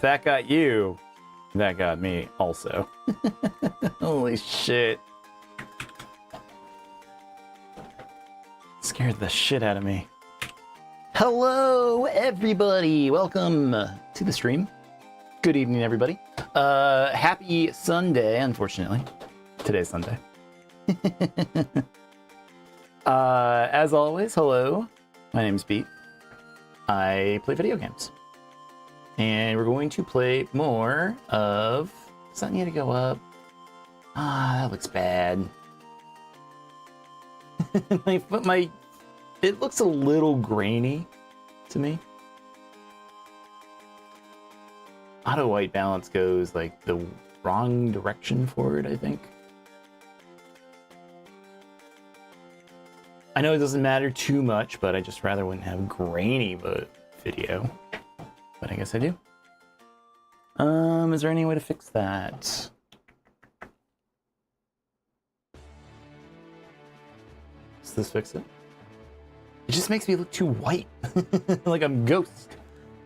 that got you, that got me also. Holy shit. Scared the shit out of me. Hello, everybody. Welcome to the stream. Good evening, everybody. Happy Sunday, unfortunately. Today's Sunday. As always, hello. My name's Pete. I play video games. And we're going to play more of... Does that need to go up? Ah, that looks bad. It looks a little grainy to me. Auto white balance goes like the wrong direction for it, I think. I know it doesn't matter too much, but I just rather wouldn't have grainy video. But I guess I do. Is there any way to fix that? Does this fix it? It just makes me look too white. Like I'm Ghost.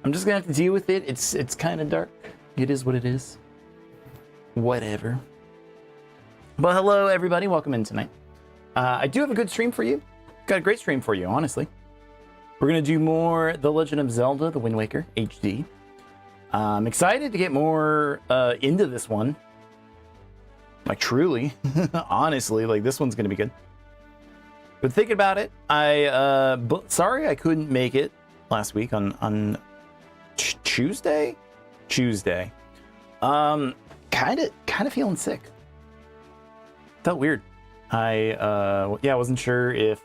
I'm just gonna have to deal with it. It's kind of dark. It is what it is. Whatever. But hello, everybody. Welcome in tonight. I do have a good stream for you. Got a great stream for you, honestly. We're gonna do more The Legend of Zelda: The Wind Waker HD. I'm excited to get more into this one. Like truly, honestly, like this one's gonna be good. But thinking about it, sorry I couldn't make it last week on Tuesday. Kind of feeling sick. Felt weird. I wasn't sure if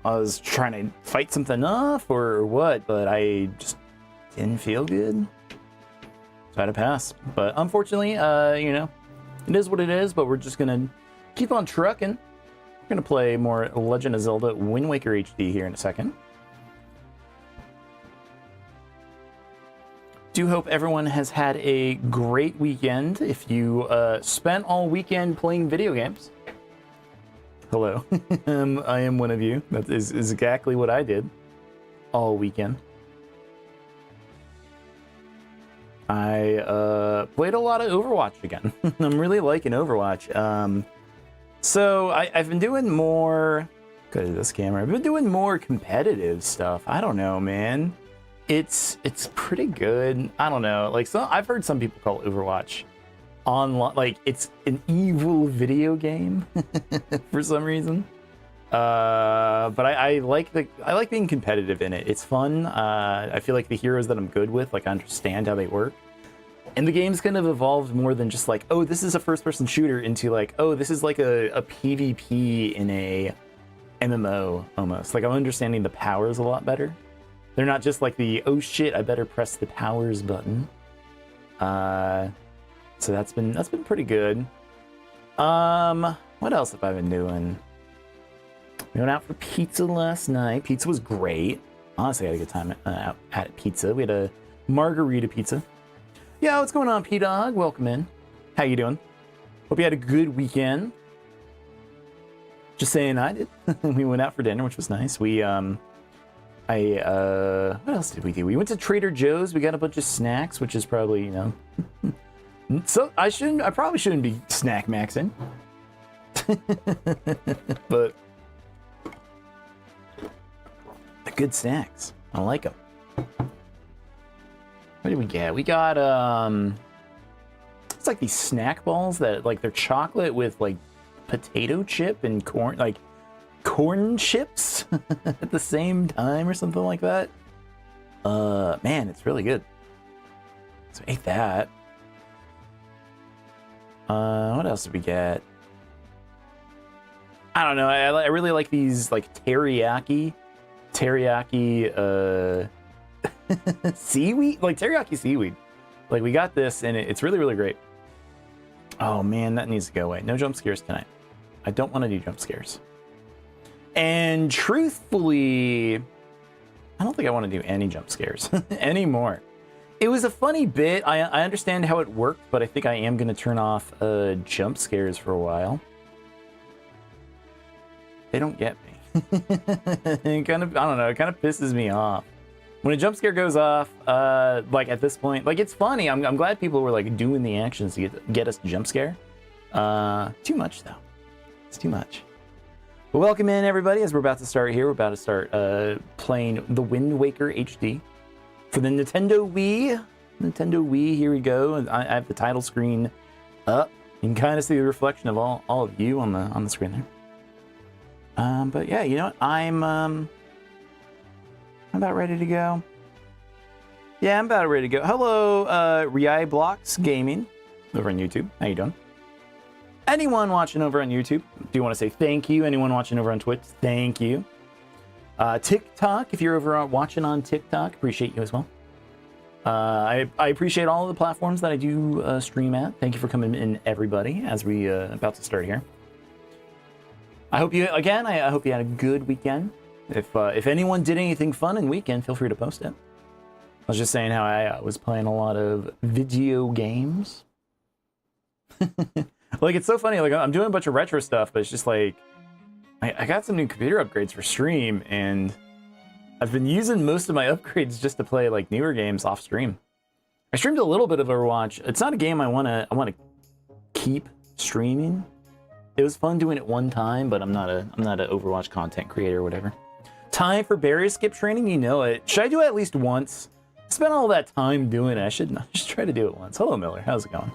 I was trying to fight something off or what, but I just didn't feel good. So I had to pass. But unfortunately, you know, it is what it is, but we're just gonna keep on trucking. We're gonna play more Legend of Zelda Wind Waker HD here in a second. Do hope everyone has had a great weekend. If you spent all weekend playing video games, hello. I am one of you. That is exactly what I did all weekend. I played a lot of Overwatch again. I'm really liking Overwatch. So I've been doing more... Go to this camera. I've been doing more competitive stuff. I don't know, man. It's pretty good. I don't know. Like, I've heard some people call Overwatch online, like it's an evil video game for some reason. But I like being competitive in it. It's fun. I feel like the heroes that I'm good with, like I understand how they work. And the game's kind of evolved more than just like, oh, this is a first-person shooter, into like, oh, this is like a PvP in a MMO almost. Like I'm understanding the powers a lot better. They're not just like the, oh shit, I better press the powers button. So that's been pretty good. What else have I been doing? We went out for pizza last night. Pizza was great. Honestly, I had a good time at pizza. We had a margarita pizza. Yeah, what's going on, P-Dog? Welcome in. How you doing? Hope you had a good weekend. Just saying I did. We went out for dinner, which was nice. We, what else did we do? We went to Trader Joe's. We got a bunch of snacks, which is probably, you know... So I probably shouldn't be snack maxing. But... the good snacks. I like them. What did we get? We got, it's like these snack balls that, like, they're chocolate with, like, potato chip and corn, like, corn chips at the same time or something like that. Man, it's really good. So I ate that. What else did we get? I don't know. I really like these, like, teriyaki, seaweed, like teriyaki seaweed. Like we got this and it's really, really great. Oh man, that needs to go away. No jump scares tonight. I don't want to do jump scares. And truthfully, I don't think I want to do any jump scares anymore. It was a funny bit. I understand how it worked, but I think I am going to turn off jump scares for a while. They don't get me. It kind of, I don't know, it kind of pisses me off when a jump scare goes off, like at this point, like it's funny. I'm glad people were like doing the actions to get us to jump scare. Too much though. It's too much. Well, welcome in everybody as we're about to start here. We're about to start playing the Wind Waker HD for the Nintendo Wii. Nintendo Wii, here we go. I have the title screen up. You can kind of see the reflection of all of you on the screen there. But yeah, you know what? I'm about ready to go. Yeah, I'm about ready to go. Hello, Riai Blocks Gaming over on YouTube. How you doing? Anyone watching over on YouTube, do you want to say thank you? Anyone watching over on Twitch, thank you. TikTok, if you're over watching on TikTok, appreciate you as well. I appreciate all of the platforms that I do stream at. Thank you for coming in, everybody, as we about to start here. I hope you hope you had a good weekend. If anyone did anything fun in weekend, feel free to post it. I was just saying how I was playing a lot of video games. Like, it's so funny. Like, I'm doing a bunch of retro stuff, but it's just like I got some new computer upgrades for stream, and I've been using most of my upgrades just to play like newer games off stream. I streamed a little bit of Overwatch. It's not a game I want to keep streaming. It was fun doing it one time, but I'm not an Overwatch content creator or whatever. Time for barrier skip training, you know it. Should I do it at least once? I spent all that time doing it. I should try to do it once. Hello, Miller. How's it going?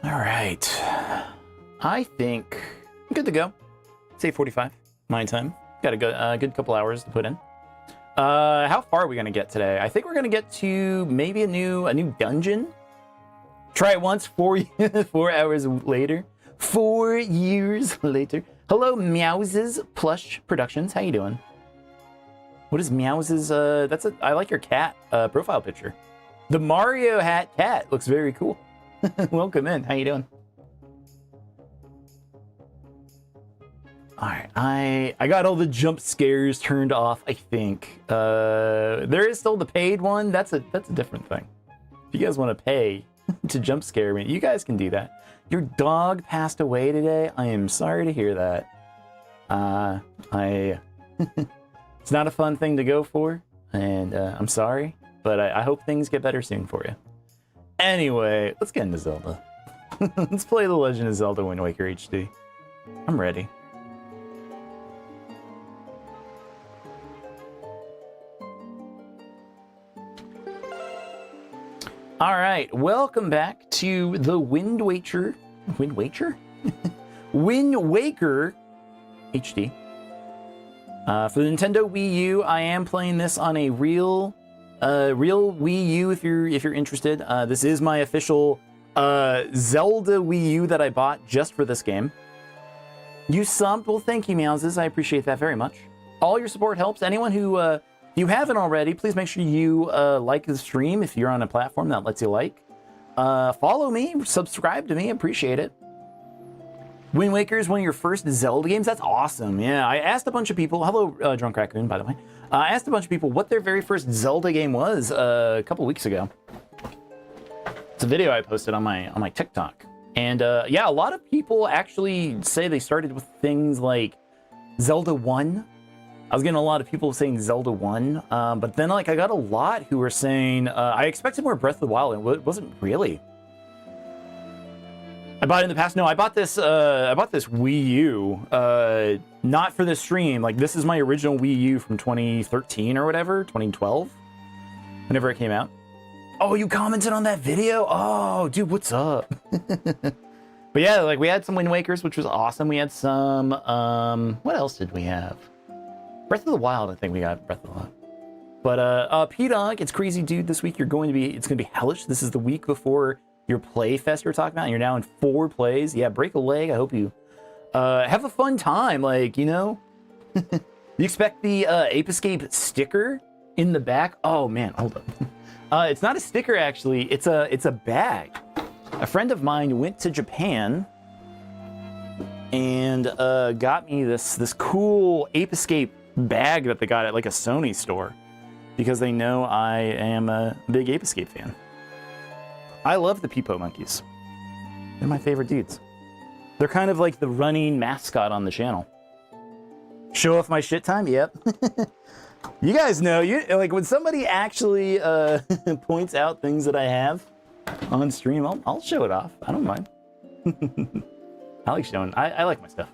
All right. I think I'm good to go. It's 8:45 my time. Got a good couple hours to put in. How far are we gonna get today? I think we're gonna get to maybe a new dungeon. Try it once. 4 hours later. 4 years later. Hello, Meows's Plush Productions. How you doing? What is Meows's? I like your cat profile picture. The Mario hat cat looks very cool. Welcome in. How you doing? All right, I got all the jump scares turned off. I think there is still the paid one. That's a different thing. If you guys want to pay to jump scare me, you guys can do that. Your dog passed away today. I am sorry to hear that. It's not a fun thing to go for, and I'm sorry, but I hope things get better soon for you. Anyway, let's get into Zelda. Let's play The Legend of Zelda Wind Waker HD. I'm ready. All right, welcome back to the Wind Waker HD. For the Nintendo Wii U, I am playing this on a real Wii U. If you're interested, this is my official Zelda Wii U that I bought just for this game. You subbed, well, thank you, Meowses. I appreciate that very much. All your support helps. Anyone who you haven't already, please make sure you like the stream if you're on a platform that lets you like. Follow me, subscribe to me, appreciate it. Wind Waker is one of your first Zelda games? That's awesome. Yeah, I asked a bunch of people, hello Drunk Raccoon, by the way. I asked a bunch of people what their very first Zelda game was a couple weeks ago. It's a video I posted on my TikTok. And yeah, a lot of people actually say they started with things like Zelda 1. I was getting a lot of people saying Zelda 1, but then like I got a lot who were saying, I expected more Breath of the Wild, and it wasn't really. I bought it in the past. No, I bought this Wii U, not for this stream. Like, this is my original Wii U from 2013 or whatever, 2012, whenever it came out. Oh, you commented on that video? Oh, dude, what's up? But yeah, like, we had some Wind Wakers, which was awesome. We had some, what else did we have? Breath of the Wild, I think we got Breath of the Wild. But, P-Dog, it's crazy, dude. This week it's going to be hellish. This is the week before your play fest you're talking about, and you're now in 4 plays. Yeah, break a leg. I hope you have a fun time. Like, you know, you expect the Ape Escape sticker in the back. Oh man, hold up. It's not a sticker actually. It's a bag. A friend of mine went to Japan and got me this cool Ape Escape bag that they got at like a Sony store because they know I am a big Ape Escape fan. I love the Peepo monkeys. They're my favorite dudes. They're kind of like the running mascot on the channel. Show off my shit time? Yep. You guys know, like when somebody actually points out things that I have on stream, I'll show it off. I don't mind. I like showing. I like my stuff.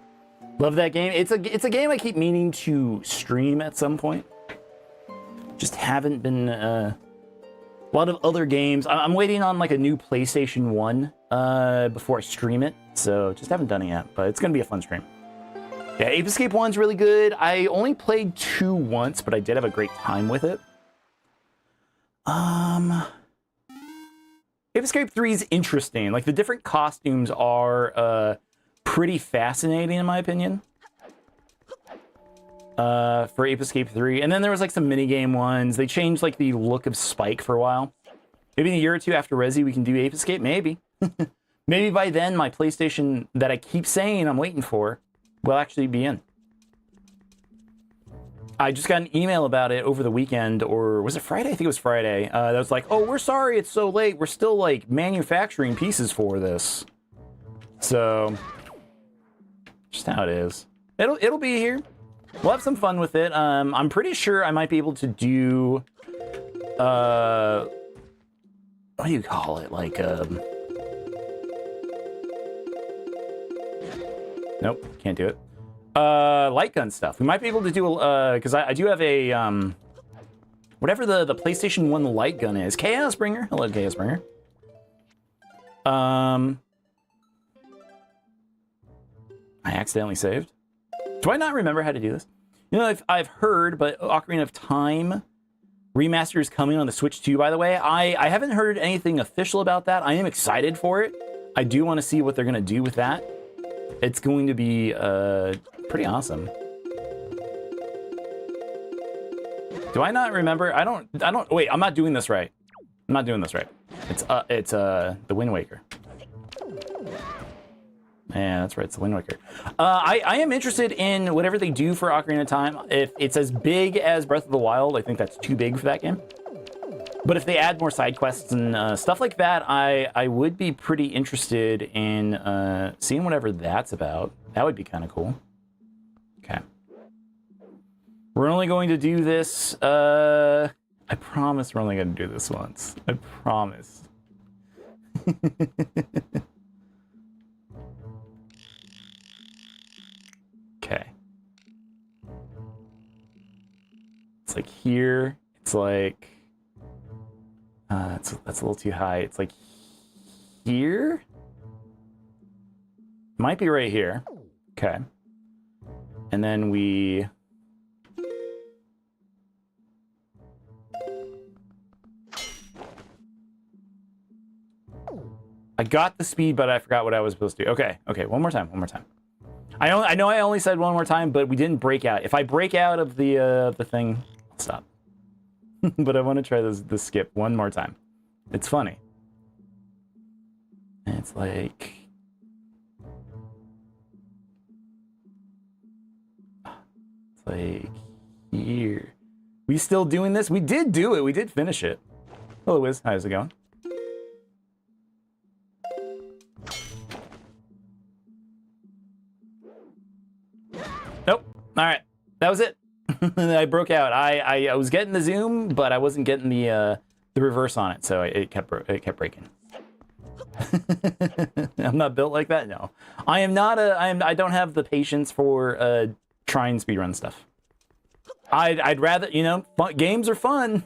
Love that game. It's a game I keep meaning to stream at some point. Just haven't been a lot of other games. I'm waiting on like a new PlayStation 1 before I stream it, so just haven't done it yet. But it's gonna be a fun stream. Yeah, Ape Escape 1's really good. I only played 2 once, but I did have a great time with it. Ape Escape 3 is interesting. Like, the different costumes are pretty fascinating, in my opinion. For Ape Escape 3. And then there was, like, some minigame ones. They changed, like, the look of Spike for a while. Maybe in a year or two after Resi, we can do Ape Escape? Maybe. Maybe by then, my PlayStation that I keep saying I'm waiting for will actually be in. I just got an email about it over the weekend, or was it Friday? I think it was Friday. That was like, oh, we're sorry it's so late. We're still, like, manufacturing pieces for this. So, just how it is. It'll be here. We'll have some fun with it. I'm pretty sure I might be able to do, what do you call it? Like, nope, can't do it. Light gun stuff. We might be able to do, because I do have a, whatever the PlayStation 1 light gun is. Chaos Bringer. Hello, Chaos Bringer. I accidentally saved. Do I not remember how to do this? You know, I've heard, but Ocarina of Time remaster is coming on the Switch 2, by the way. I haven't heard anything official about that. I am excited for it. I do want to see what they're going to do with that. It's going to be pretty awesome. Do I not remember? I don't. Wait, I'm not doing this right. I'm not doing this right. It's the Wind Waker. Yeah, that's right. It's the Wind Waker. I am interested in whatever they do for Ocarina of Time. If it's as big as Breath of the Wild, I think that's too big for that game. But if they add more side quests and stuff like that, I would be pretty interested in seeing whatever that's about. That would be kind of cool. Okay. We're only going to do this. I promise we're only going to do this once. I promise. Okay. It's like here. It's like... that's a little too high. It's like here? Might be right here. Okay. And then we... I got the speed, but I forgot what I was supposed to do. Okay, okay, one more time. I know I only said one more time, but we didn't break out. If I break out of the thing, I'll stop. But I want to try this skip one more time. It's funny. And it's like... It's like here. We still doing this? We did do it. We did finish it. Hello, Wiz. How's it going? Nope. All right. That was it. I broke out. I was getting the zoom, but I wasn't getting the reverse on it, so it kept breaking. I'm not built like that. No, I am not. I don't have the patience for trying speedrun stuff. I'd rather, you know, games are fun.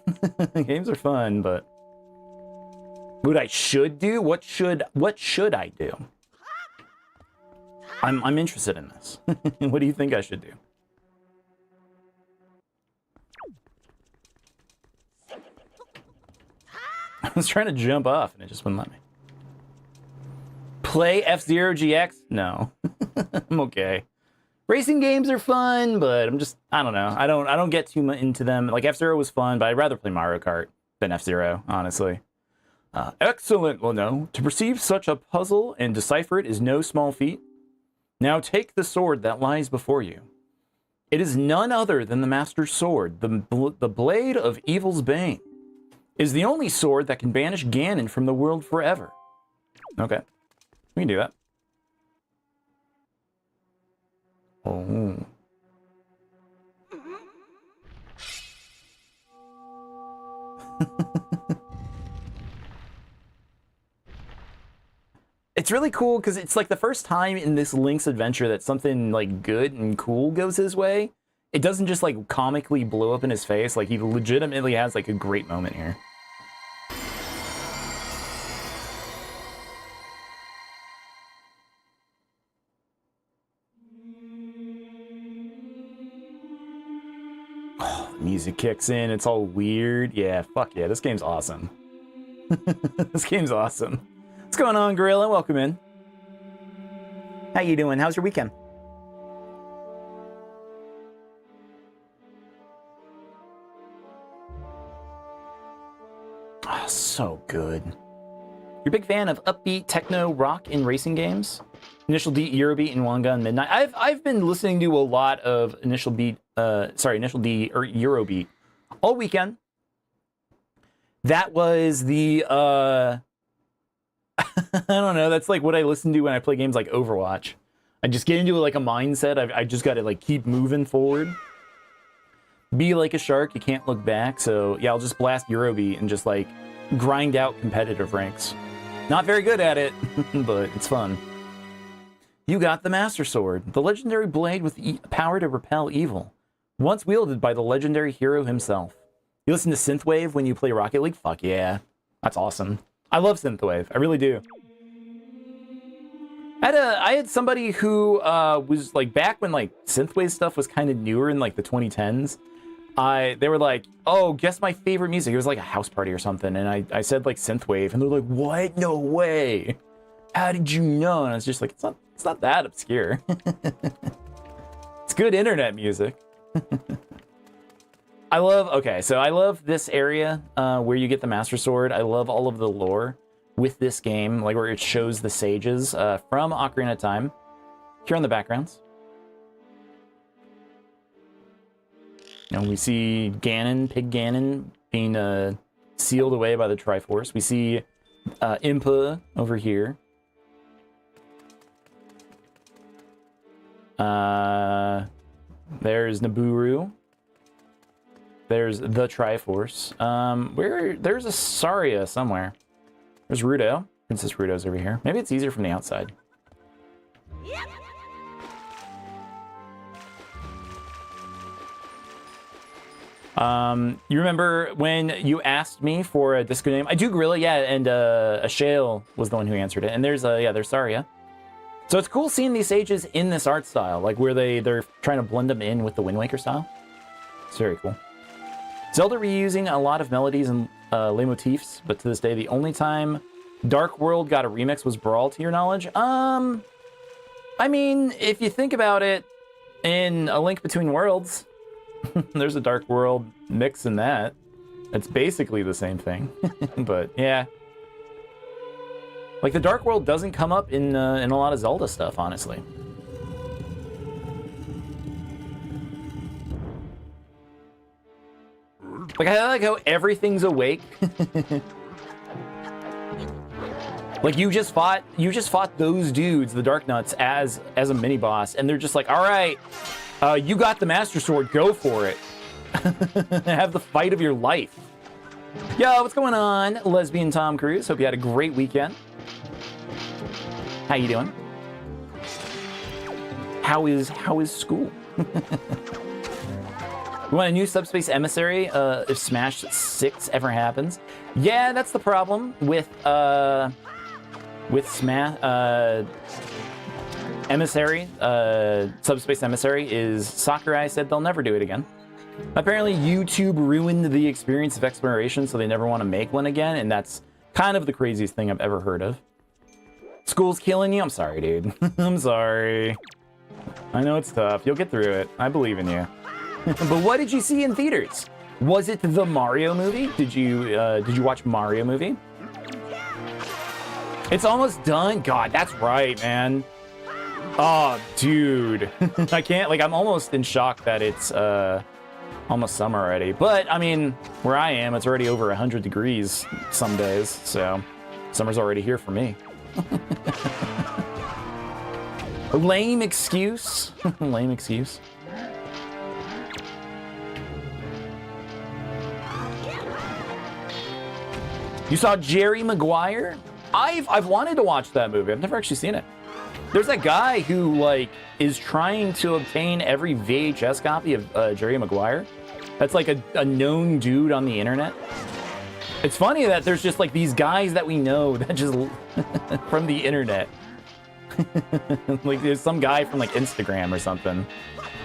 Games are fun, but what I should do? What should I do? I'm interested in this. What do you think I should do? I was trying to jump off and it just wouldn't let me. Play F-Zero GX? No. I'm okay. Racing games are fun, but I don't know. I don't get too much into them. Like F-Zero was fun, but I'd rather play Mario Kart than F-Zero, honestly. Excellent. Well, no. To perceive such a puzzle and decipher it is no small feat. Now take the sword that lies before you. It is none other than the Master's Sword, the blade of evil's bane. Is the only sword that can banish Ganon from the world forever. Okay. We can do that. Oh. It's really cool because it's like the first time in this Link's adventure that something like good and cool goes his way. It doesn't just like comically blow up in his face. Like he legitimately has like a great moment here. Oh, the music kicks in. It's all weird. Yeah, fuck yeah. This game's awesome. This game's awesome. What's going on, Gorilla? Welcome in. How you doing? How's your weekend? Oh, so good. You're a big fan of upbeat techno rock in racing games? Initial D, Eurobeat, and Wanga and Midnight. I've been listening to a lot of Initial D or Eurobeat all weekend. That was the I don't know. That's like what I listen to when I play games like Overwatch. I just get into like a mindset. I just got to like keep moving forward. Be like a shark. You can't look back. So yeah, I'll just blast Eurobeat and just like grind out competitive ranks. Not very good at it, but it's fun. You got the Master Sword, the legendary blade with power to repel evil, once wielded by the legendary hero himself. You listen to Synthwave when you play Rocket League? Fuck yeah. That's awesome. I love Synthwave. I really do. I had somebody who was like back when like Synthwave stuff was kind of newer in like the 2010s. They were like, oh, guess my favorite music. It was like a house party or something. And I said like Synthwave and they're like, what? No way. How did you know? And I was just like, it's not that obscure. It's good internet music. I love this area where you get the Master Sword. I love all of the lore with this game, like where it shows the sages from Ocarina of Time. Here on the backgrounds. And we see Ganon, Pig Ganon, being sealed away by the Triforce. We see Impa over here. There's Nabooru. There's the Triforce. There's a Saria somewhere. There's Rudo. Princess Rudo's over here. Maybe it's easier from the outside. Yep. You remember when you asked me for a disco name? I do Gorilla, yeah, and Ashale was the one who answered it. And there's Saria. So it's cool seeing these sages in this art style, like where they're trying to blend them in with the Wind Waker style. It's very cool. Zelda reusing a lot of melodies and leitmotifs, but to this day, the only time Dark World got a remix was Brawl, to your knowledge. I mean, if you think about it, in A Link Between Worlds, there's a Dark World mix in that. It's basically the same thing, but yeah. Like, the Dark World doesn't come up in a lot of Zelda stuff, honestly. Like, I like how everything's awake. Like, you just fought those dudes, the Dark Nuts, as a mini boss, and they're just like, all right, you got the Master Sword, go for it. Have the fight of your life. Yo, what's going on, Lesbian Tom Cruise? Hope you had a great weekend. How you doing? How is school? You want a new Subspace Emissary if Smash 6 ever happens? Yeah, that's the problem with Smash Emissary. Subspace Emissary is Sakurai said they'll never do it again. Apparently, YouTube ruined the experience of exploration, so they never want to make one again, and that's kind of the craziest thing I've ever heard of. School's killing you? I'm sorry, dude. I'm sorry. I know it's tough. You'll get through it. I believe in you. But what did you see in theaters? Was it the Mario movie? Did you watch Mario movie? It's almost done? God, that's right, man. Oh, dude. I can't, like, I'm almost in shock that it's almost summer already. But, I mean, where I am, it's already over 100 degrees some days. So, summer's already here for me. Lame excuse. Lame excuse. You saw Jerry Maguire? I've wanted to watch that movie. I've never actually seen it. There's that guy who like is trying to obtain every VHS copy of Jerry Maguire. That's like a known dude on the internet. It's funny that there's just like these guys that we know that just from the internet. Like there's some guy from like Instagram or something.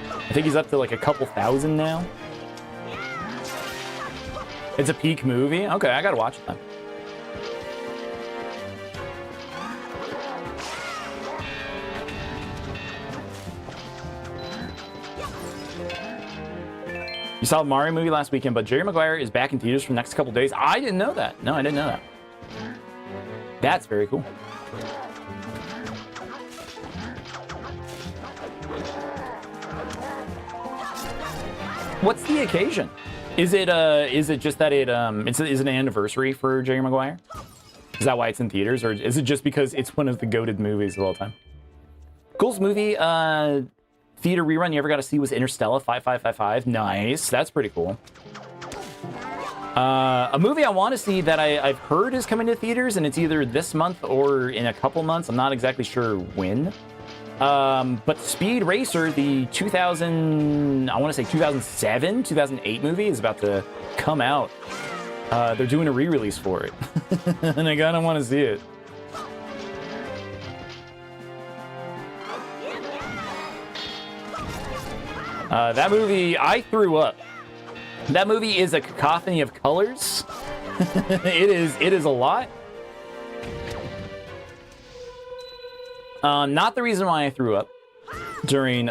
I think he's up to like a couple thousand now. It's a peak movie? Okay, I gotta watch it then. You saw the Mario movie last weekend, but Jerry Maguire is back in theaters for the next couple days. I didn't know that. No, I didn't know that. That's very cool. What's the occasion? Is it just that is it an anniversary for Jerry Maguire? Is that why it's in theaters, or is it just because it's one of the goated movies of all time? Coolest movie theater rerun you ever got to see was Interstellar 5555. Nice, that's pretty cool. A movie I want to see that I've heard is coming to theaters, and it's either this month or in a couple months. I'm not exactly sure when. But Speed Racer, the 2007, 2008 movie is about to come out. They're doing a re-release for it. And I kinda want to see it. That movie, I threw up. That movie is a cacophony of colors. It is a lot. Not the reason why I threw up during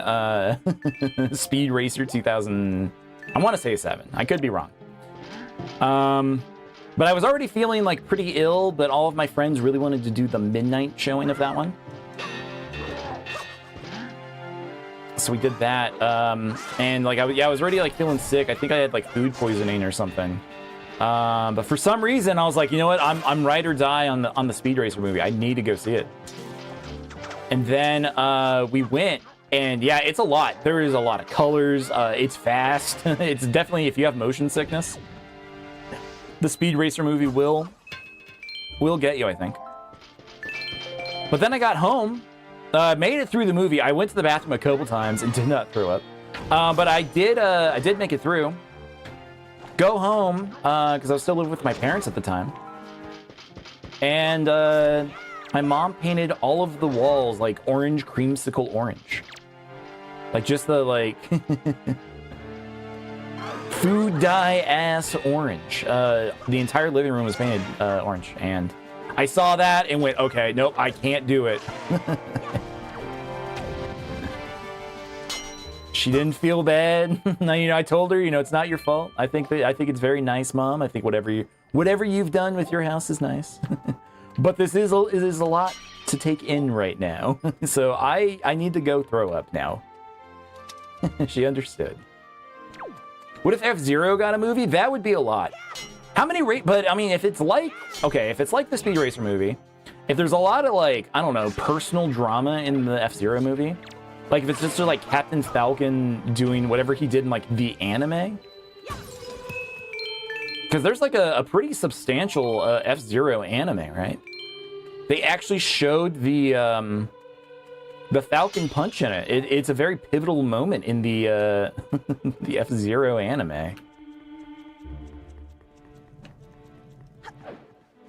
Speed Racer 2000. I want to say 7. I could be wrong. But I was already feeling like pretty ill, but all of my friends really wanted to do the midnight showing of that one. So we did that. And like I was already like feeling sick. I think I had like food poisoning or something. But for some reason I was like, you know what? I'm ride or die on the Speed Racer movie. I need to go see it. And then we went, and yeah, it's a lot. There is a lot of colors. It's fast. It's definitely, if you have motion sickness, the Speed Racer movie will get you, I think. But then I got home, made it through the movie. I went to the bathroom a couple times and did not throw up. But I did make it through. Go home, because I was still living with my parents at the time. And my mom painted all of the walls like orange creamsicle orange. Like just the like food dye ass orange. The entire living room was painted orange, and I saw that and went, okay, nope, I can't do it. She didn't feel bad. I told her, it's not your fault. I think it's very nice, Mom. I think whatever you've done with your house is nice. But this is a lot to take in right now. So I need to go throw up now. She understood. What if F-Zero got a movie? That would be a lot. How many but I mean, if it's like the Speed Racer movie, if there's a lot of like, I don't know, personal drama in the F-Zero movie, like if it's just like Captain Falcon doing whatever he did in like the anime, because there's like a pretty substantial F-Zero anime, right? They actually showed the Falcon Punch in it. It's a very pivotal moment in the the F-Zero anime.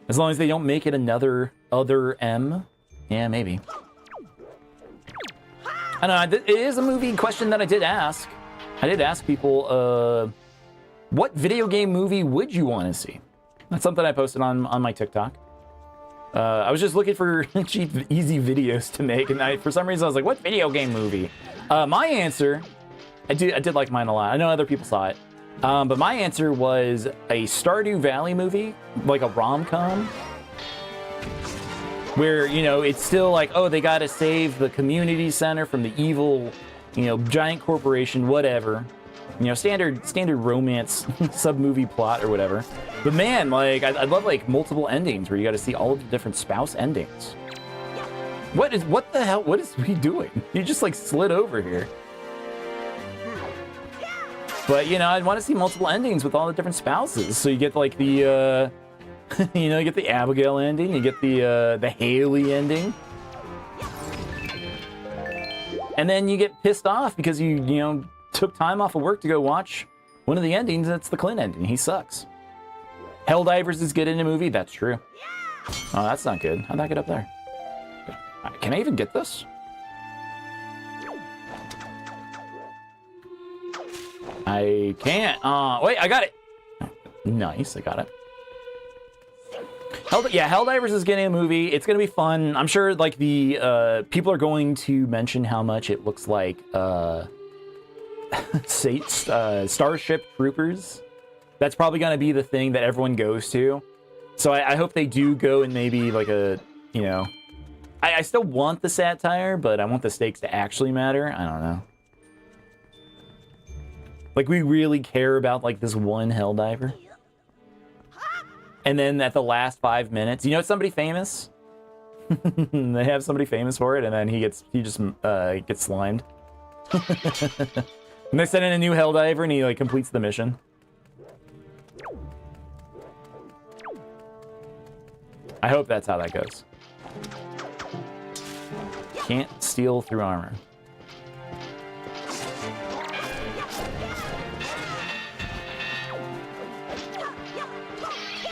As long as they don't make it another other M, yeah, maybe. I don't know. It is a movie question that I did ask. I did ask people, what video game movie would you want to see? That's something I posted on my TikTok. I was just looking for cheap, easy videos to make, and for some reason I was like, what video game movie? My answer, I did like mine a lot. I know other people saw it. But my answer was a Stardew Valley movie, like a rom-com, where, it's still like, oh, they gotta save the community center from the evil, giant corporation, whatever. Standard romance sub-movie plot or whatever. But man, like, I'd love like multiple endings where you got to see all of the different spouse endings. What the hell? What is he doing? You just like slid over here. But I'd want to see multiple endings with all the different spouses, so you get like the You know, you get the Abigail ending, you get the Haley ending. And then you get pissed off because you know, took time off of work to go watch one of the endings. That's the Clint ending. He sucks. Helldivers is good in a movie. That's true. Oh, that's not good. How'd I get up there? Can I even get this? I can't. Wait, I got it. Nice, I got it. Helldivers is getting a movie. It's gonna be fun. I'm sure, like, the people are going to mention how much it looks like Starship Troopers. That's probably gonna be the thing that everyone goes to. So I hope they do go and maybe like a, you know, I still want the satire, but I want the stakes to actually matter. I don't know. Like, we really care about like this one Helldiver. And then at the last 5 minutes, you know, it's somebody famous. They have somebody famous for it, and then he just gets slimed. And they send in a new Helldiver, and he like completes the mission. I hope that's how that goes. Can't steal through armor.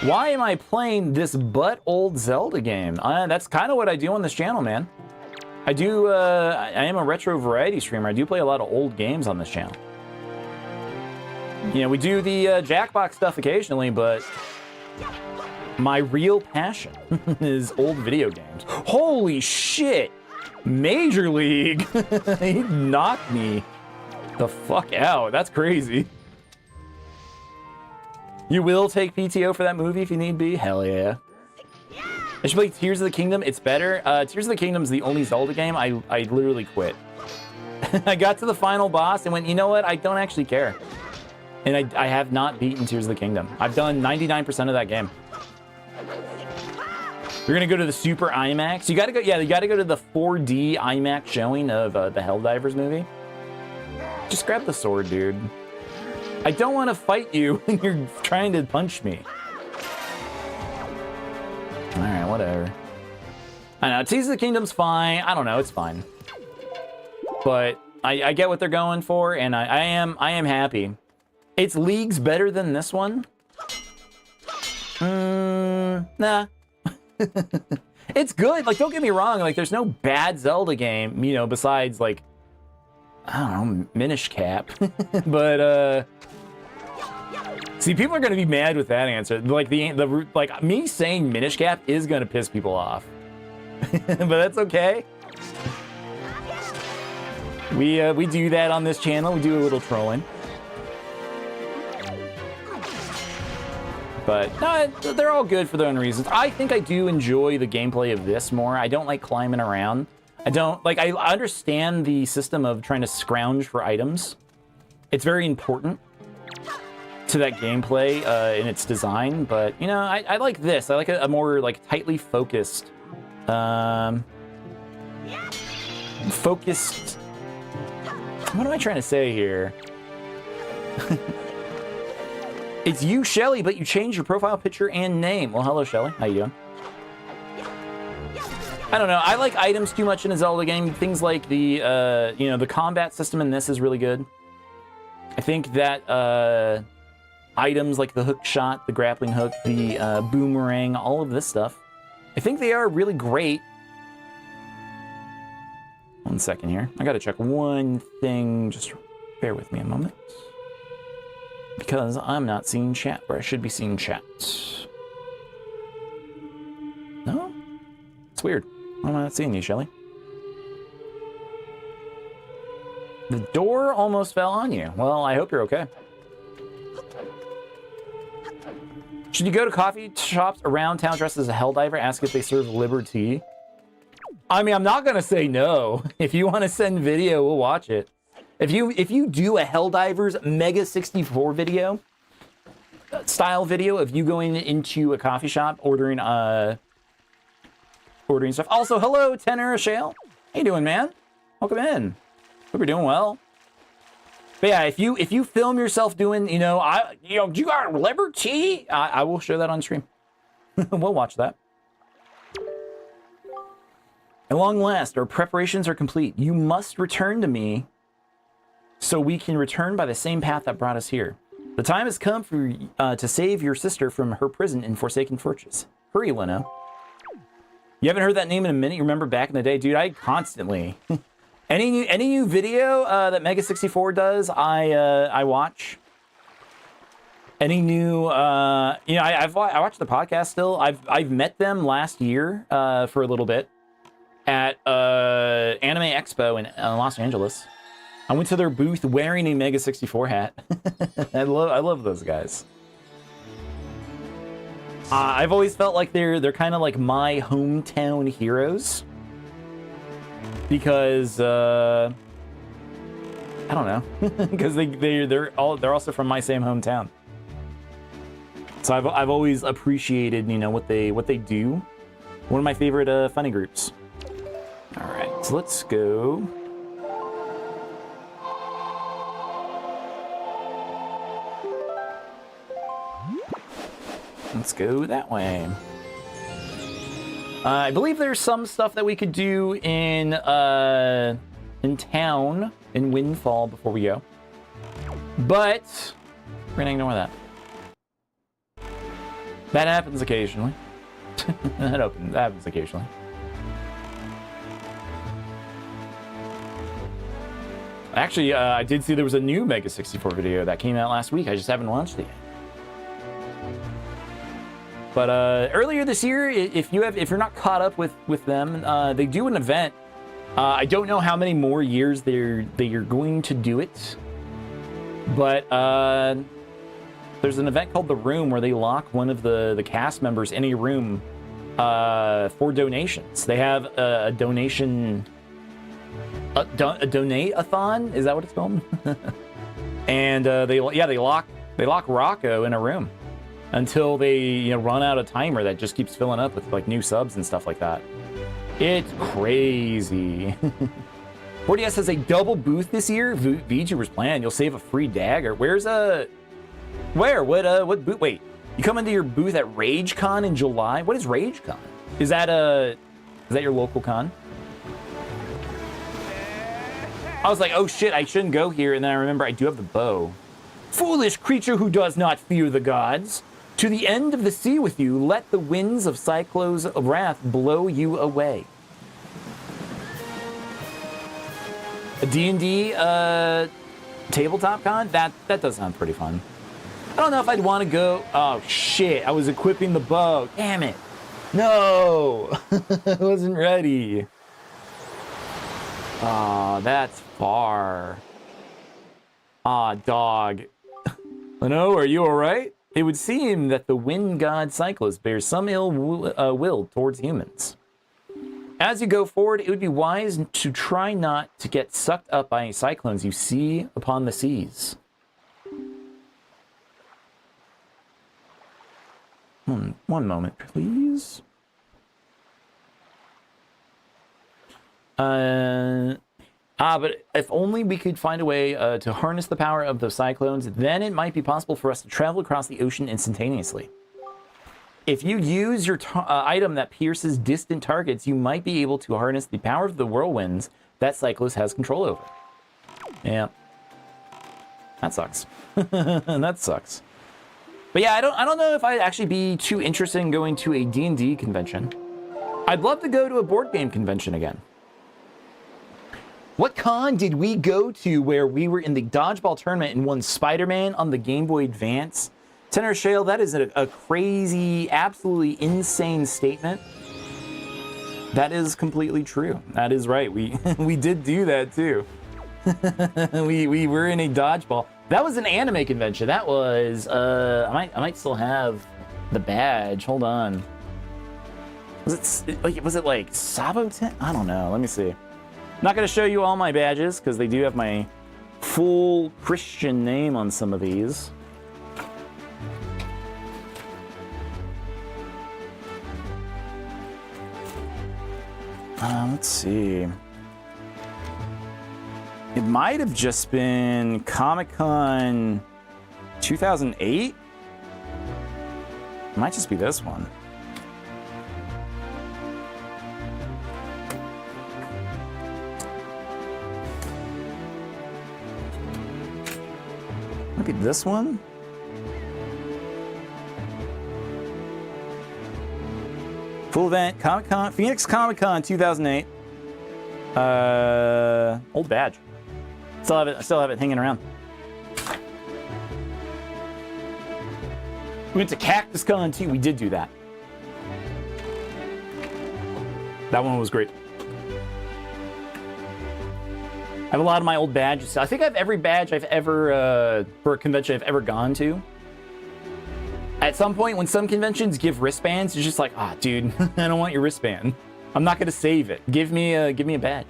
Why am I playing this old Zelda game? That's kind of what I do on this channel, man. I am a retro variety streamer. I do play a lot of old games on this channel. You know, we do the Jackbox stuff occasionally, but my real passion is old video games. Holy shit! Major League! He knocked me the fuck out. That's crazy. You will take PTO for that movie if you need be? Hell yeah. I should play Tears of the Kingdom. It's better. Tears of the Kingdom is the only Zelda game I literally quit. I got to the final boss and went, you know what? I don't actually care. And I have not beaten Tears of the Kingdom. I've done 99% of that game. You're gonna go to the Super IMAX. You gotta go, yeah, you gotta go to the 4D IMAX showing of the Helldivers movie. Just grab the sword, dude. I don't want to fight you when you're trying to punch me. Alright, whatever. I know, Tears of the Kingdom's fine. I don't know, it's fine. But I get what they're going for, and I am happy. It's leagues better than this one. Nah. It's good. Like, don't get me wrong. Like, there's no bad Zelda game, you know, besides, like, I don't know, Minish Cap. But, see, people are gonna be mad with that answer. Like, like, me saying Minish Cap is gonna piss people off. But that's okay. We do that on this channel. We do a little trolling. But no, they're all good for their own reasons. I think I do enjoy the gameplay of this more. I don't like climbing around. I don't like. I understand the system of trying to scrounge for items. It's very important to that gameplay in its design. But you know, I like this. I like a more like tightly focused, focused. What am I trying to say here? It's you, Shelly, but you changed your profile picture and name. Well, hello, Shelly. How you doing? I don't know. I like items too much in a Zelda game. Things like the, you know, the combat system in this is really good. I think that items like the hook shot, the grappling hook, the boomerang, all of this stuff, I think they are really great. 1 second here. I gotta check one thing. Just bear with me a moment. Because I'm not seeing chat where I should be seeing chat. No? It's weird. Why am I not seeing you, Shelly? The door almost fell on you. Well, I hope you're okay. Should you go to coffee shops around town dressed as a Helldiver, ask if they serve liberty? I mean, I'm not gonna say no. If you want to send video, we'll watch it. If you do a Helldivers Mega 64 video, style video of you going into a coffee shop ordering stuff. Also, hello, Tenor Shale. How you doing, man? Welcome in. Hope you're doing well. But yeah, if you film yourself doing, you got liberty, I will show that on stream. We'll watch that. At long last, our preparations are complete. You must return to me so we can return by the same path that brought us here. The time has come for to save your sister from her prison in Forsaken Fortress. Hurry, Leno. You haven't heard that name in a minute? You remember back in the day? Dude, I constantly... any new video that Mega64 does, I watch. Any new... you know, I watched the podcast still. I've met them last year for a little bit at Anime Expo in Los Angeles. I went to their booth wearing a Mega64 hat. I love those guys. I've always felt like they're kind of like my hometown heroes because I don't know, because they're also from my same hometown. So I've always appreciated, you know, what they do. One of my favorite funny groups. All right, so let's go. Let's go that way. I believe there's some stuff that we could do in town in Windfall before we go, but we're gonna ignore that. That happens occasionally. that happens occasionally. Actually, I did see there was a new Mega64 video that came out last week. I just haven't watched it yet. But earlier this year, if you're not caught up with them, they do an event. I don't know how many more years they're going to do it, but there's an event called The Room where they lock one of the cast members in a room for donations. They have a donation, a donate-a-thon. Is that what it's called? And they lock Rocco in a room until they run out of timer that just keeps filling up with like new subs and stuff like that. It's crazy. 4DS has a double booth this year. VTubers plan. You'll save a free dagger. What booth? Wait, you come into your booth at RageCon in July? What is RageCon? Is that your local con? I was like, oh shit, I shouldn't go here, and then I remember I do have the bow. Foolish creature who does not fear the gods. To the end of the sea with you, let the winds of Cyclo's wrath blow you away. A D&D tabletop con? That does sound pretty fun. I don't know if I'd want to go... Oh, shit. I was equipping the bow. Damn it. No. I wasn't ready. Oh, that's far. Ah, dog. Leno, are you all right? It would seem that the wind god Cyclos bears some ill will towards humans. As you go forward, it would be wise to try not to get sucked up by any cyclones you see upon the seas. One moment, please. But if only we could find a way to harness the power of those cyclones, then it might be possible for us to travel across the ocean instantaneously. If you use your item that pierces distant targets, you might be able to harness the power of the whirlwinds that Cyclos has control over. Yeah. That sucks. That sucks. But yeah, I don't know if I'd actually be too interested in going to a D&D convention. I'd love to go to a board game convention again. What con did we go to where we were in the dodgeball tournament and won Spider-Man on the Game Boy Advance? Tenor Shale, that is a crazy, absolutely insane statement. That is completely true. That is right. We did do that too. we were in a dodgeball. That was an anime convention. That was I might still have the badge. Hold on. Was it like Saboten? I don't know. Let me see. I'm not going to show you all my badges because they do have my full Christian name on some of these. Let's see. It might have just been Comic-Con 2008. It might just be this one. Might be this one. Full event, Comic-Con, Phoenix Comic-Con 2008. Old badge. I still have it hanging around. We went to Cactus Con too. We did do that. That one was great. I have a lot of my old badges. I think I have every badge I've ever, for a convention I've ever gone to. At some point, when some conventions give wristbands, it's just like, ah, dude, I don't want your wristband. I'm not gonna save it. Give me a badge.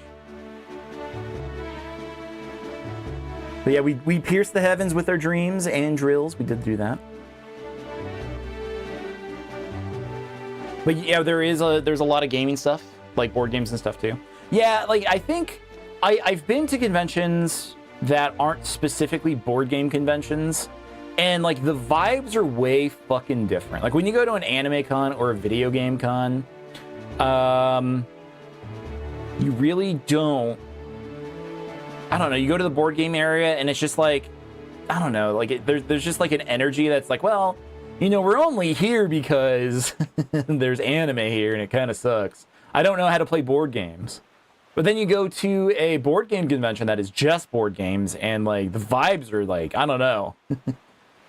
But yeah, we pierced the heavens with our dreams and drills. We did do that. But yeah, there's a lot of gaming stuff, like board games and stuff too. Yeah, like I think I've been to conventions that aren't specifically board game conventions, and like the vibes are way fucking different. Like when you go to an anime con or a video game con, you really don't. I don't know. You go to the board game area and it's just like, I don't know. Like there's just like an energy that's like, well, you know, we're only here because there's anime here and it kind of sucks. I don't know how to play board games. But then you go to a board game convention that is just board games and like the vibes are like, I don't know.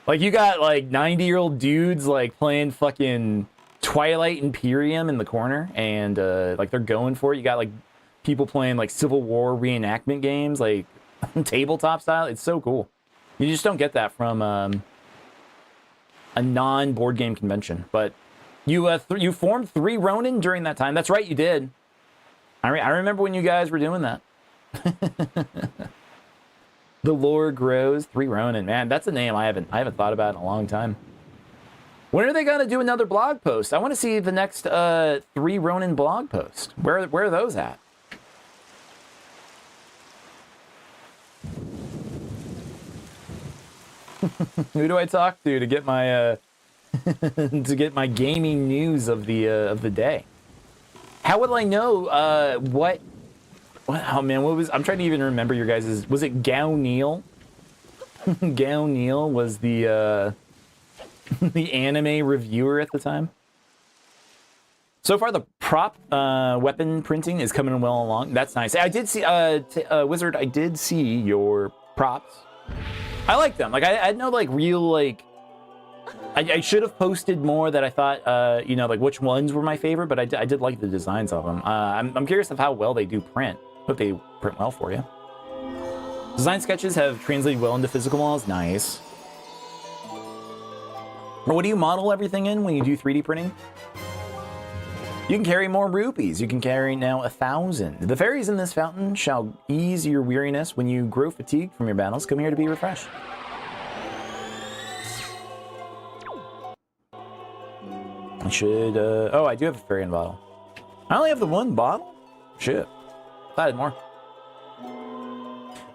Like you got like 90-year-old dudes like playing fucking Twilight Imperium in the corner and like they're going for it. You got like people playing like Civil War reenactment games, like tabletop style. It's so cool. You just don't get that from a non-board game convention. But you formed 3 Ronin during that time. That's right, you did. I remember when you guys were doing that. The lore grows. 3 Ronin, man, that's a name I haven't thought about in a long time. When are they gonna do another blog post? I want to see the next 3 Ronin blog post. Where are those at? Who do I talk to get my to get my gaming news of the day? How will I know what? Oh man, what was? I'm trying to even remember your guys's. Was it Gao Neal? Gao Neal was the the anime reviewer at the time. So far, the prop weapon printing is coming well along. That's nice. I did see Wizard. I did see your props. I like them. Like I had no like real like. I should have posted more that I thought, you know, like which ones were my favorite, but I did like the designs of them. I'm curious of how well they do print. Hope they print well for you. Design sketches have translated well into physical models. Nice. Or what do you model everything in when you do 3D printing? You can carry more rupees. You can carry now 1,000. The fairies in this fountain shall ease your weariness when you grow fatigued from your battles. Come here to be refreshed. I should, oh, I do have a fairy in bottle. I only have the 1 bottle? Shit. Thought I had more.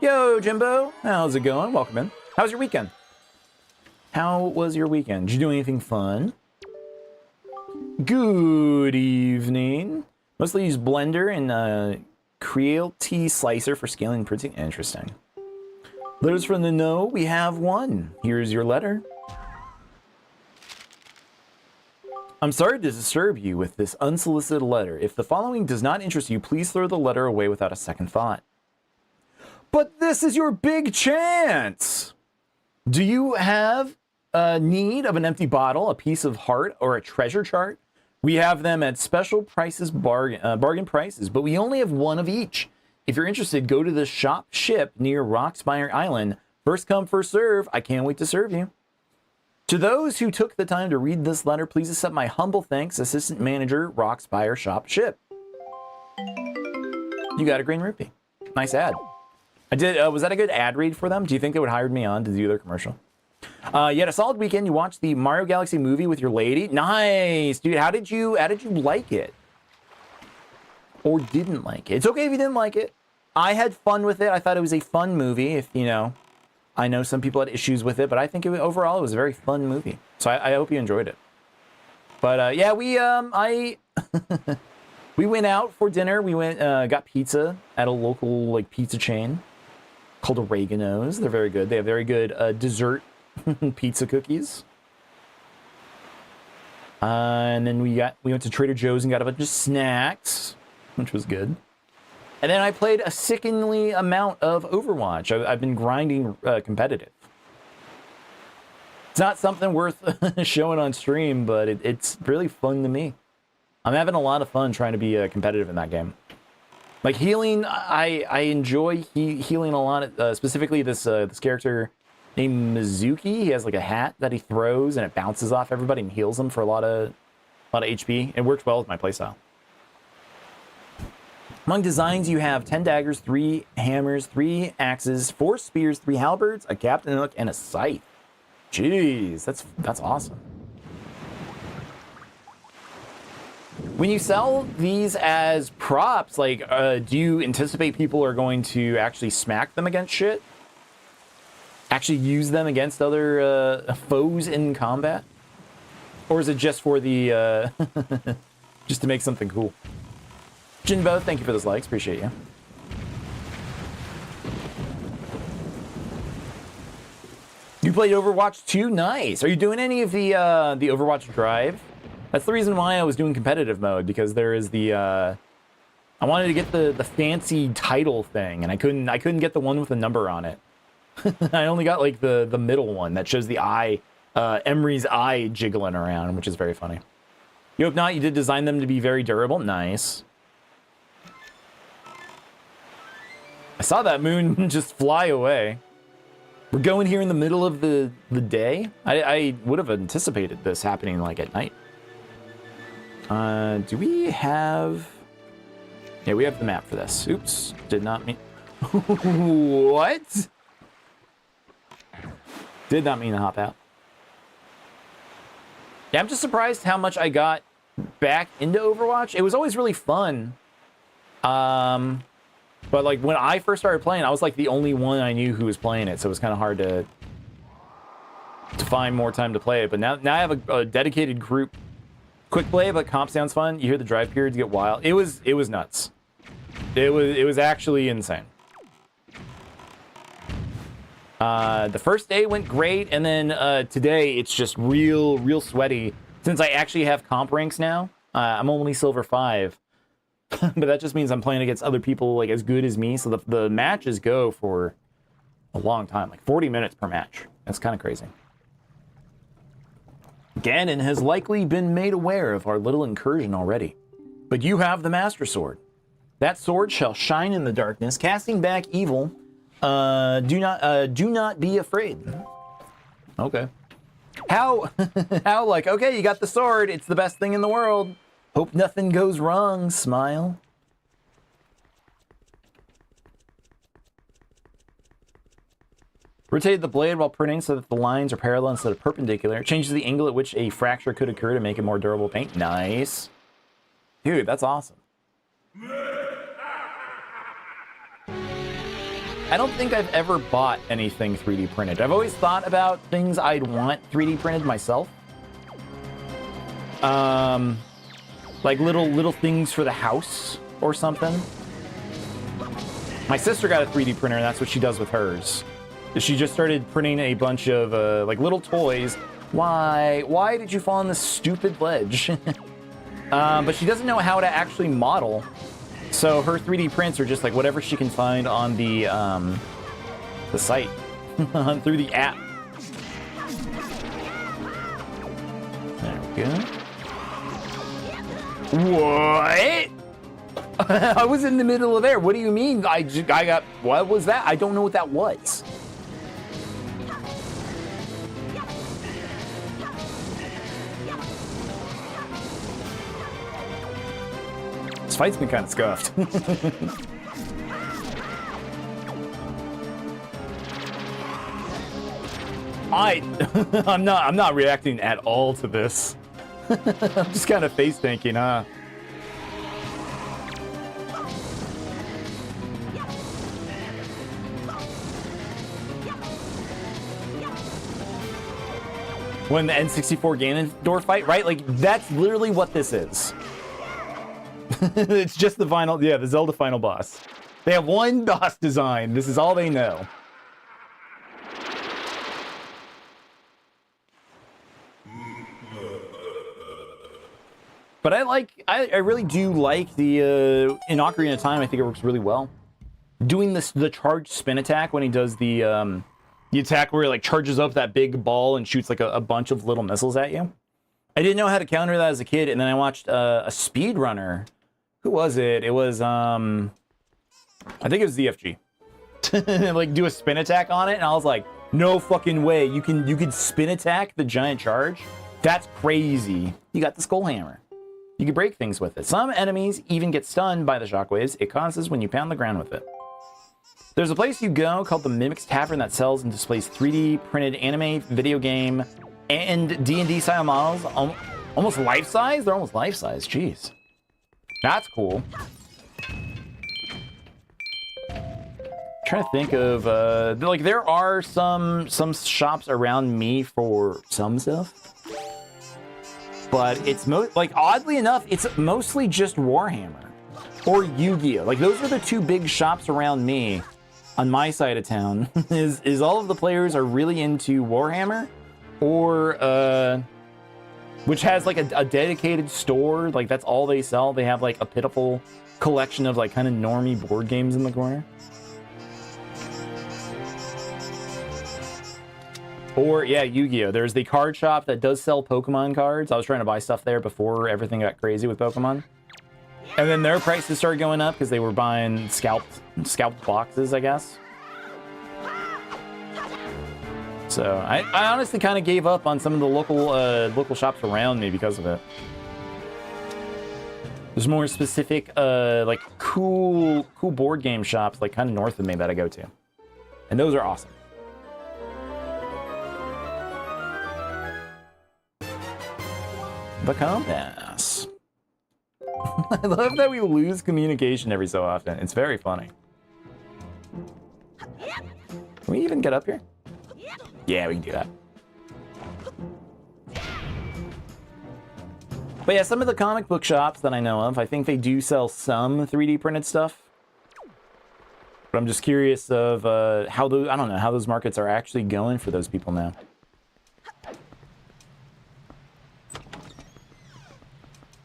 Yo, Jimbo. How's it going? Welcome in. How was your weekend? How was your weekend? Did you do anything fun? Good evening. Mostly use Blender and Creality Slicer for scaling and printing. Interesting. Letters from the know. We have one. Here's your letter. I'm sorry to disturb you with this unsolicited letter. If the following does not interest you, please throw the letter away without a second thought. But this is your big chance! Do you have a need of an empty bottle, a piece of heart, or a treasure chart? We have them at special prices, bargain prices, but we only have 1 of each. If you're interested, go to the shop ship near Rockspire Island. First come, first serve. I can't wait to serve you. To those who took the time to read this letter, please accept my humble thanks, Assistant Manager, Rockspire Shop Ship. You got a green rupee. Nice ad. I did. Was that a good ad read for them? Do you think they would hire me on to do their commercial? You had a solid weekend. You watched the Mario Galaxy movie with your lady. Nice, dude. How did you like it? Or didn't like it? It's okay if you didn't like it. I had fun with it. I thought it was a fun movie. If you know. I know some people had issues with it, but I think overall it was a very fun movie. So I hope you enjoyed it. But yeah, we we went out for dinner. We went got pizza at a local like pizza chain called oreganos. They're very good. They have very good dessert pizza cookies. And then we went to Trader Joe's and got a bunch of snacks, which was good. And then I played a sickeningly amount of Overwatch. I've been grinding competitive. It's not something worth showing on stream, but it's really fun to me. I'm having a lot of fun trying to be competitive in that game. Like healing, I enjoy healing a lot. Specifically, this character named Mizuki. He has like a hat that he throws and it bounces off everybody and heals them for a lot of HP. It works well with my playstyle. Among designs, you have 10 daggers, 3 hammers, 3 axes, 4 spears, 3 halberds, a captain hook, and a scythe. Jeez, that's awesome. When you sell these as props, like, do you anticipate people are going to actually smack them against shit? Actually use them against other foes in combat? Or is it just for the, just to make something cool? Jinbo, thank you for those likes, appreciate you. You played Overwatch 2? Nice. Are you doing any of the Overwatch Drive? That's the reason why I was doing competitive mode, because there is the I wanted to get the fancy title thing, and I couldn't get the one with a number on it. I only got like the middle one that shows the eye, Emery's eye jiggling around, which is very funny. You hope not. You did design them to be very durable. Nice. I saw that moon just fly away. We're going here in the middle of the day. I would have anticipated this happening like at night. Do we have... Yeah, we have the map for this. Oops, did not mean... What? Did not mean to hop out. Yeah, I'm just surprised how much I got back into Overwatch. It was always really fun. But like when I first started playing, I was like the only one I knew who was playing it, so it was kind of hard to find more time to play it. But now I have a dedicated group. Quick play, but comp sounds fun. You hear the drive periods get wild. It was nuts. It was actually insane. The first day went great, and then today it's just real sweaty. Since I actually have comp ranks now, I'm only silver 5. But that just means I'm playing against other people like as good as me, so the matches go for a long time, like 40 minutes per match. That's kind of crazy. Ganon has likely been made aware of our little incursion already. But you have the Master Sword. That sword shall shine in the darkness, casting back evil. Do not be afraid. Okay. How like, okay, you got the sword, it's the best thing in the world. Hope nothing goes wrong, smile. Rotate the blade while printing so that the lines are parallel instead of perpendicular. It changes the angle at which a fracture could occur to make it more durable paint. Nice. Dude, that's awesome. I don't think I've ever bought anything 3D printed. I've always thought about things I'd want 3D printed myself. Like little things for the house or something. My sister got a 3D printer, and that's what she does with hers. She just started printing a bunch of like little toys. Why did you fall on this stupid ledge? But she doesn't know how to actually model. So her 3D prints are just like whatever she can find on the site, through the app. There we go. What? I was in the middle of there. What do you mean? I got, what was that? I don't know what that was. This fight's been kind of scuffed. I'm not reacting at all to this. I'm just kind of face tanking, huh? When the N64 Ganondorf fight, right? Like, that's literally what this is. It's just the final, yeah, the Zelda final boss. They have one DOS design. This is all they know. But I really do like the in Ocarina of Time. I think it works really well. Doing the charged spin attack when he does the attack where he like charges up that big ball and shoots like a bunch of little missiles at you. I didn't know how to counter that as a kid, and then I watched a speedrunner. Who was it? It was I think it was DFG. Like do a spin attack on it, and I was like, no fucking way. You can spin attack the giant charge? That's crazy. You got the skull hammer. You can break things with it. Some enemies even get stunned by the shockwaves it causes when you pound the ground with it. There's a place you go called the Mimics Tavern that sells and displays 3D printed anime, video game, and D&D style models. Almost life-size? They're almost life-size. Jeez. That's cool. Trying to think of like there are some shops around me for some stuff. But it's like oddly enough, it's mostly just Warhammer or Yu-Gi-Oh. Like those are the two big shops around me on my side of town. is all of the players are really into Warhammer, or which has like a dedicated store. Like that's all they sell. They have like a pitiful collection of like kind of normie board games in the corner. Or, yeah, Yu-Gi-Oh! There's the card shop that does sell Pokemon cards. I was trying to buy stuff there before everything got crazy with Pokemon. And then their prices started going up because they were buying scalped boxes, I guess. So, I honestly kind of gave up on some of the local shops around me because of it. There's more specific, like, cool board game shops, like, kind of north of me that I go to. And those are awesome. The compass. I love that we lose communication every so often. It's very funny. Can we even get up here? Yeah, we can do that. But yeah, some of the comic book shops that I know of, I think they do sell some 3D printed stuff. But I'm just curious of how those, I don't know, how those markets are actually going for those people now.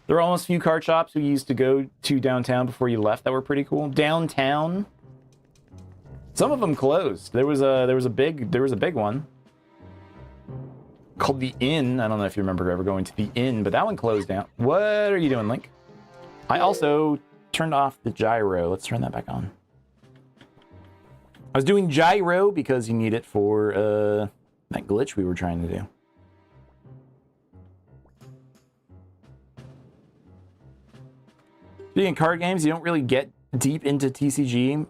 There were almost a few card shops we used to go to downtown before you left that were pretty cool. Downtown, some of them closed. There was a big one called the Inn. I don't know if you remember ever going to the Inn, but that one closed down. What are you doing, Link? I also turned off the gyro. Let's turn that back on. I was doing gyro because you need it for that glitch we were trying to do. Speaking of card games, you don't really get deep into TCG,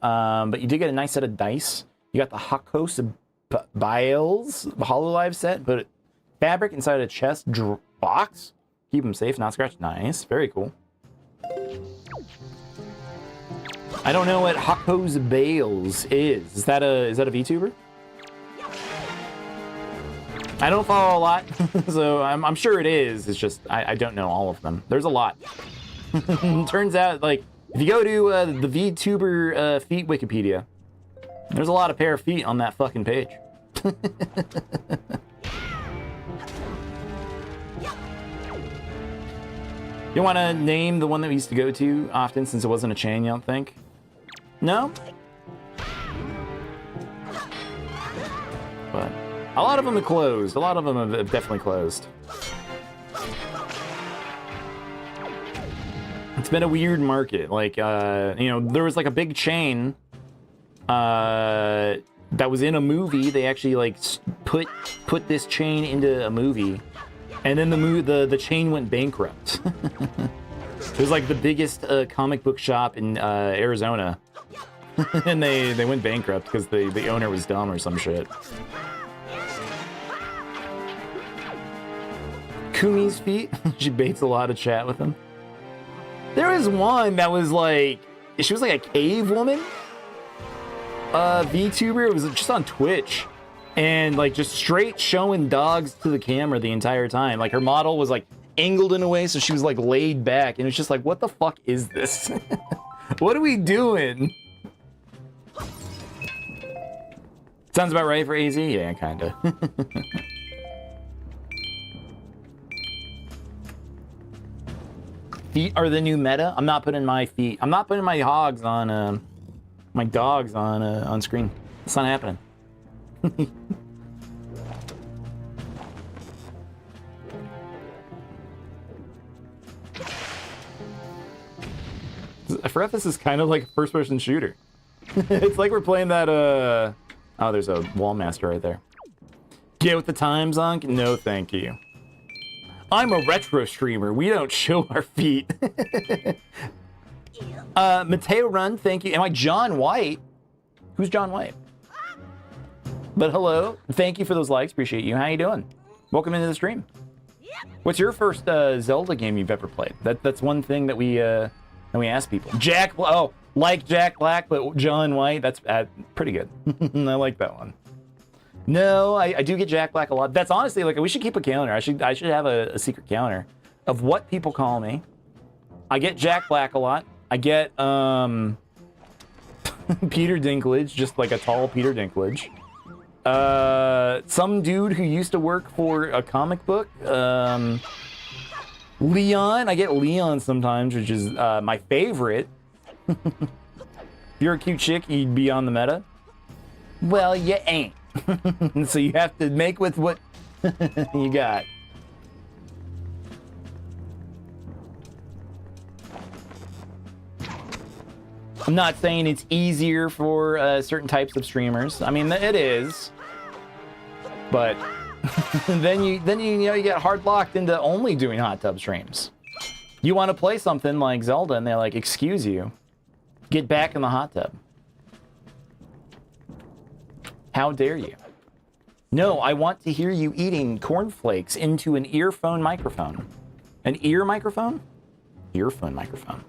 but you did get a nice set of dice. You got the Hakos Biles, the Hololive set, put fabric inside a chest box. Keep them safe, not scratched. Nice, very cool. I don't know what Hakos Bales is. Is that a VTuber? I don't follow a lot, so I'm sure it is. It's just I don't know all of them. There's a lot. Turns out, like, if you go to the VTuber feet Wikipedia, there's a lot of pair of feet on that fucking page. You want to name the one that we used to go to often since it wasn't a chain, you don't think? No? But a lot of them have closed. A lot of them have definitely closed. It's been a weird market. Like, you know, there was like a big chain that was in a movie. They actually like put this chain into a movie, and then the chain went bankrupt. It was like the biggest comic book shop in Arizona, and they went bankrupt because the owner was dumb or some shit. Kumi's feet. She baits a lot of chat with him. There was one that was like, she was like a cave woman, VTuber. It was just on Twitch, and like just straight showing dogs to the camera the entire time. Like her model was like angled in a way so she was like laid back, and it's just like, what the fuck is this? What are we doing? Sounds about right for AZ? Yeah, kinda. Feet are the new meta. I'm not putting my feet. I'm not putting my hogs on my dogs on screen. It's not happening. I forgot this is kind of like a first-person shooter. It's like we're playing that. Oh, there's a wall master right there. Get with the times, Zonk? No, thank you. I'm a retro streamer. We don't show our feet. Mateo Run, thank you. Am I John White? Who's John White? But hello. Thank you for those likes. Appreciate you. How you doing? Welcome into the stream. What's your first Zelda game you've ever played? That's one thing that we ask people. Jack, oh, like Jack Black, but John White. That's pretty good. I like that one. No, I do get Jack Black a lot. That's honestly, like, we should keep a calendar. I should have a secret calendar of what people call me. I get Jack Black a lot. I get Peter Dinklage, just like a tall Peter Dinklage. Some dude who used to work for a comic book. Leon, I get Leon sometimes, which is my favorite. If you're a cute chick, you'd be on the meta. Well, you ain't. So you have to make with what you got. I'm not saying it's easier for certain types of streamers. I mean, it is. But then you get hard locked into only doing hot tub streams. You want to play something like Zelda, and they're like, "Excuse you, get back in the hot tub." How dare you? No, I want to hear you eating cornflakes into an earphone microphone. An ear microphone? Earphone microphone.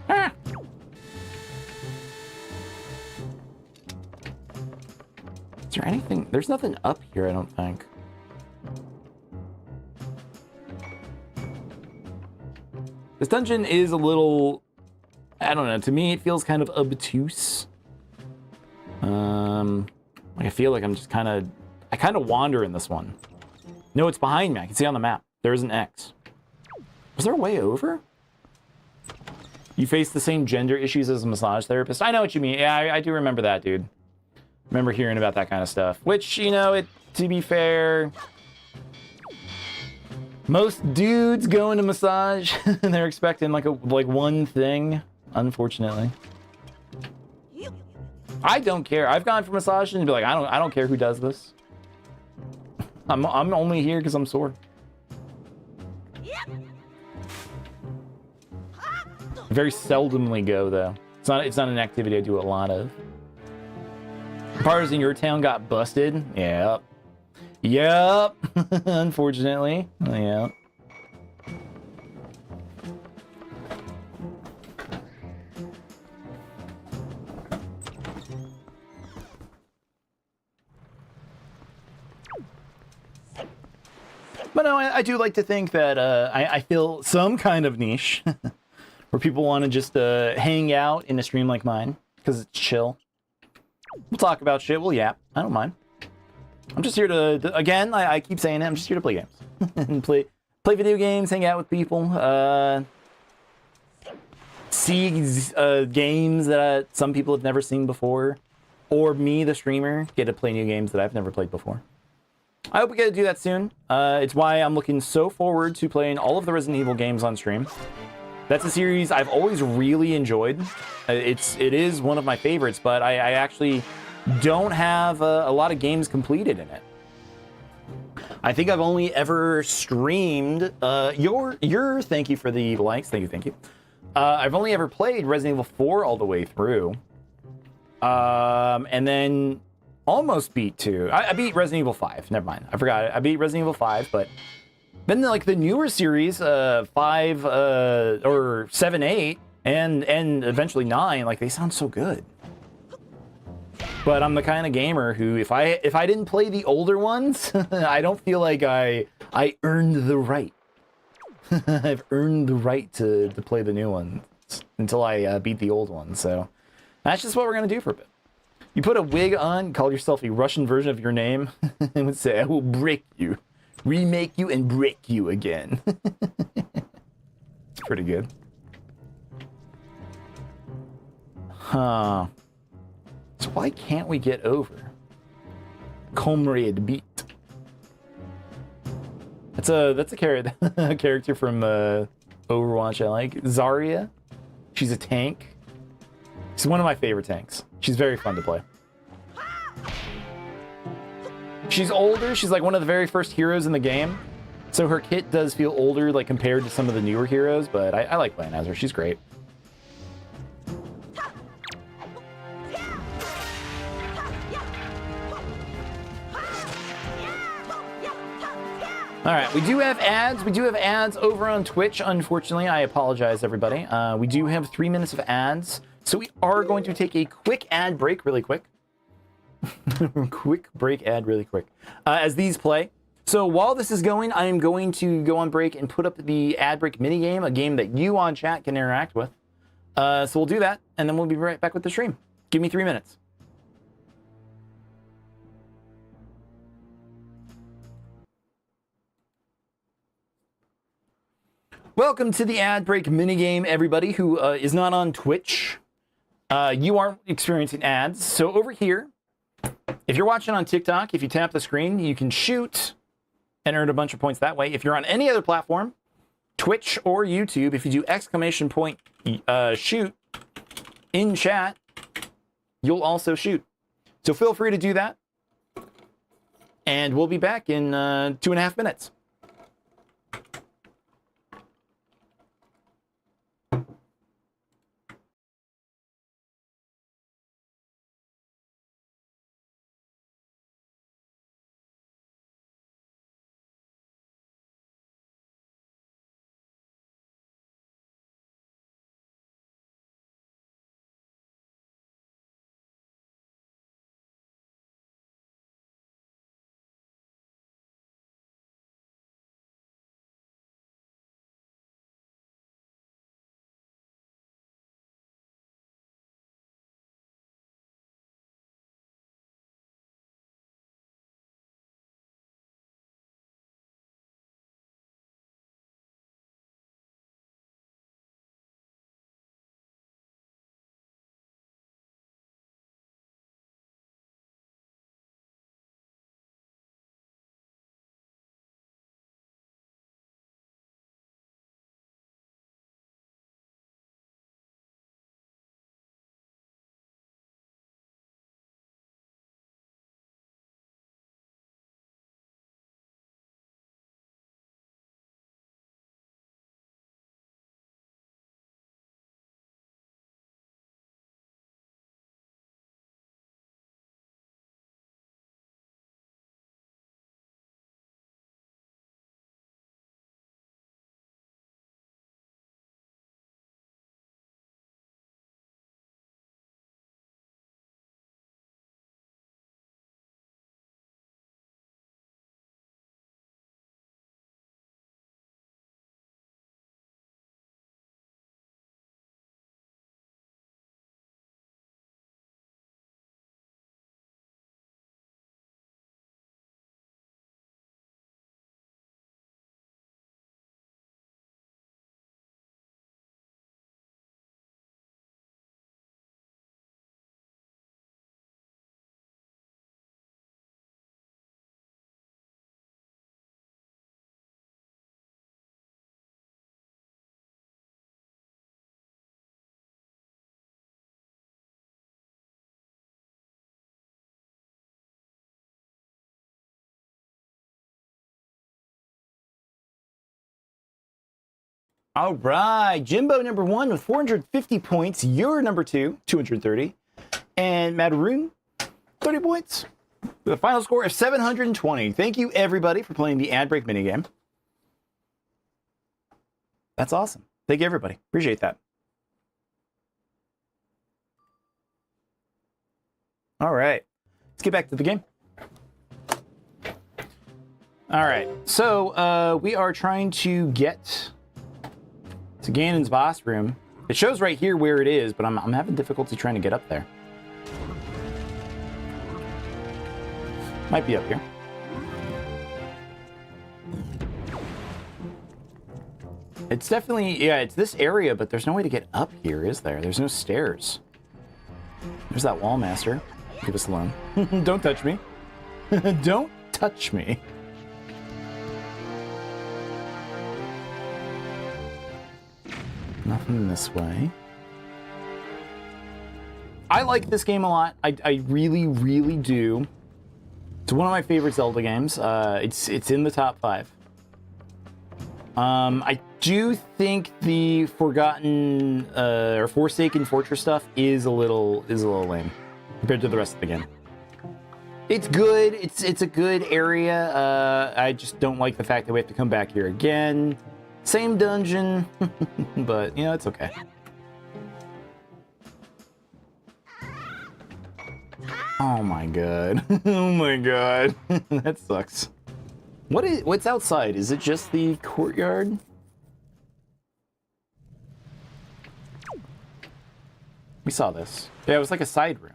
Ah. Is there anything? There's nothing up here, I don't think. This dungeon is a little, I don't know, to me it feels kind of obtuse. Like I feel like I'm just I kind of wander in this one. No, it's behind me. I can see on the map. There is an X. Was there a way over? You face the same gender issues as a massage therapist? I know what you mean. Yeah, I do remember that, dude. Remember hearing about that kind of stuff. Which, you know, to be fair, most dudes go into massage and they're expecting like one thing, unfortunately. I don't care. I've gone for massage and be like, I don't care who does this. I'm only here because I'm sore. Very seldomly go though. It's not an activity I do a lot of. Bars in your town got busted. Yep. Yep. Unfortunately. Yep. But no, I do like to think that I feel some kind of niche where people want to just hang out in a stream like mine because it's chill. We'll talk about shit. We'll yap. I don't mind. I'm just here to again, I keep saying it, I'm just here to play games. And play video games, hang out with people, see games that some people have never seen before, or me, the streamer, get to play new games that I've never played before. I hope we get to do that soon. It's why I'm looking so forward to playing all of the Resident Evil games on stream. That's a series I've always really enjoyed. It is one of my favorites, but I actually don't have a lot of games completed in it. I think I've only ever streamed your thank you for the likes. Thank you. I've only ever played Resident Evil 4 all the way through. And then almost beat 2. I beat Resident Evil 5. Never mind. I forgot. I beat Resident Evil 5, but then like the newer series, 5 or 7, 8, and eventually 9, like they sound so good. But I'm the kind of gamer who, if I didn't play the older ones, I don't feel like I earned the right. I've earned the right to play the new ones until I beat the old ones. So That's just what we're going to do for a bit. You put a wig on, call yourself a Russian version of your name, and would say, I will break you, remake you, and break you again. It's pretty good. Huh. So why can't we get over? Comrade Beat. That's a character from Overwatch I like. Zarya. She's a tank. She's one of my favorite tanks. She's very fun to play. She's older. She's like one of the very first heroes in the game. So her kit does feel older, like compared to some of the newer heroes, but I like playing as her. She's great. All right, we do have ads. We do have ads over on Twitch. Unfortunately, I apologize, everybody. We do have 3 minutes of ads, so we are going to take a quick ad break, really quick. Quick break ad, really quick, as these play. So while this is going, I am going to go on break and put up the ad break minigame, a game that you on chat can interact with. So we'll do that, and then we'll be right back with the stream. Give me 3 minutes. Welcome to the ad break minigame, everybody who is not on Twitch. You aren't experiencing ads. So over here, if you're watching on TikTok, if you tap the screen, you can shoot and earn a bunch of points that way. If you're on any other platform, Twitch or YouTube, if you do exclamation point shoot in chat, you'll also shoot. So feel free to do that. And we'll be back in 2.5 minutes. All right, Jimbo number 1 with 450 points. You're number 2, 230. And Maroon, 30 points. With a final score of 720. Thank you, everybody, for playing the ad break minigame. That's awesome. Thank you, everybody. Appreciate that. All right, let's get back to the game. All right, so we are trying to get to Ganon's boss room. It shows right here where it is, but I'm having difficulty trying to get up there. Might be up here. It's definitely, yeah, it's this area, but there's no way to get up here, is there? There's no stairs. There's that wall master. Leave us alone. Don't touch me. Don't touch me. Nothing this way. I like this game a lot. I really, really do. It's one of my favorite Zelda games. It's in the top 5. I do think the Forgotten or Forsaken Fortress stuff is a little lame compared to the rest of the game. It's good. It's a good area. I just don't like the fact that we have to come back here again. Same dungeon, but you know, it's okay. Oh my god. Oh my god. That sucks. What's outside? Is it just the courtyard? We saw this. Yeah, it was like a side room.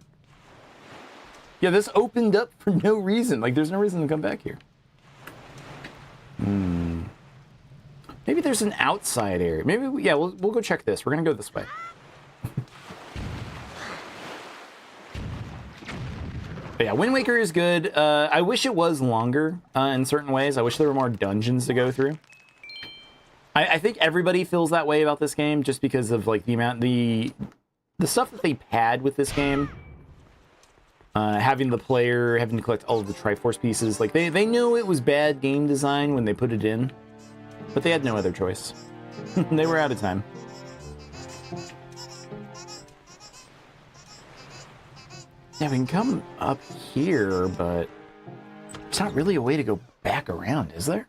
Yeah, this opened up for no reason. Like, there's no reason to come back here. Maybe there's an outside area. Maybe, yeah, we'll go check this. We're gonna go this way. But yeah, Wind Waker is good. I wish it was longer in certain ways. I wish there were more dungeons to go through. I think everybody feels that way about this game just because of like the amount, the stuff that they pad with this game. Having the player having to collect all of the Triforce pieces. Like they knew it was bad game design when they put it in, but they had no other choice. They were out of time. Yeah, we can come up here, but there's not really a way to go back around, is there?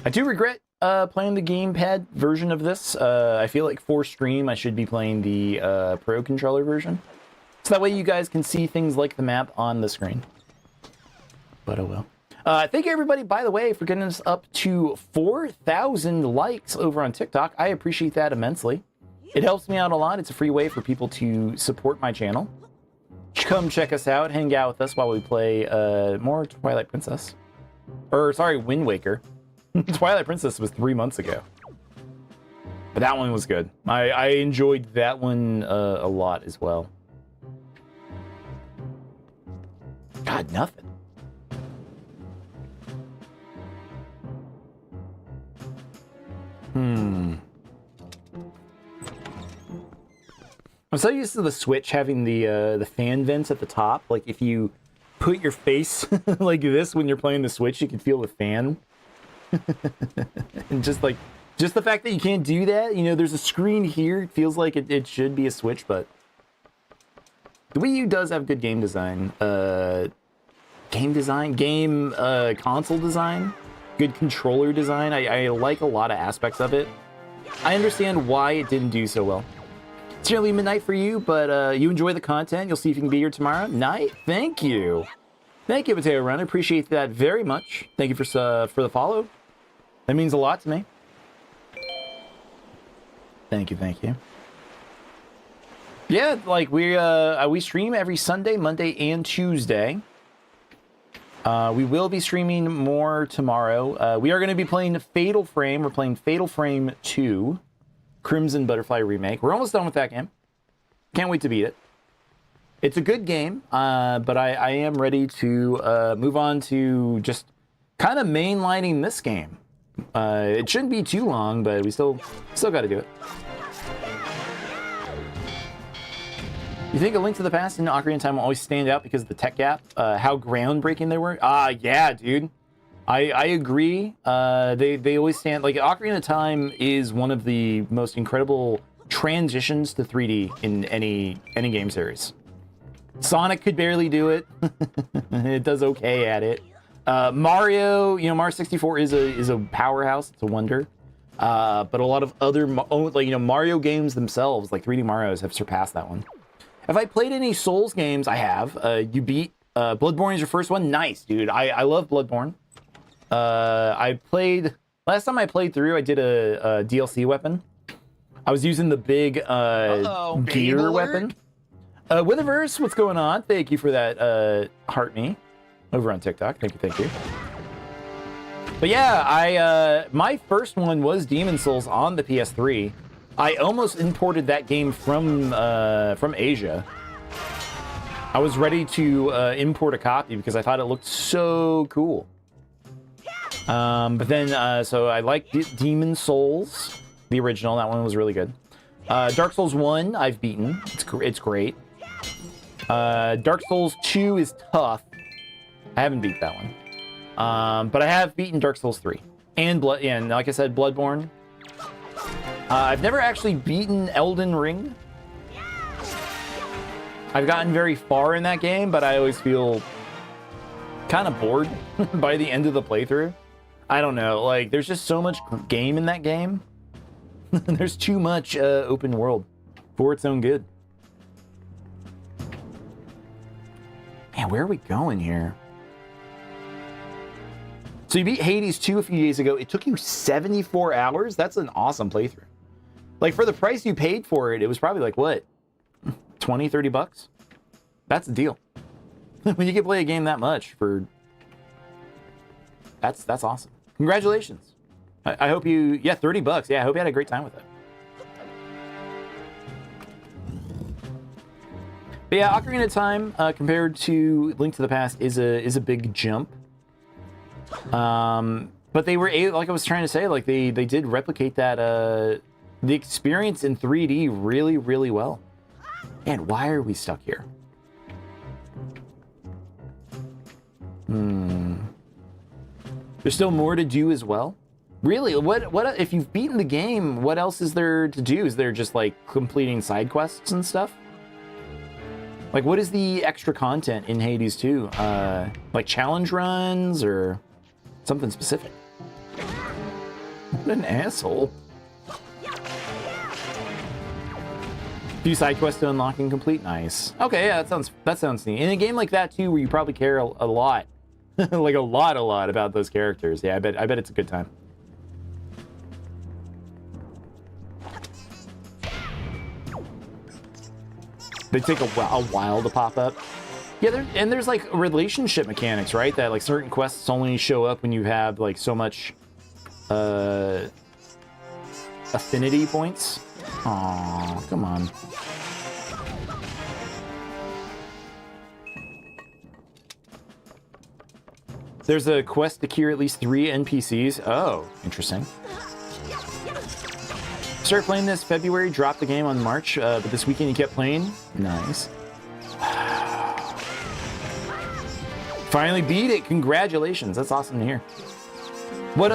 I do regret playing the gamepad version of this. I feel like for stream, I should be playing the Pro Controller version. So that way you guys can see things like the map on the screen. But oh well. Thank you everybody, by the way, for getting us up to 4,000 likes over on TikTok. I appreciate that immensely. It helps me out a lot. It's a free way for people to support my channel. Come check us out, hang out with us while we play more Twilight Princess. Or, sorry, Wind Waker. Twilight Princess was 3 months ago. But that one was good. I enjoyed that one a lot as well. God, nothing. I'm so used to the Switch having the fan vents at the top. Like if you put your face like this when you're playing the Switch, you can feel the fan. And just the fact that you can't do that, you know, there's a screen here. It feels like it should be a Switch, but the Wii U does have good game design. Console design, good controller design. I like a lot of aspects of it. I understand why it didn't do so well. It's nearly midnight for you, but you enjoy the content. You'll see if you can be here tomorrow night. Thank you. Thank you, Potato Run. I appreciate that very much. Thank you for the follow. That means a lot to me. Thank you, thank you. Yeah, like we stream every Sunday, Monday, and Tuesday. We will be streaming more tomorrow. We are going to be playing Fatal Frame. We're playing Fatal Frame 2, Crimson Butterfly Remake. We're almost done with that game. Can't wait to beat it. It's a good game, but I am ready to move on to just kind of mainlining this game. It shouldn't be too long, but we still got to do it. You think A Link to the Past and Ocarina of Time will always stand out because of the tech gap? How groundbreaking they were? Yeah, dude. I agree. They always stand... Like, Ocarina of Time is one of the most incredible transitions to 3D in any game series. Sonic could barely do it. It does okay at it. Mario, you know, Mario 64 is a powerhouse. It's a wonder. But a lot of other, like, you know, Mario games themselves, like 3D Marios, have surpassed that one. Have I played any Souls games? I have. You beat Bloodborne is your first one? Nice, dude. I love Bloodborne. Last time I played through, I did a DLC weapon. I was using the big gear weapon. Witherverse, what's going on? Thank you for that heart me over on TikTok. Thank you. But yeah, my first one was Demon Souls on the PS3. I almost imported that game from Asia. I was ready to import a copy because I thought it looked so cool. But then, so I like Demon Souls, the original. That one was really good. Dark Souls 1, I've beaten. It's great. Dark Souls 2 is tough. I haven't beat that one. But I have beaten Dark Souls 3. And like I said, Bloodborne. I've never actually beaten Elden Ring. I've gotten very far in that game, but I always feel kind of bored by the end of the playthrough. I don't know, like, there's just so much game in that game. There's too much open world for its own good. Man, where are we going here? So you beat Hades 2 a few days ago. It took you 74 hours? That's an awesome playthrough. Like, for the price you paid for it, it was probably like, what? 20, 30 bucks? That's a deal. When you can play a game that much for... That's awesome. Congratulations. I hope you... Yeah, 30 bucks. Yeah, I hope you had a great time with it. But yeah, Ocarina of Time, compared to Link to the Past, is a big jump. But they were able, like I was trying to say, like they did replicate that the experience in 3D really, really well. And why are we stuck here? There's still more to do as well. Really, what if you've beaten the game, what else is there to do? Is there just like completing side quests and stuff? Like, what is the extra content in Hades 2? Like challenge runs or something specific? What an asshole. Few side quests to unlock and complete. Nice. Okay, yeah, that sounds neat. In a game like that too, where you probably care a lot, like a lot about those characters. Yeah, I bet it's a good time. They take a while to pop up. Yeah, there's like relationship mechanics, right? That like certain quests only show up when you have like so much affinity points. Aw, come on. There's a quest to cure at least 3 NPCs. Oh, interesting. Started playing this February, dropped the game on March, but this weekend you kept playing. Nice. Finally beat it. Congratulations. That's awesome to hear. What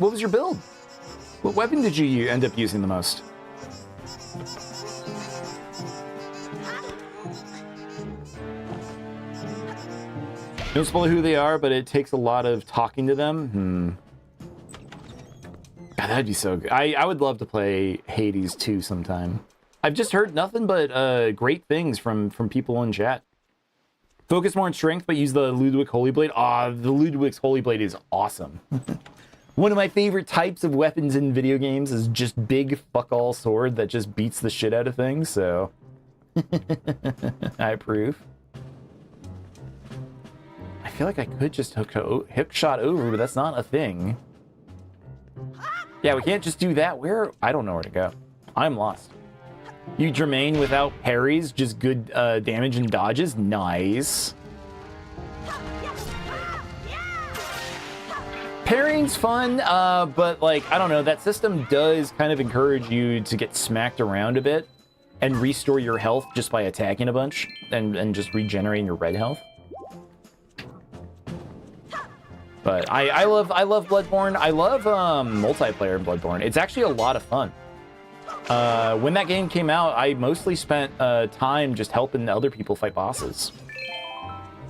was your build? What weapon did you end up using the most? Don't spoil who they are, but it takes a lot of talking to them. God, that'd be so good. I would love to play Hades 2 sometime. I've just heard nothing but great things from people in chat. Focus more on strength, but use the Ludwig Holy Blade. The Ludwig's Holy Blade is awesome. One of my favorite types of weapons in video games is just big fuck-all sword that just beats the shit out of things, so... I approve. I feel like I could just hook shot over, but that's not a thing. Yeah, we can't just do that. I don't know where to go. I'm lost. You Jermaine without parries, just good damage and dodges. Nice. Parrying's fun, but like, I don't know, that system does kind of encourage you to get smacked around a bit and restore your health just by attacking a bunch and just regenerating your red health. But I love Bloodborne. I love multiplayer in Bloodborne. It's actually a lot of fun. When that game came out, I mostly spent time just helping other people fight bosses.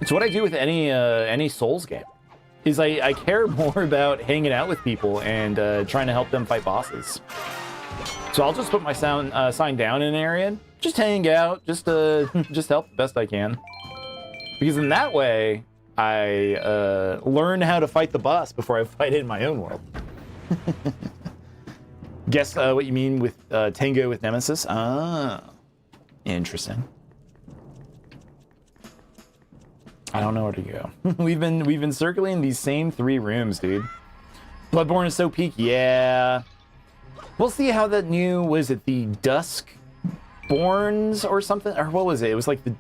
It's what I do with any Souls game. Is I care more about hanging out with people and trying to help them fight bosses. So I'll just put my sign down in an area, just hang out, just help the best I can. Because in that way, I learn how to fight the boss before I fight it in my own world. Guess what you mean with Tango with Nemesis? Ah, interesting. I don't know where to go. we've been circling these same 3 rooms, dude. Bloodborne is so peak, yeah. We'll see how that new, was it the Dusk Borns or something? Or what was it? It was like the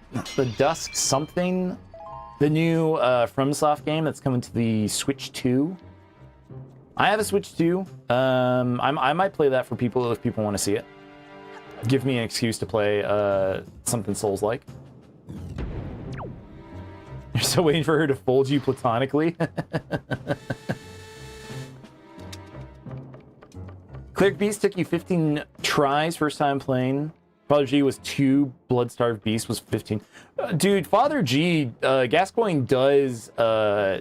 Dusk something. The new FromSoft game that's coming to the Switch 2. I have a Switch 2. I might play that for people if people want to see it. Give me an excuse to play something Souls-like. You're still waiting for her to fold you platonically? Cleric Beast took you 15 tries first time playing. Father G was 2. Bloodstarved Beast was 15. Dude, Father G, Gascoigne does... I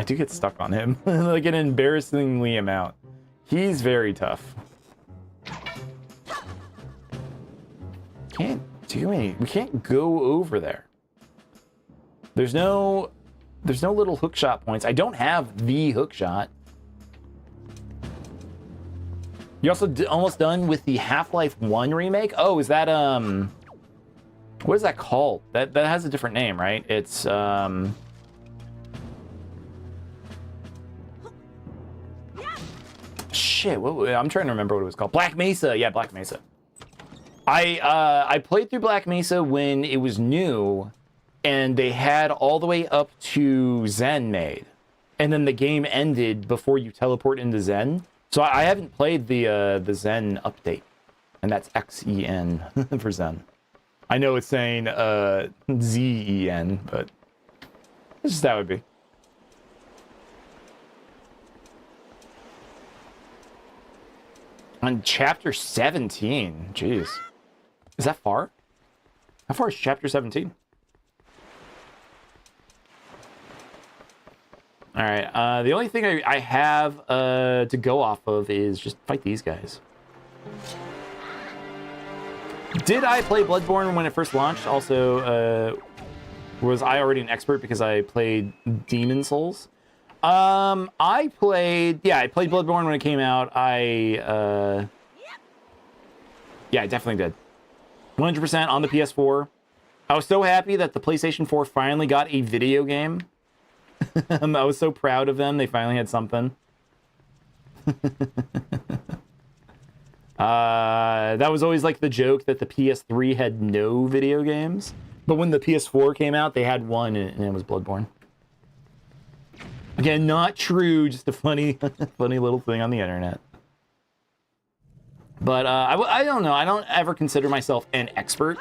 do get stuck on him. Like an embarrassingly amount. He's very tough. Can't do anything. We can't go over there. There's no little hookshot points. I don't have the hookshot. You also almost done with the Half-Life 1 remake? Oh, is that, what is that called? That has a different name, right? It's, shit, I'm trying to remember what it was called. Black Mesa, yeah, Black Mesa. I played through Black Mesa when it was new, and they had all the way up to Zen made. And then the game ended before you teleport into Zen. So I haven't played the Zen update, and that's X-E-N for Zen. I know it's saying Z-E-N, but it's just that would be. On chapter 17, jeez. Is that far? How far is chapter 17? All right, the only thing I have to go off of is just fight these guys. Did I play Bloodborne when it first launched? Also, was I already an expert because I played Demon Souls? I played Bloodborne when it came out. Yeah, I definitely did. 100% on the PS4. I was so happy that the PlayStation 4 finally got a video game. I was so proud of them. They finally had something. That was always like the joke that the PS3 had no video games. But when the PS4 came out, they had one, and it was Bloodborne. Again, not true, just a funny, funny little thing on the internet. But I don't know. I don't ever consider myself an expert.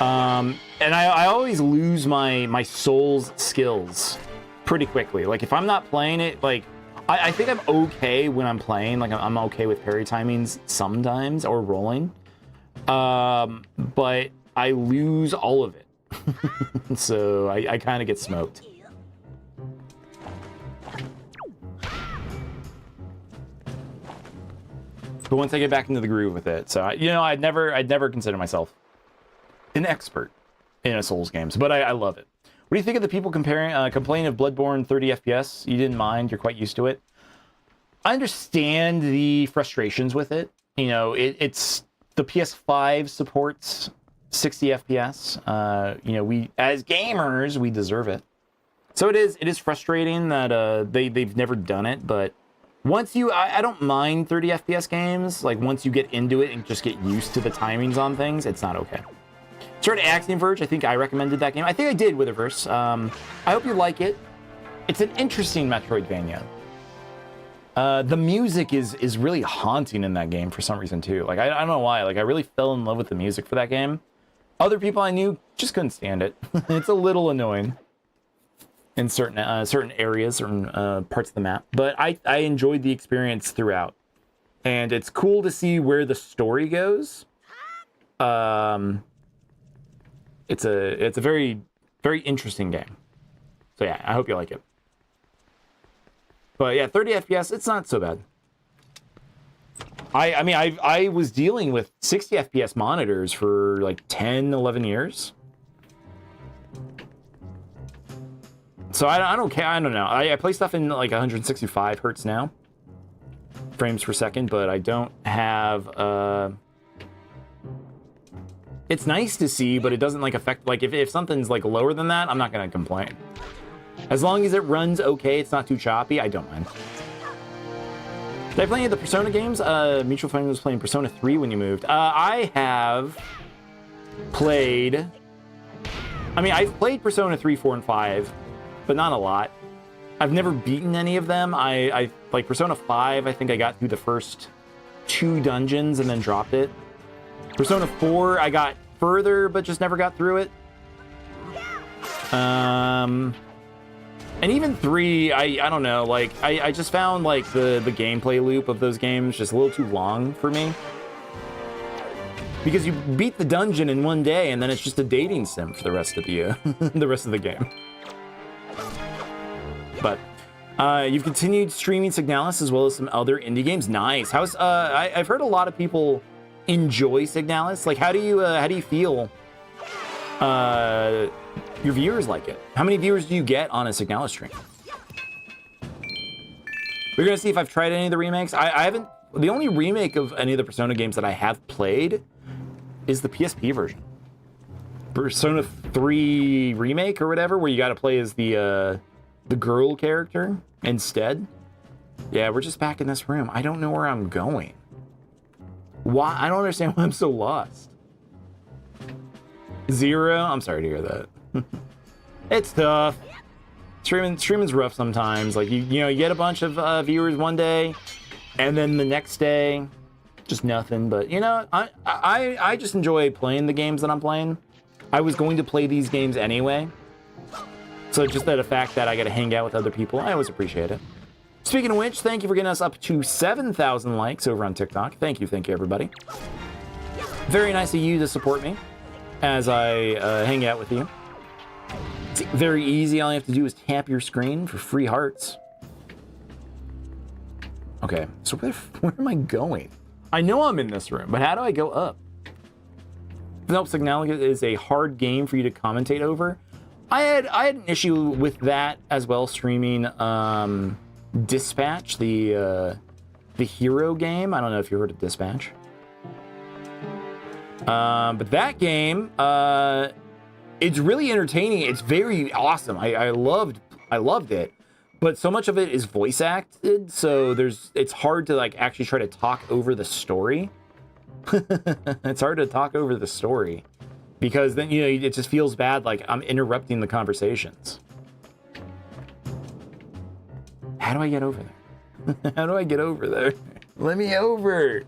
And I always lose my Souls skills pretty quickly. Like, if I'm not playing it, like, I think I'm okay when I'm playing. Like, I'm okay with parry timings sometimes, or rolling. But I lose all of it. So I kind of get smoked. But once I get back into the groove with it, so you know, I'd never consider myself an expert in a Souls games, but I love it. What do you think of the people complaining of Bloodborne 30 FPS? You didn't mind, you're quite used to it. I understand the frustrations with it. You know, it's the PS5 supports 60 FPS. You know, we as gamers, we deserve it. So it is frustrating that they've never done it, but once I don't mind 30 FPS games. Like, once you get into it and just get used to the timings on things, it's not okay. Started Axiom Verge. I think I recommended that game. I think I did with Witherverse. I hope you like it. It's an interesting Metroidvania. The music is really haunting in that game for some reason too. Like, I don't know why. Like, I really fell in love with the music for that game. Other people I knew just couldn't stand it. It's a little annoying in certain areas, certain parts of the map. But I enjoyed the experience throughout, and it's cool to see where the story goes. It's a very, very interesting game. So yeah, I hope you like it. But yeah, 30 FPS, it's not so bad. I mean, I was dealing with 60 FPS monitors for like 10, 11 years. So I don't care. I don't know. I play stuff in like 165 hertz now, frames per second, but I don't have. It's nice to see, but it doesn't like affect. Like if something's like lower than that, I'm not gonna complain. As long as it runs okay, it's not too choppy, I don't mind. Did I play any of the Persona games? Mutual friend was playing Persona 3 when you moved. I have played. I mean, I've played Persona 3, 4, and 5. But not a lot. I've never beaten any of them. I like Persona 5, I think I got through the first 2 dungeons and then dropped it. Persona 4, I got further, but just never got through it. And even 3, I don't know, like, I just found, like, the gameplay loop of those games just a little too long for me. Because you beat the dungeon in one day, and then it's just a dating sim for the rest of the game. But you've continued streaming Signalis as well as some other indie games. Nice. How's I've heard a lot of people enjoy Signalis. Like, how do you feel your viewers like it? How many viewers do you get on a Signalis stream? We're gonna see if I've tried any of the remakes. I haven't. The only remake of any of the Persona games that I have played is the PSP version. Persona 3 remake or whatever, where you got to play as the girl character instead. Yeah, we're just back in this room. I don't know where I'm going. Why? I don't understand why I'm so lost. 0? I'm sorry to hear that. It's tough. Streaming's rough sometimes. Like, you know, you get a bunch of viewers one day, and then the next day, just nothing. But, you know, I just enjoy playing the games that I'm playing. I was going to play these games anyway. So just the fact that I got to hang out with other people, I always appreciate it. Speaking of which, thank you for getting us up to 7,000 likes over on TikTok. Thank you, everybody. Very nice of you to support me as I hang out with you. It's very easy. All you have to do is tap your screen for free hearts. Okay, so where am I going? I know I'm in this room, but how do I go up? Nope, Signalis is a hard game for you to commentate over. I had an issue with that as well, streaming Dispatch, the hero game. I don't know if you heard of Dispatch. But that game, it's really entertaining. It's very awesome. I loved it. But so much of it is voice acted, so it's hard to like actually try to talk over the story. It's hard to talk over the story. Because then, you know, it just feels bad, like I'm interrupting the conversations. How do I get over there? How do I get over there? Let me over.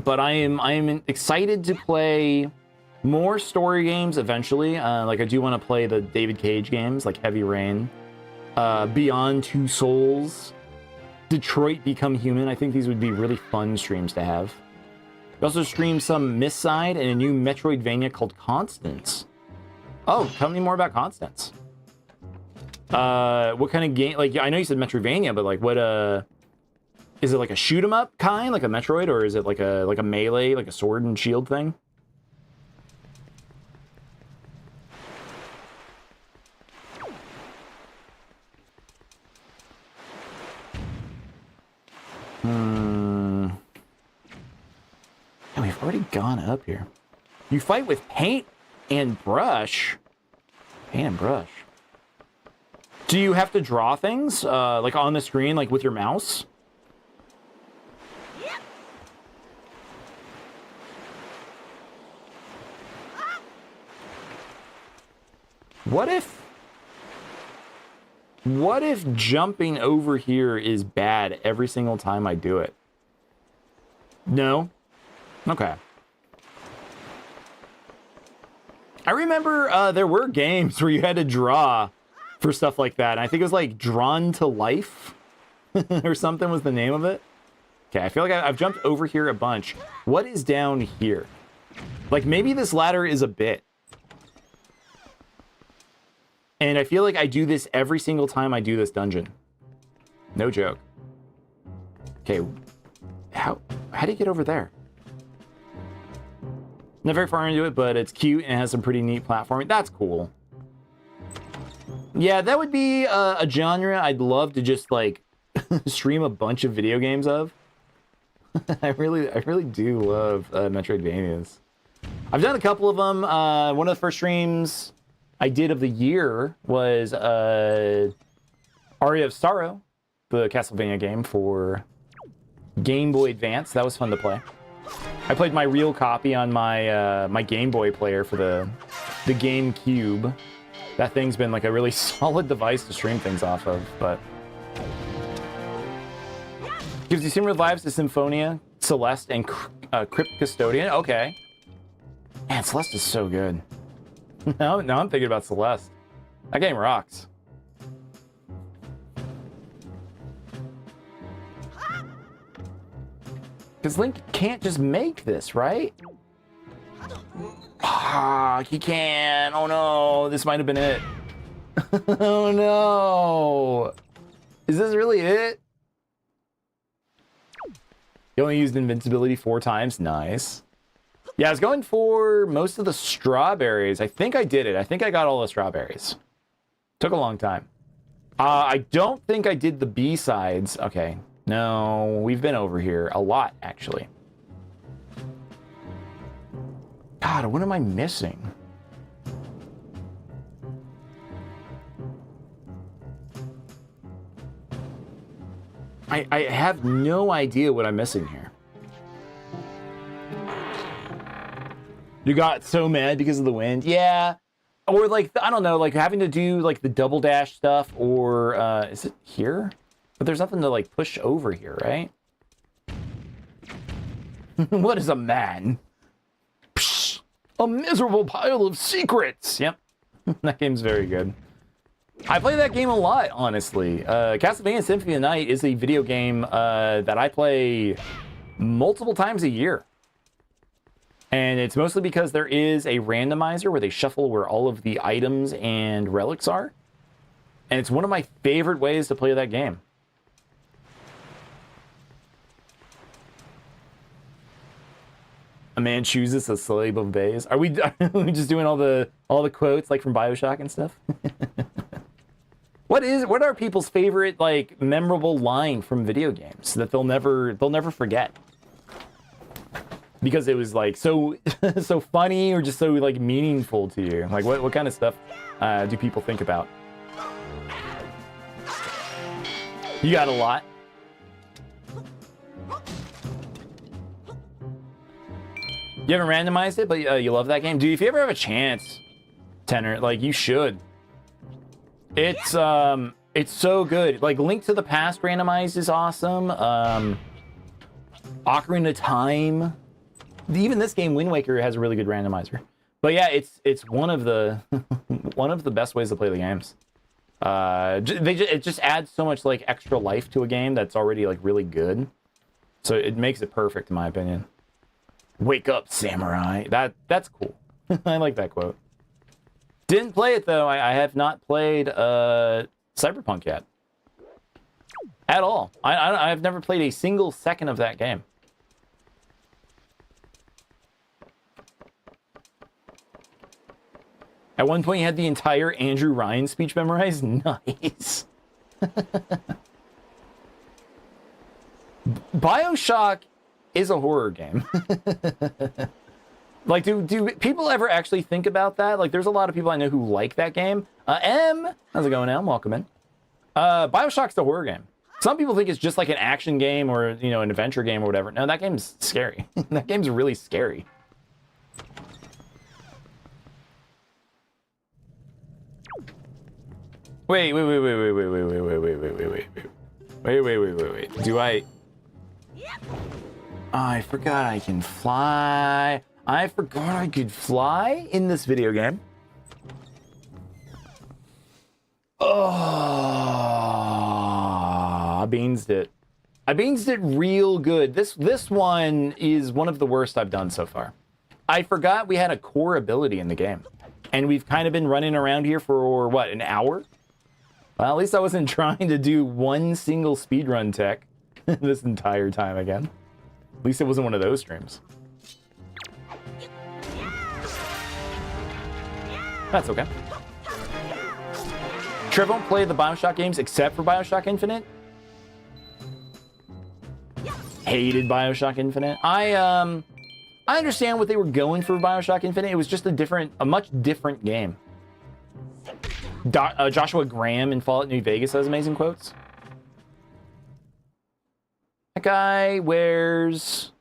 But I am excited to play more story games eventually. Like I do want to play the David Cage games, like Heavy Rain. Beyond Two Souls, Detroit Become Human. I think these would be really fun streams to have. We also streamed some Misside and a new Metroidvania called Constance. Oh, tell me more about Constance. What kind of game? Like, I know you said Metroidvania, but like, what? Is it like a shoot 'em up kind, like a Metroid, or is it like a melee, like a sword and shield thing? And we've already gone up here. You fight with paint and brush. Paint and brush. Do you have to draw things like on the screen, like with your mouse? What if jumping over here is bad every single time I do it? No? Okay. I remember there were games where you had to draw for stuff like that. And I think it was like Drawn to Life or something was the name of it. Okay, I feel like I've jumped over here a bunch. What is down here? Like maybe this ladder is a bit. And I feel like I do this every single time I do this dungeon. No joke. Okay. how do you get over there? Not very far into it, but it's cute and has some pretty neat platforming. That's cool. Yeah, that would be a genre I'd love to just like stream a bunch of video games of. I really do love Metroidvanias. I've done a couple of them. One of the first streams I did of the year was Aria of Sorrow, the Castlevania game for Game Boy Advance. That was fun to play. I played my real copy on my my Game Boy player for the GameCube. That thing's been like a really solid device to stream things off of, but gives you similar vibes to Symphonia, Celeste, and Crypt Custodian. Okay. Man, Celeste is so good. Now I'm thinking about Celeste. That game rocks. Because Link can't just make this, right? Ah, he can. Oh no, this might have been it. Oh no. Is this really it? You only used invincibility 4 times. Nice. Yeah, I was going for most of the strawberries. I think I did it. I think I got all the strawberries. Took a long time. I don't think I did the B-sides. Okay. No, we've been over here a lot, actually. God, what am I missing? I have no idea what I'm missing here. You got so mad because of the wind? Yeah. Or like, I don't know, like having to do like the double dash stuff, or is it here? But there's nothing to like push over here, right? What is a man? Psh, a miserable pile of secrets. Yep. That game's very good. I play that game a lot, honestly. Castlevania Symphony of the Night is a video game that I play multiple times a year. And it's mostly because there is a randomizer where they shuffle where all of the items and relics are. And it's one of my favorite ways to play that game. A man chooses a slave obeys. Are we just doing all the quotes like from BioShock and stuff? What are people's favorite like memorable line from video games that they'll never forget? Because it was like so so funny or just so like meaningful to you. Like what kind of stuff do people think about? You got a lot. You haven't randomized it, but you love that game, dude. If you ever have a chance, Tenor, like you should. It's so good. Like Link to the Past randomized is awesome. Ocarina of Time. Even this game, Wind Waker, has a really good randomizer. But yeah, it's one of the one of the best ways to play the games. It just adds so much like extra life to a game that's already like really good. So it makes it perfect in my opinion. Wake up, samurai. That's cool. I like that quote. Didn't play it though. I have not played Cyberpunk yet. At all. I've never played a single second of that game. At one point, you had the entire Andrew Ryan speech memorized. Nice. BioShock is a horror game. Like, do people ever actually think about that? Like, there's a lot of people I know who like that game. M, how's it going, Em? Welcome in. BioShock's a horror game. Some people think it's just like an action game or, you know, an adventure game or whatever. No, that game's scary. That game's really scary. Wait. Do I... Oh, I forgot I can fly. I forgot I could fly in this video game. Oh, I beansed it. I beansed it real good. This one is one of the worst I've done so far. I forgot we had a core ability in the game. And we've kind of been running around here for, what, an hour? Well, at least I wasn't trying to do one single speedrun tech this entire time again. At least it wasn't one of those streams. That's okay. Trev won't play the Bioshock games except for Bioshock Infinite. Hated Bioshock Infinite. I understand what they were going for Bioshock Infinite. It was just a much different game. Joshua Graham in Fallout New Vegas has amazing quotes. That guy wears...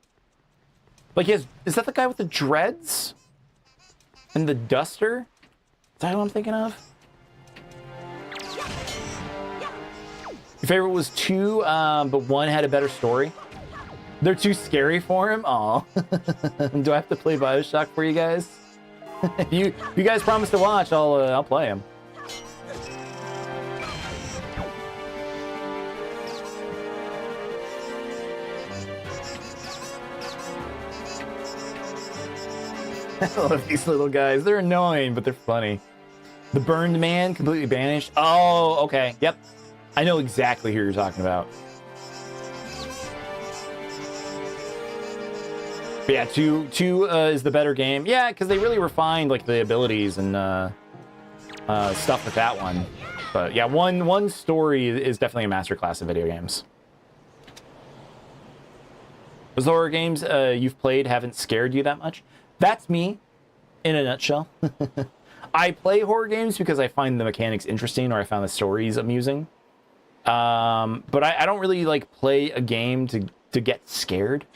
Like, is that the guy with the dreads? And the duster? Is that who I'm thinking of? Your favorite was 2, but 1 had a better story. They're too scary for him? Aw. Do I have to play Bioshock for you guys? If you guys promise to watch, I'll play him. I love these little guys. They're annoying, but they're funny. The burned man, completely banished. Oh, okay. Yep. I know exactly who you're talking about. But yeah, 2 is the better game. Yeah, because they really refined like the abilities and stuff with that one. But yeah, one story is definitely a masterclass of video games. Those horror games you've played haven't scared you that much? That's me, in a nutshell. I play horror games because I find the mechanics interesting or I found the stories amusing. But I don't really like play a game to get scared.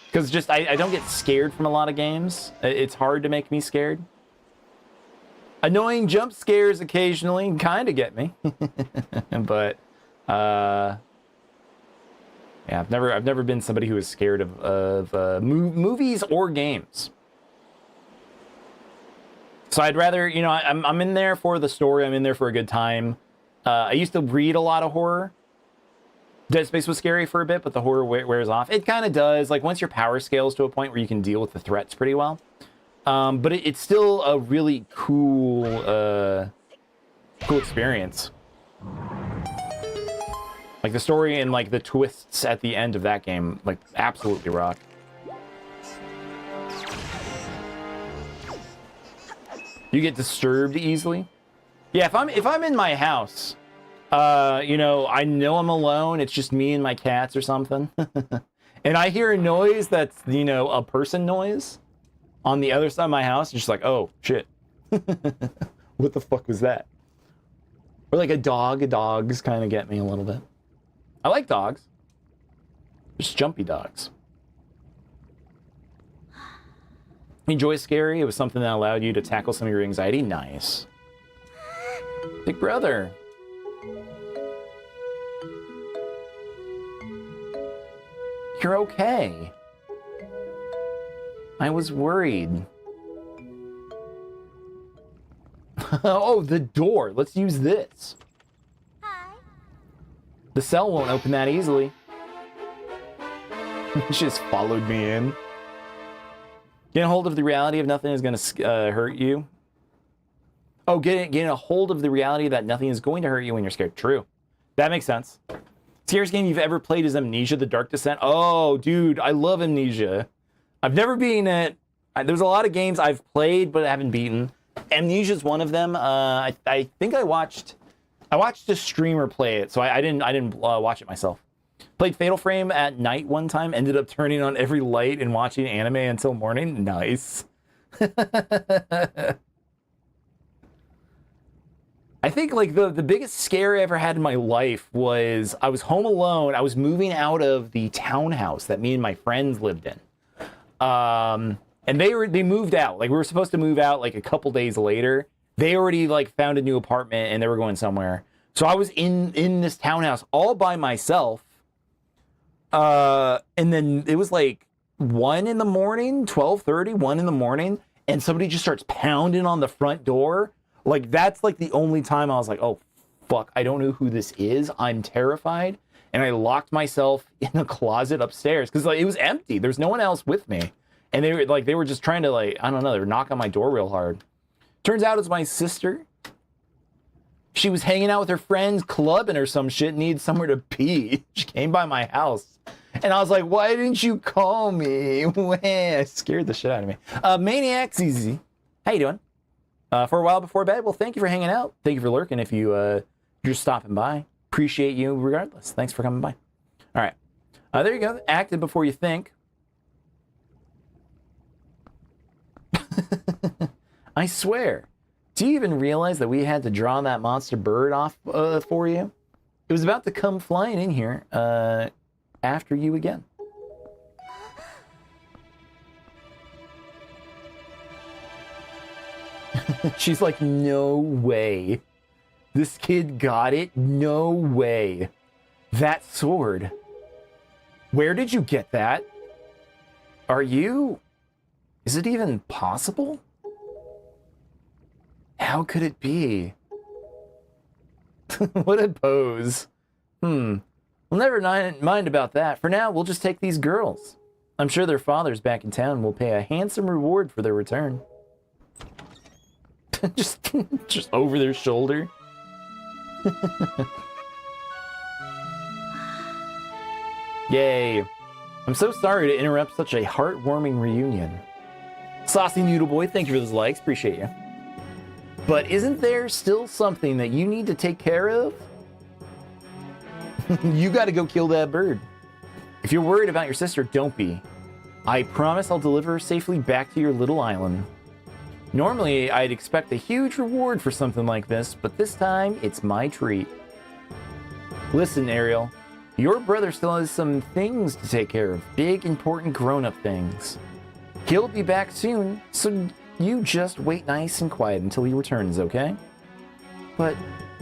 Because just I don't get scared from a lot of games. It's hard to make me scared. Annoying jump scares occasionally kind of get me. But yeah, I've never been somebody who is scared of movies or games. So I'd rather, you know, I'm in there for the story. I'm in there for a good time. I used to read a lot of horror. Dead Space was scary for a bit, but the horror wears off. It kind of does. Like, once your power scales to a point where you can deal with the threats pretty well. But it's still a really cool experience. Like, the story and, like, the twists at the end of that game, like, absolutely rock. You get disturbed easily? Yeah, if I'm in my house, you know I'm alone, it's just me and my cats or something, and I hear a noise that's, you know, a person noise on the other side of my house, it's just like, oh, shit. What the fuck was that? Or like a dog. Dogs kind of get me a little bit. I like dogs. Just jumpy dogs. Enjoy scary. It was something that allowed you to tackle some of your anxiety. Nice. Big brother. You're okay. I was worried. Oh, the door. Let's use this. Hi. The cell won't open that easily. She just followed me in. Get a hold of the reality of nothing is going to hurt you. Oh, getting a hold of the reality that nothing is going to hurt you when you're scared. True. That makes sense. Scariest game you've ever played is Amnesia: The Dark Descent. Oh, dude, I love Amnesia. I've never beaten it. There's a lot of games I've played but haven't beaten. Amnesia's one of them. I think I watched a streamer play it, so I didn't watch it myself. Played Fatal Frame at night one time. Ended up turning on every light and watching anime until morning. Nice. I think like the biggest scare I ever had in my life was I was home alone. I was moving out of the townhouse that me and my friends lived in. And they moved out. Like, we were supposed to move out like a couple days later. They already like found a new apartment and they were going somewhere. So I was in this townhouse all by myself. And then it was like 1 in the morning, 12:30, 1 in the morning, and somebody just starts pounding on the front door. Like, that's like the only time I was like, oh, fuck, I don't know who this is. I'm terrified. And I locked myself in a closet upstairs because like it was empty. There's no one else with me. And they were just trying to, like, I don't know, they were knocking on my door real hard. Turns out it's my sister. She was hanging out with her friends, clubbing or some shit, needed somewhere to pee. She came by my house. And I was like, why didn't you call me? It scared the shit out of me. Maniac ZZ, how you doing? For a while before bed, well, thank you for hanging out. Thank you for lurking if you're just stopping by. Appreciate you regardless. Thanks for coming by. All right. There you go. Acted before you think. I swear. Do you even realize that we had to draw that monster bird off for you? It was about to come flying in here after you again. She's like, no way. This kid got it? No way. That sword. Where did you get that? Are you... Is it even possible? How could it be? What a pose. We'll never mind about that. For now, we'll just take these girls. I'm sure their father's back in town will pay a handsome reward for their return. just over their shoulder. Yay. I'm so sorry to interrupt such a heartwarming reunion. Saucy Noodle Boy, thank you for those likes. Appreciate you. But isn't there still something that you need to take care of? You gotta go kill that bird. If you're worried about your sister, don't be. I promise I'll deliver her safely back to your little island. Normally, I'd expect a huge reward for something like this, but this time, it's my treat. Listen, Ariel, your brother still has some things to take care of. Big, important grown-up things. He'll be back soon, so you just wait nice and quiet until he returns, okay? But,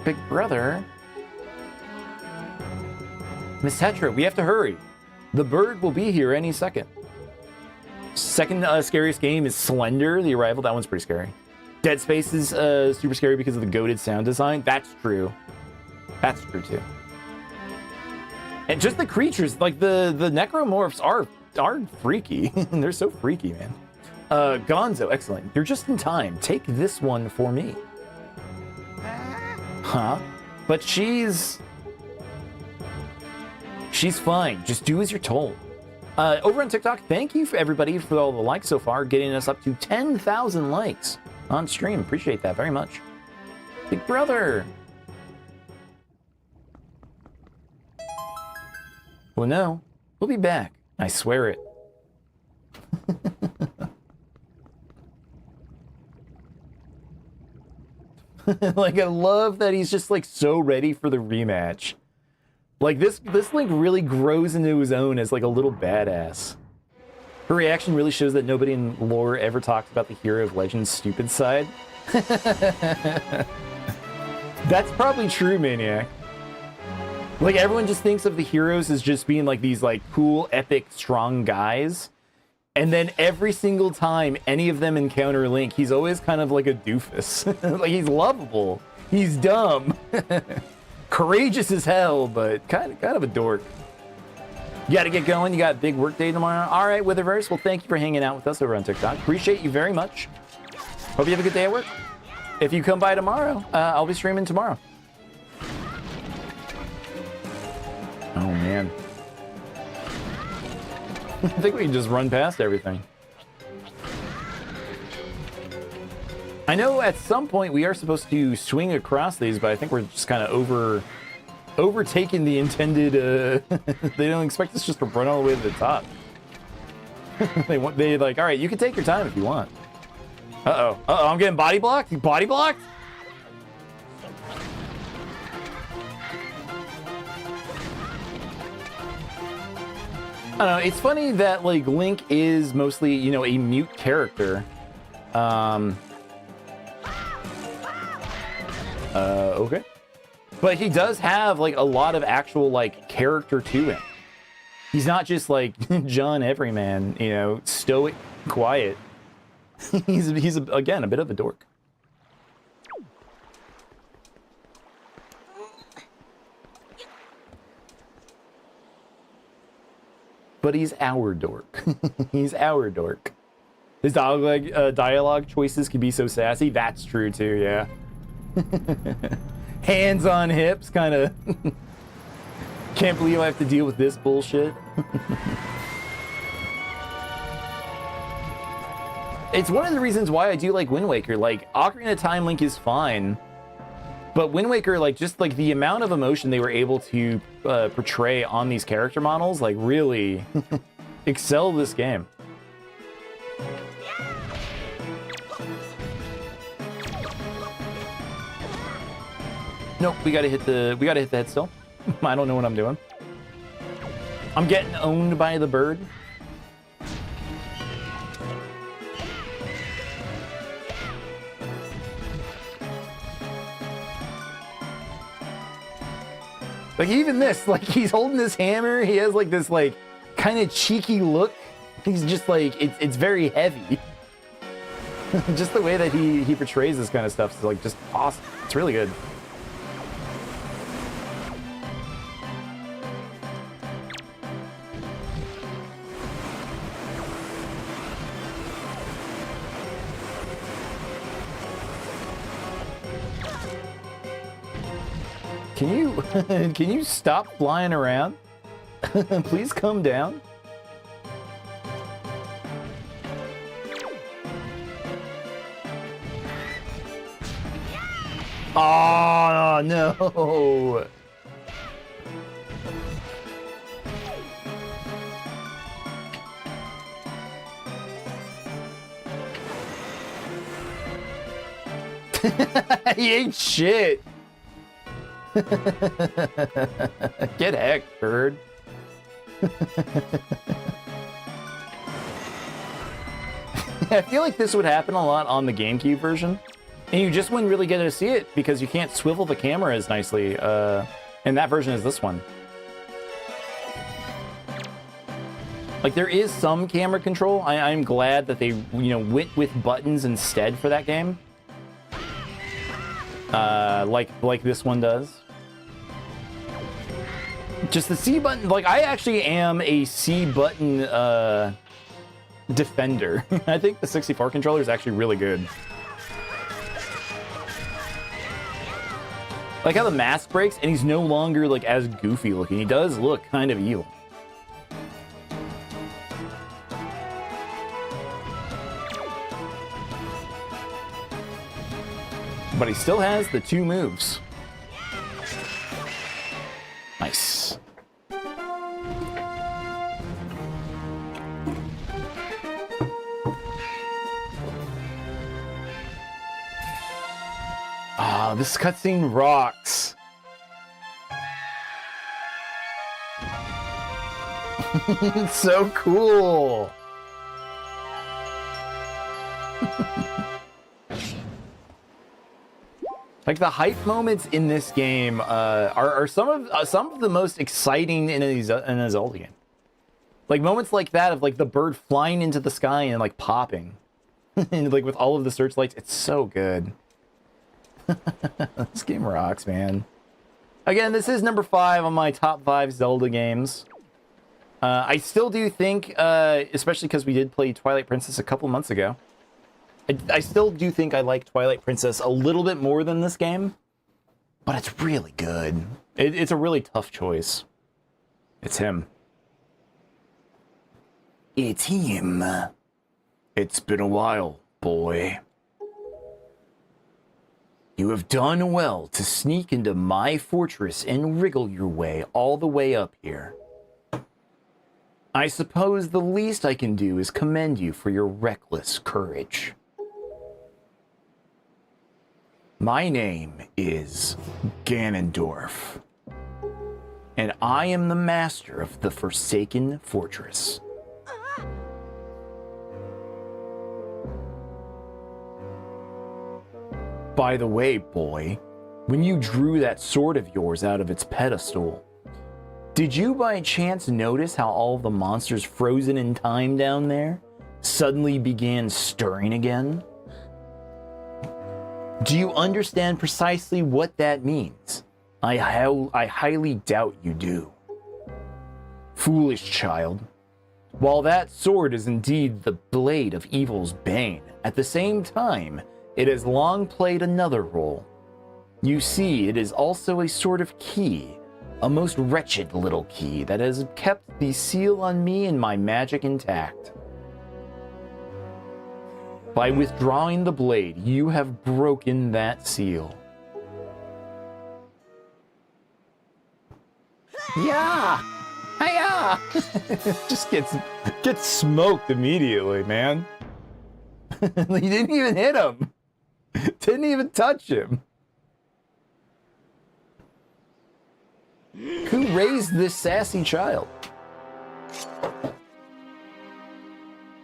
big brother... Miss Tetra, we have to hurry. The bird will be here any second. Second scariest game is Slender, The Arrival. That one's pretty scary. Dead Space is super scary because of the goated sound design. That's true. That's true, too. And just the creatures, like the necromorphs are freaky. They're so freaky, man. Gonzo, excellent. You're just in time. Take this one for me. Huh? But she's fine. Just do as you're told. Over on TikTok, thank you for everybody for all the likes so far, getting us up to 10,000 likes on stream. Appreciate that very much. Big brother. Well, no. We'll be back. I swear it. Like, I love that he's just, like, so ready for the rematch. Like, this Link really grows into his own as, like, a little badass. Her reaction really shows that nobody in lore ever talks about the Hero of Legend's stupid side. That's probably true, Maniac. Like, everyone just thinks of the heroes as just being, like, these, like, cool, epic, strong guys. And then every single time any of them encounter Link, he's always kind of like a doofus. Like, he's lovable. He's dumb. Courageous as hell, but kind of a dork. You gotta get going. You got a big work day tomorrow. All right, Witherverse. Well, thank you for hanging out with us over on TikTok. Appreciate you very much. Hope you have a good day at work. If you come by tomorrow, I'll be streaming tomorrow. Oh, man. I think we can just run past everything. I know at some point we are supposed to swing across these, but I think we're just kind of overtaking the intended, they don't expect us just to run all the way to the top. they like, all right, you can take your time if you want. Uh-oh, I'm getting body blocked? Body blocked? I don't know, it's funny that, like, Link is mostly, you know, a mute character. Okay. But he does have, like, a lot of actual, like, character to him. He's not just, like, John Everyman, you know, stoic, quiet. he's again, a bit of a dork. But he's our dork. He's our dork. His dialogue choices can be so sassy. That's true too, yeah. Hands on hips, kind of. Can't believe I have to deal with this bullshit. It's one of the reasons why I do like Wind Waker. Like, Ocarina of Time Link is fine, but Wind Waker, like, just like the amount of emotion they were able to portray on these character models, like, really excel this game. Nope, we gotta hit the head still. I don't know what I'm doing. I'm getting owned by the bird. Like, even this, like, he's holding this hammer. He has, like, this, like, kind of cheeky look. He's just, like, it's very heavy. Just the way that he portrays this kind of stuff is, like, just awesome. It's really good. Can you stop flying around? Please come down. Oh, no. He ain't shit. Get hecked, bird. I feel like this would happen a lot on the GameCube version, and you just wouldn't really get to see it because you can't swivel the camera as nicely in that version as this one. Like, there is some camera control. I'm glad that they, you know, went with buttons instead for that game. Like this one does. Just the C button, like, I actually am a C button defender. I think the 64 controller is actually really good. Like how the mask breaks and he's no longer, like, as goofy looking. He does look kind of evil. But he still has the 2 moves. Nice. Ah, this cutscene rocks. It's so cool. Like, the hype moments in this game are some of the most exciting in a Zelda game. Like, moments like that of, like, the bird flying into the sky and, like, popping. And, like, with all of the searchlights, it's so good. This game rocks, man. Again, this is number 5 on my top 5 Zelda games. I still do think, especially because we did play Twilight Princess a couple months ago, I still do think I like Twilight Princess a little bit more than this game, but it's really good. It's a really tough choice. It's him. It's him. It's been a while, boy. You have done well to sneak into my fortress and wriggle your way all the way up here. I suppose the least I can do is commend you for your reckless courage. My name is Ganondorf, and I am the master of the Forsaken Fortress. By the way, boy, when you drew that sword of yours out of its pedestal, did you by chance notice how all the monsters frozen in time down there suddenly began stirring again? Do you understand precisely what that means? I highly doubt you do. Foolish child. While that sword is indeed the blade of evil's bane, at the same time, it has long played another role. You see, it is also a sort of key A most wretched little key that has kept the seal on me and my magic intact. By withdrawing the blade, you have broken that seal. Yeah! Hiya! Just gets smoked immediately, man. He didn't even hit him. Didn't even touch him. Who raised this sassy child?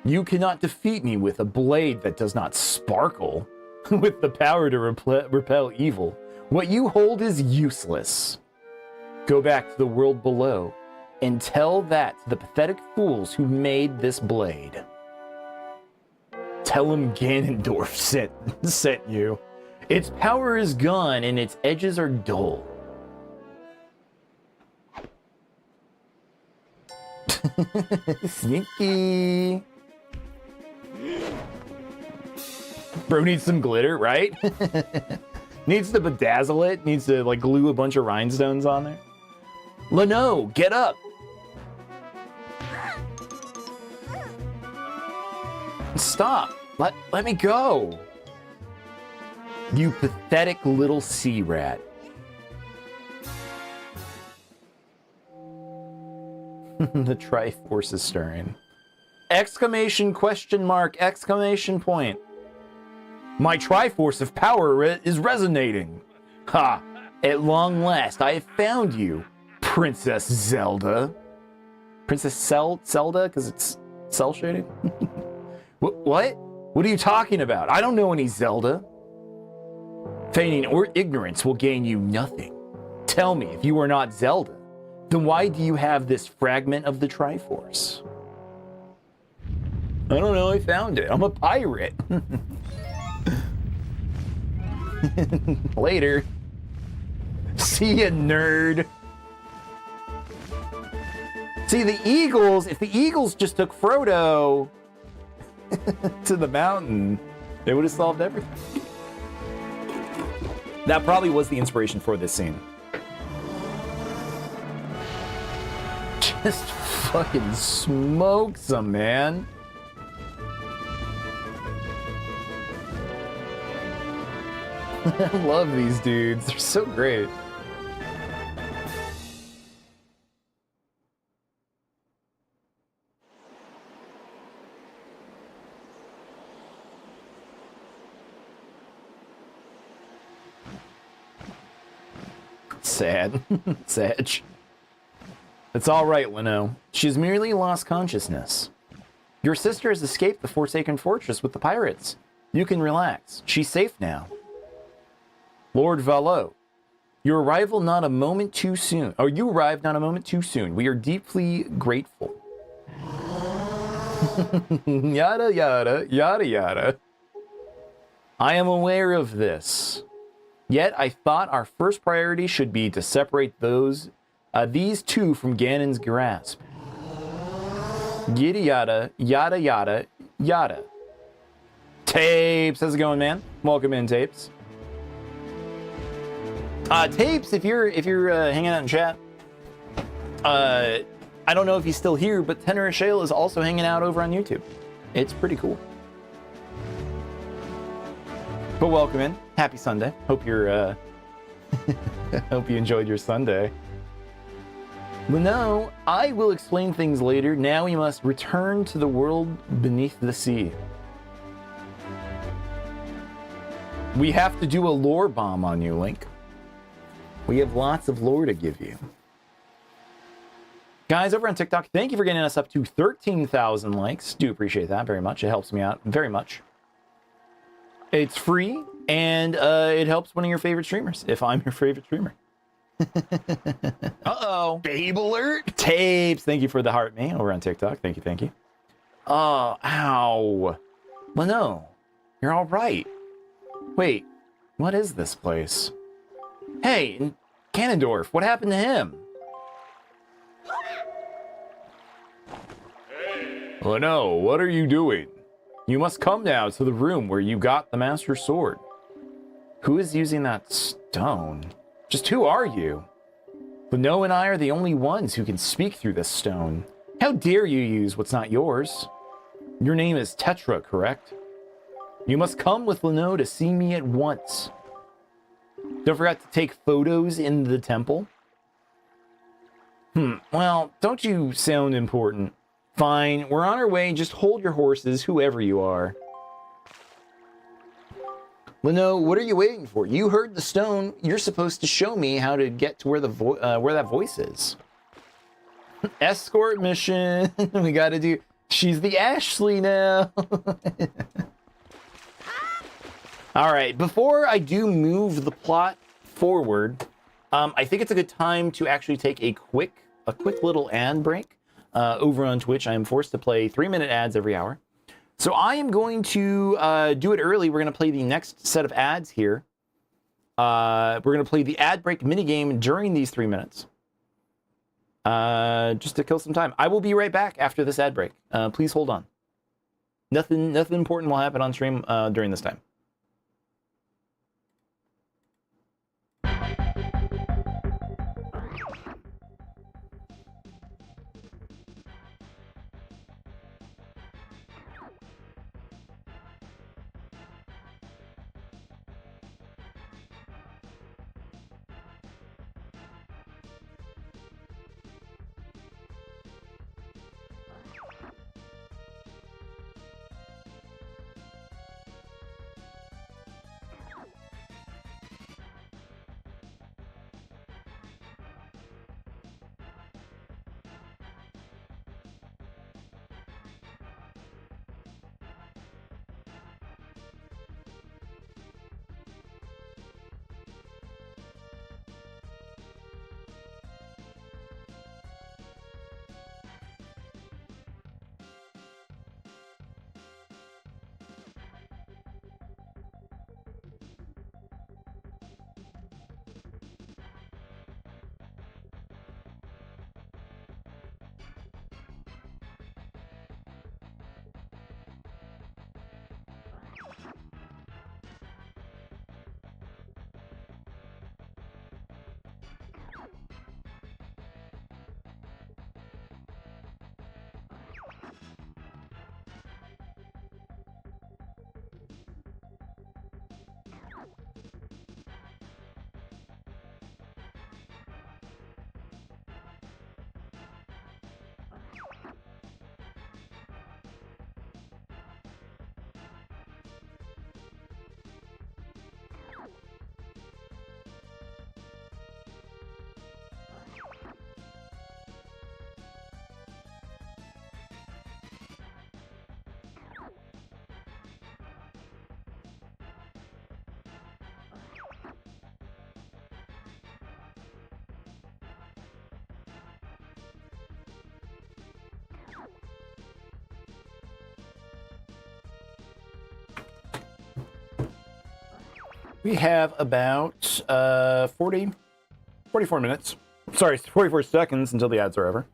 You cannot defeat me with a blade that does not sparkle, with the power to repel evil. What you hold is useless. Go back to the world below and tell that to the pathetic fools who made this blade. Tell him Ganondorf sent you. Its power is gone and its edges are dull. Sneaky. Bro needs some glitter, right? Needs to bedazzle it. Needs to like glue a bunch of rhinestones on there. Leno, get up. Stop. Let me go. You pathetic little sea rat. The Triforce is stirring. Exclamation, question mark, exclamation point. My Triforce of power is resonating. Ha! At long last, I have found you, Princess Zelda. Princess Zelda? Because it's cell shading? What? What are you talking about? I don't know any Zelda. Feigning or ignorance will gain you nothing. Tell me, if you are not Zelda, then why do you have this fragment of the Triforce? I don't know, I found it. I'm a pirate. Later. See ya, nerd. See, the Eagles, if the Eagles just took Frodo to the mountain, they would have solved everything. That probably was the inspiration for this scene. Just fucking smokes them, man. I love these dudes. They're so great. Sad. Sad. It's all right, Leno. She's merely lost consciousness. Your sister has escaped the Forsaken Fortress with the pirates. You can relax. She's safe now. Lord Valo, your arrival not a moment too soon. Or you arrived not a moment too soon. We are deeply grateful. Yada, yada, yada, yada. I am aware of this. Yet I thought our first priority should be to separate these two from Ganon's grasp. Yada yada, yada yada, yada. Tapes, how's it going, man? Welcome in, Tapes. Tapes, if you're hanging out in chat, I don't know if he's still here, but Tenor Shale is also hanging out over on YouTube. It's pretty cool. But welcome in. Happy Sunday. Hope you're hope you enjoyed your Sunday. But no, I will explain things later. Now we must return to the world beneath the sea. We have to do a lore bomb on you, Link. We have lots of lore to give you. Guys, over on TikTok, thank you for getting us up to 13,000 likes. Do appreciate that very much. It helps me out very much. It's free, and it helps one of your favorite streamers, if I'm your favorite streamer. Uh-oh. Babe alert. Tapes, thank you for the heart me over on TikTok. Thank you, thank you. Oh, ow. Well, no, you're all right. Wait, what is this place? Hey, Ganondorf, what happened to him? Oh no, what are you doing? You must come now to the room where you got the Master Sword. Who is using that stone? Just who are you? Leno and I are the only ones who can speak through this stone. How dare you use what's not yours? Your name is Tetra, correct? You must come with Leno to see me at once. Don't forget to take photos in the temple. Well, don't you sound important? Fine, we're on our way. Just hold your horses, whoever you are. Leno, what are you waiting for? You heard the stone. You're supposed to show me how to get to where the where that voice is. Escort mission. We gotta do. She's the Ashley now. All right. Before I do move the plot forward, I think it's a good time to actually take a quick little ad break. Over on Twitch, I am forced to play 3-minute ads every hour. So I am going to do it early. We're going to play the next set of ads here. We're going to play the ad break minigame during these 3 minutes. Just to kill some time. I will be right back after this ad break. Please hold on. Nothing important will happen on stream during this time. We have about 44 minutes. Sorry, 44 seconds until the ads are over.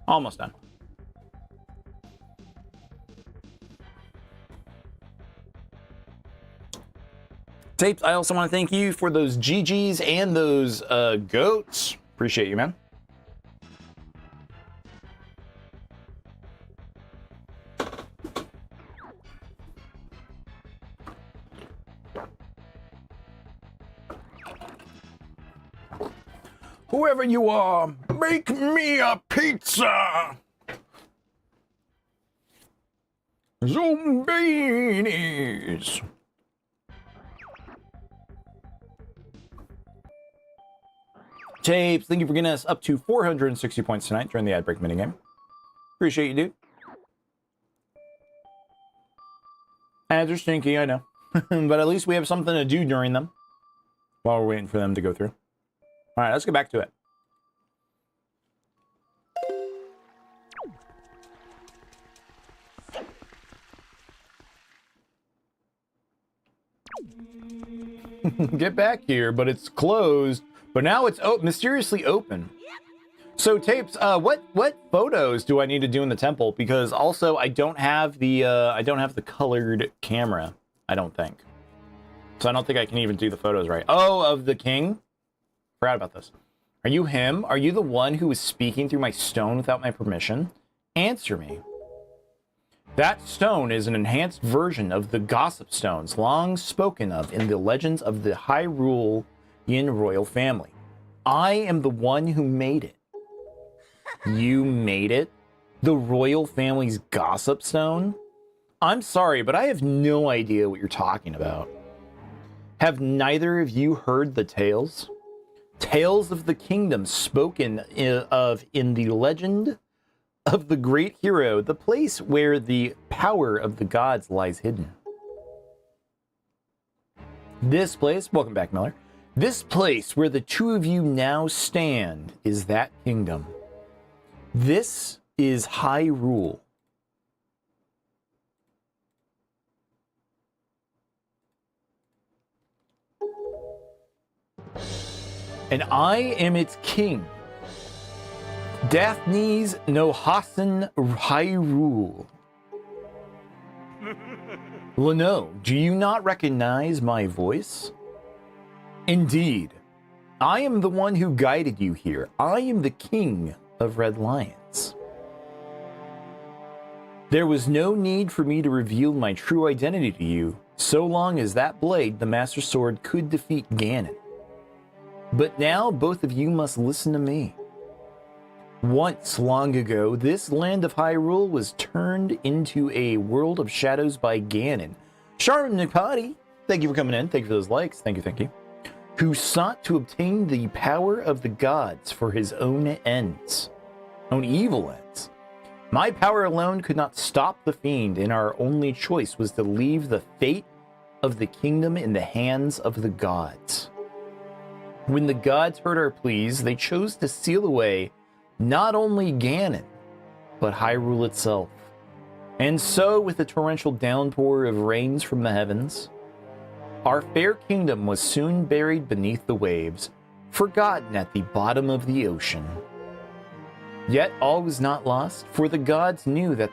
Almost done. Tapes, I also want to thank you for those GGs and those goats. Appreciate you, man. Whoever you are, make me a pizza! Zombies! Tapes, thank you for getting us up to 460 points tonight during the ad break minigame. Appreciate you, dude. Ads are stinky, I know. But at least we have something to do during them while we're waiting for them to go through. All right, let's get back to it. Get back here, but it's closed. But now it's mysteriously open. So Tapes, what photos do I need to do in the temple? Because also I don't have the colored camera. I don't think. So I don't think I can even do the photos right. Oh, of the king. Forgot about this. Are you him? Are you the one who was speaking through my stone without my permission? Answer me. That stone is an enhanced version of the gossip stones long spoken of in the legends of the Hyrulean royal family. I am the one who made it. You made it? The royal family's gossip stone? I'm sorry, but I have no idea what you're talking about. Have neither of you heard the tales? Tales of the kingdom spoken of in the legend of the great hero, the place where the power of the gods lies hidden. This place, welcome back, Miller. This place where the two of you now stand is that kingdom. This is Hyrule. And I am its king. Daphne's Nohasan Hyrule. Leno, do you not recognize my voice? Indeed, I am the one who guided you here. I am the king of Red Lions. There was no need for me to reveal my true identity to you, so long as that blade, the Master Sword, could defeat Ganon. But now both of you must listen to me. Once, long ago, this land of Hyrule was turned into a world of shadows by Ganon. Sharon Nikati, thank you for coming in. Thank you for those likes. Thank you, thank you. Who sought to obtain the power of the gods for his own ends. Own evil ends. My power alone could not stop the fiend, and our only choice was to leave the fate of the kingdom in the hands of the gods. When the gods heard our pleas, they chose to seal away not only Ganon, but Hyrule itself. And so, with a torrential downpour of rains from the heavens, our fair kingdom was soon buried beneath the waves, forgotten at the bottom of the ocean. Yet all was not lost, for the gods knew that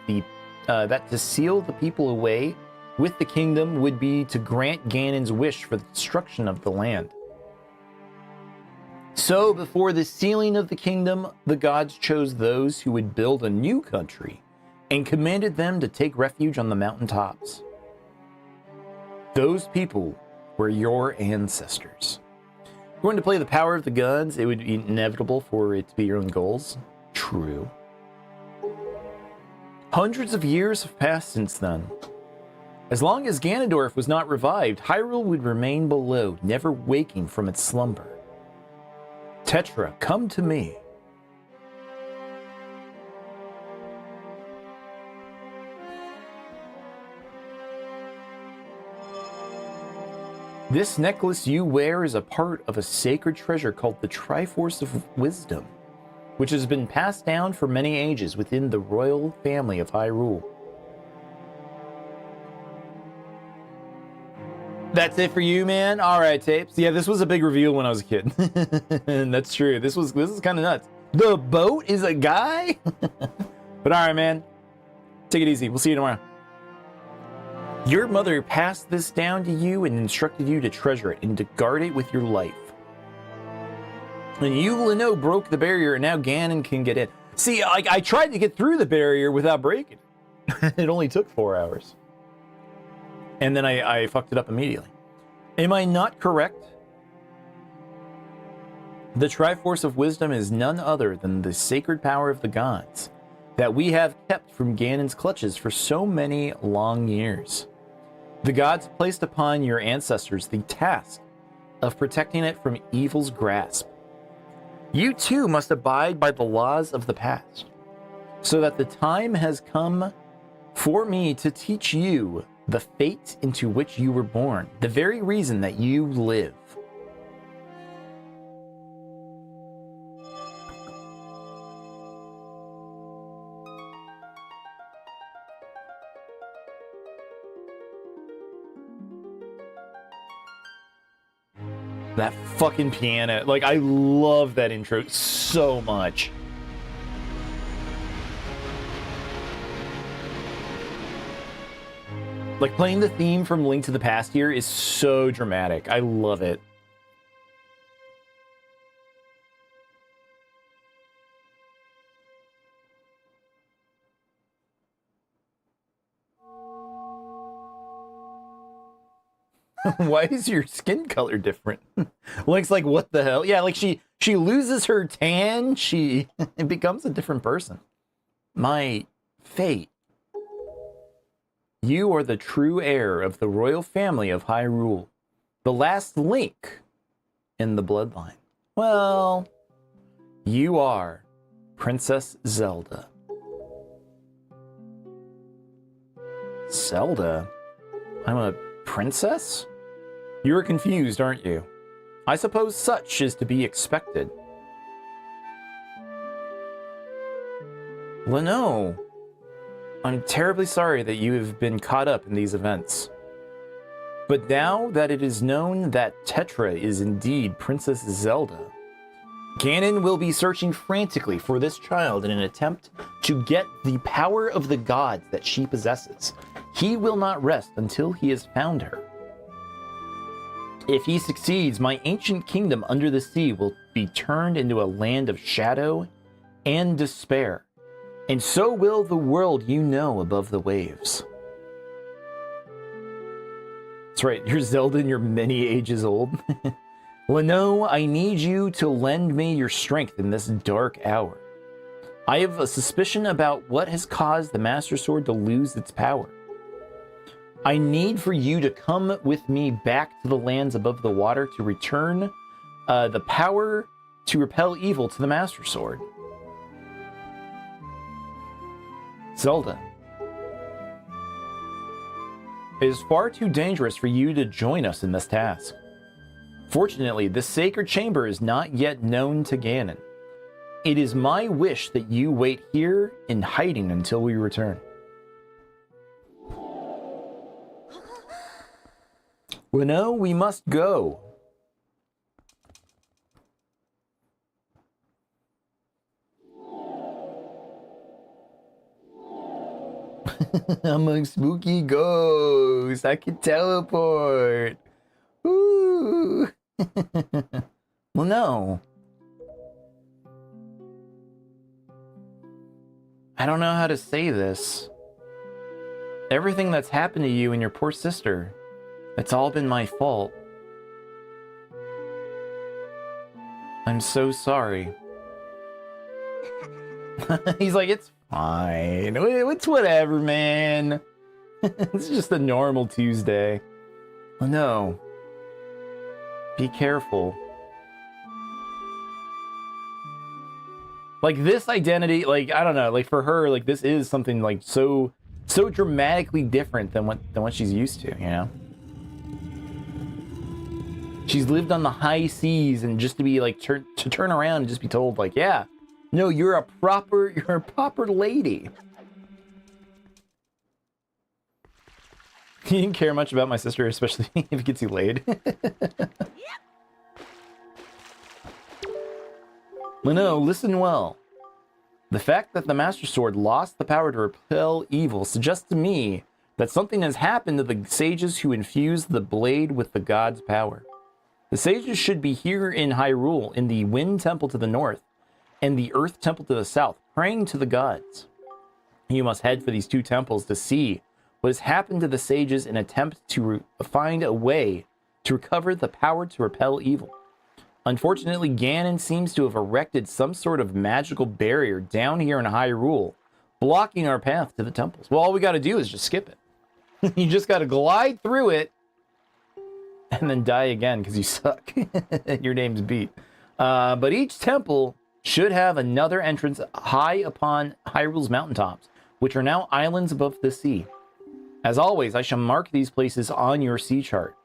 that to seal the people away with the kingdom would be to grant Ganon's wish for the destruction of the land. So, before the sealing of the kingdom, the gods chose those who would build a new country and commanded them to take refuge on the mountaintops. Those people were your ancestors. If you're going to play the power of the gods, it would be inevitable for it to be your own goals. True. Hundreds of years have passed since then. As long as Ganondorf was not revived, Hyrule would remain below, never waking from its slumber. Tetra, come to me. This necklace you wear is a part of a sacred treasure called the Triforce of Wisdom, which has been passed down for many ages within the royal family of Hyrule. That's it for you, man? Alright, Tapes. Yeah, this was a big reveal when I was a kid. That's true. This is kind of nuts. The boat is a guy? But alright, man. Take it easy. We'll see you tomorrow. Your mother passed this down to you and instructed you to treasure it and to guard it with your life. And you, Leno, broke the barrier, and now Ganon can get in. See, I tried to get through the barrier without breaking it. It only took 4 hours. And then I fucked it up immediately. Am I not correct? The Triforce of Wisdom is none other than the sacred power of the gods that we have kept from Ganon's clutches for so many long years. The gods placed upon your ancestors the task of protecting it from evil's grasp. You too must abide by the laws of the past, so that the time has come for me to teach you the fate into which you were born, the very reason that you live. That fucking piano, like, I love that intro so much. Like, playing the theme from Link to the Past here is so dramatic. I love it. Why is your skin color different? Link's like, what the hell? Yeah, like she loses her tan, she becomes a different person. My fate. You are the true heir of the royal family of Hyrule, the last link in the bloodline. Well, you are Princess Zelda. Zelda? I'm a princess? You're confused, aren't you? I suppose such is to be expected. Leno, I'm terribly sorry that you have been caught up in these events. But now that it is known that Tetra is indeed Princess Zelda, Ganon will be searching frantically for this child in an attempt to get the power of the gods that she possesses. He will not rest until he has found her. If he succeeds, my ancient kingdom under the sea will be turned into a land of shadow and despair, and so will the world you know above the waves. That's right, you're Zelda and you're many ages old. Leno, I need you to lend me your strength in this dark hour. I have a suspicion about what has caused the Master Sword to lose its power. I need for you to come with me back to the lands above the water to return the power to repel evil to the Master Sword. Zelda. It is far too dangerous for you to join us in this task. Fortunately, the sacred chamber is not yet known to Ganon. It is my wish that you wait here in hiding until we return. Leno, we must go. I'm a spooky ghost. I can teleport. Ooh. Well, no. I don't know how to say this. Everything that's happened to you and your poor sister, it's all been my fault. I'm so sorry. He's like, it's fine. It's whatever, man. It's just a normal Tuesday. Oh, no. Be careful. Like, this identity, like, I don't know, like, for her, like, this is something, like, so dramatically different than what she's used to, you know? She's lived on the high seas, and just to be, like, to turn around and just be told, like, yeah, no, you're a proper lady. He didn't care much about my sister, especially if it gets you laid. Leno, listen well. The fact that the Master Sword lost the power to repel evil suggests to me that something has happened to the sages who infused the blade with the god's power. The sages should be here in Hyrule, in the Wind Temple to the north, and the Earth Temple to the south, praying to the gods. You must head for these two temples to see what has happened to the sages and attempt to find a way to recover the power to repel evil. Unfortunately, Ganon seems to have erected some sort of magical barrier down here in Hyrule, blocking our path to the temples. Well, all we got to do is just skip it. You just got to glide through it and then die again because you suck. Your name's Beat. But each temple should have another entrance high upon Hyrule's mountaintops, which are now islands above the sea. As always, I shall mark these places on your sea chart.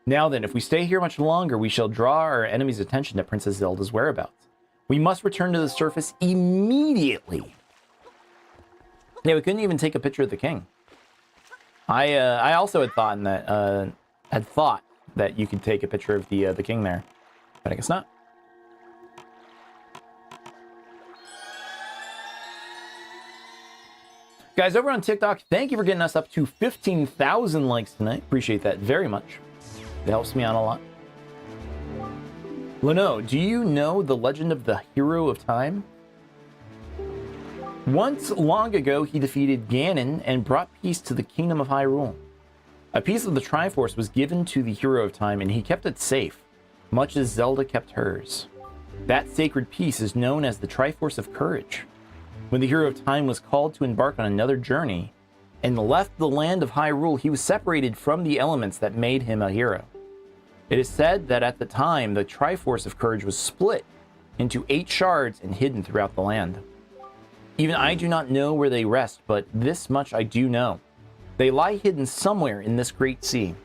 Now then, if we stay here much longer, we shall draw our enemy's attention to Princess Zelda's whereabouts. We must return to the surface immediately. Yeah, we couldn't even take a picture of the king. I also had thought that you could take a picture of the king there, but I guess not. Guys, over on TikTok, thank you for getting us up to 15,000 likes tonight. Appreciate that very much. It helps me out a lot. Leno, do you know the legend of the Hero of Time? Once long ago, he defeated Ganon and brought peace to the kingdom of Hyrule. A piece of the Triforce was given to the Hero of Time, and he kept it safe, much as Zelda kept hers. That sacred piece is known as the Triforce of Courage. When the Hero of Time was called to embark on another journey and left the land of Hyrule, he was separated from the elements that made him a hero. It is said that at the time, the Triforce of Courage was split into 8 shards and hidden throughout the land. Even I do not know where they rest, but this much I do know. They lie hidden somewhere in this great sea.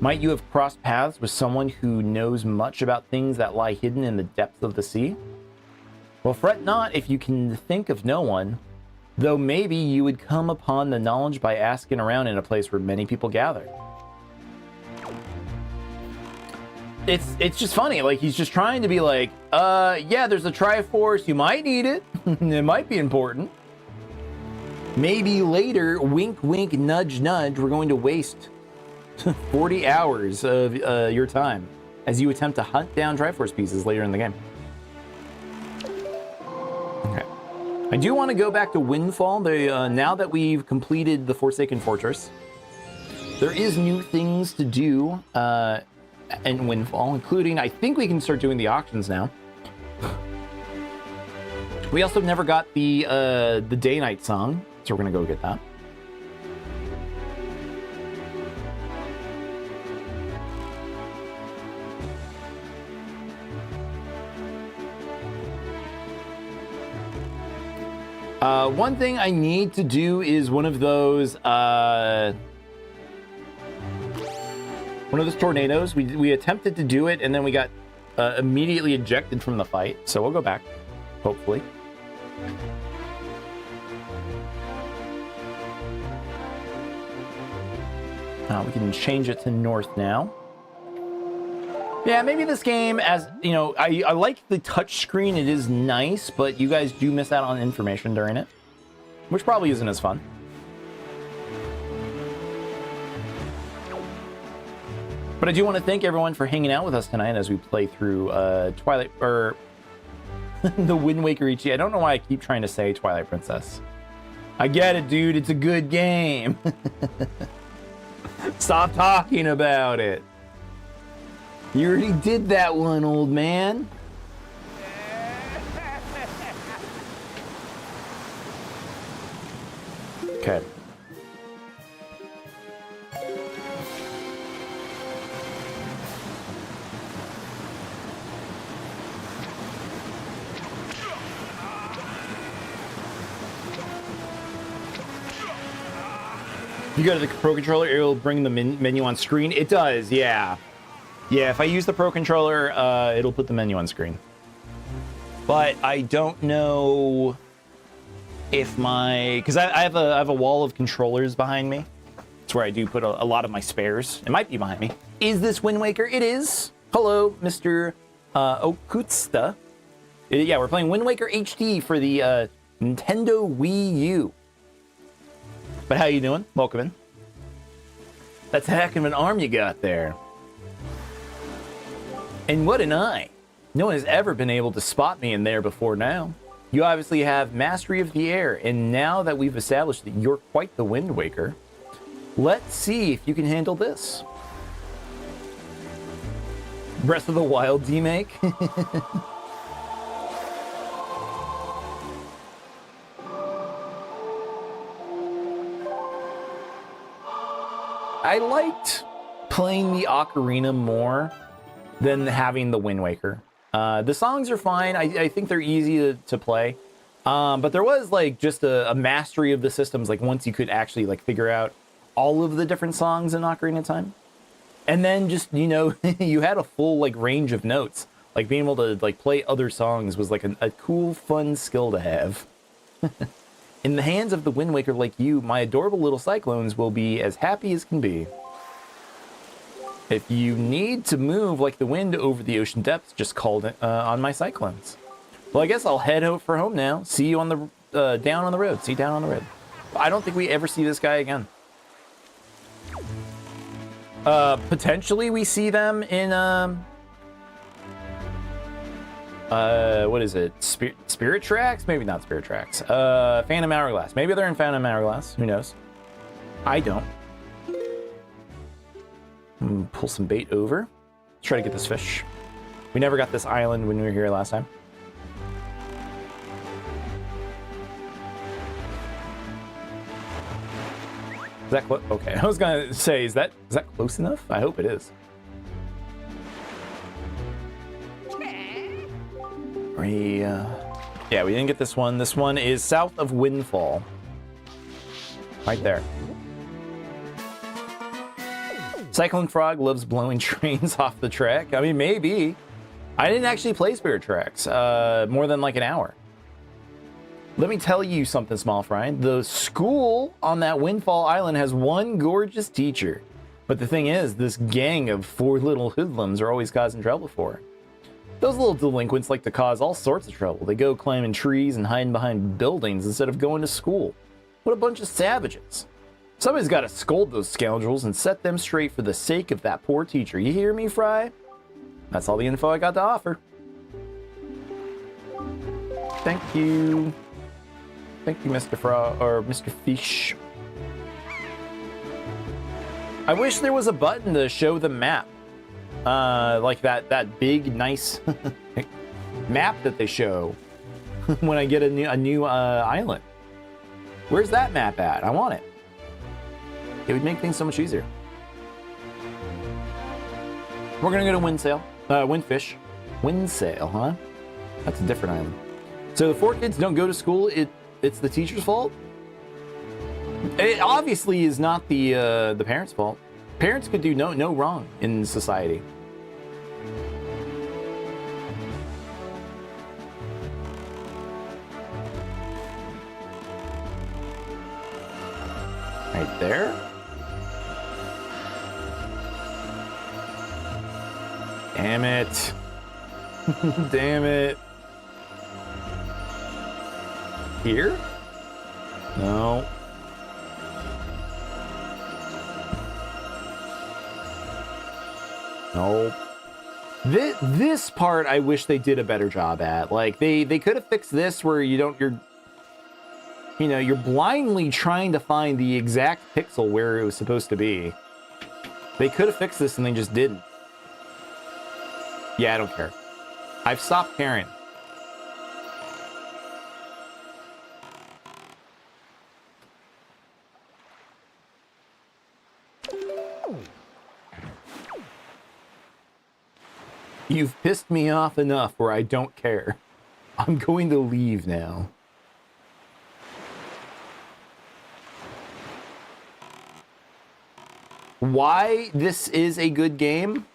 Might you have crossed paths with someone who knows much about things that lie hidden in the depths of the sea? Well, fret not if you can think of no one, though maybe you would come upon the knowledge by asking around in a place where many people gather. It's just funny, like he's just trying to be like, yeah, there's a Triforce, you might need it, it might be important. Maybe later, wink wink, nudge nudge, we're going to waste 40 hours of your time as you attempt to hunt down Triforce pieces later in the game. Okay. I do want to go back to Windfall. Now that we've completed the Forsaken Fortress, there is new things to do in Windfall, including, I think we can start doing the auctions now. We also never got the Day-Night song, so we're going to go get that. One thing I need to do is one of those tornadoes. We attempted to do it, and then we got immediately ejected from the fight. So we'll go back, hopefully. We can change it to north now. Yeah, maybe this game, as you know, I like the touch screen. It is nice, but you guys do miss out on information during it, which probably isn't as fun. But I do want to thank everyone for hanging out with us tonight as we play through Twilight, or the Wind Waker Ichi. I don't know why I keep trying to say Twilight Princess. I get it, dude. It's a good game. Stop talking about it. You already did that one, old man. Okay. You go to the Pro Controller, it'll bring the menu on screen. It does, yeah. Yeah, if I use the Pro Controller, it'll put the menu on screen. But I don't know if because I have a wall of controllers behind me. It's where I do put a lot of my spares. It might be behind me. Is this Wind Waker? It is. Hello, Mr. Okutsta. Yeah, we're playing Wind Waker HD for the Nintendo Wii U. But how you doing? Welcome in. That's a heck of an arm you got there. And what an eye. No one has ever been able to spot me in there before now. You obviously have mastery of the air, and now that we've established that you're quite the Wind Waker, let's see if you can handle this. Breath of the Wild remake. I liked playing the Ocarina more than having the Wind Waker. The songs are fine. I think they're easy to play. But there was like just a mastery of the systems. Like once you could actually like figure out all of the different songs in Ocarina of Time. And then just, you know, you had a full like range of notes. Like being able to like play other songs was like a cool, fun skill to have. In the hands of the Wind Waker like you, my adorable little Cyclones will be as happy as can be. If you need to move like the wind over the ocean depths, just call it on my Cyclones. Well, I guess I'll head out for home now. See you on the down on the road. See you down on the road. I don't think we ever see this guy again. Potentially we see them in what is it? Spirit Tracks? Maybe not Spirit Tracks. Phantom Hourglass. Maybe they're in Phantom Hourglass. Who knows? I don't. Pull some bait over. Let's try to get this fish. We never got this island when we were here last time. Is that close? Okay, I was gonna say, is that close enough? I hope it is. Yeah, we didn't get this one. This one is south of Windfall. Right there. Cyclone Frog loves blowing trains off the track. I mean, maybe. I didn't actually play Spirit Tracks more than like an hour. Let me tell you something, Small Fry. The school on that Windfall Island has one gorgeous teacher. But the thing is, this gang of 4 little hoodlums are always causing trouble for her. Those little delinquents like to cause all sorts of trouble. They go climbing trees and hiding behind buildings instead of going to school. What a bunch of savages. Somebody's got to scold those scoundrels and set them straight for the sake of that poor teacher. You hear me, Fry? That's all the info I got to offer. Thank you. Thank you, Mr. Frog, or Mr. Fish. I wish there was a button to show the map. Like that big, nice map that they show when I get a new island. Where's that map at? I want it. It would make things so much easier. We're gonna go to Windfish. Windsail, huh? That's a different island. So the 4 kids don't go to school. It's the teacher's fault. It obviously is not the parents' fault. Parents could do no wrong in society. Right there. Damn it. Damn it. Here? No. Nope. This part I wish they did a better job at. Like they could have fixed this where you're blindly trying to find the exact pixel where it was supposed to be. They could have fixed this and they just didn't. Yeah, I don't care. I've stopped caring. You've pissed me off enough where I don't care. I'm going to leave now. Why this is a good game?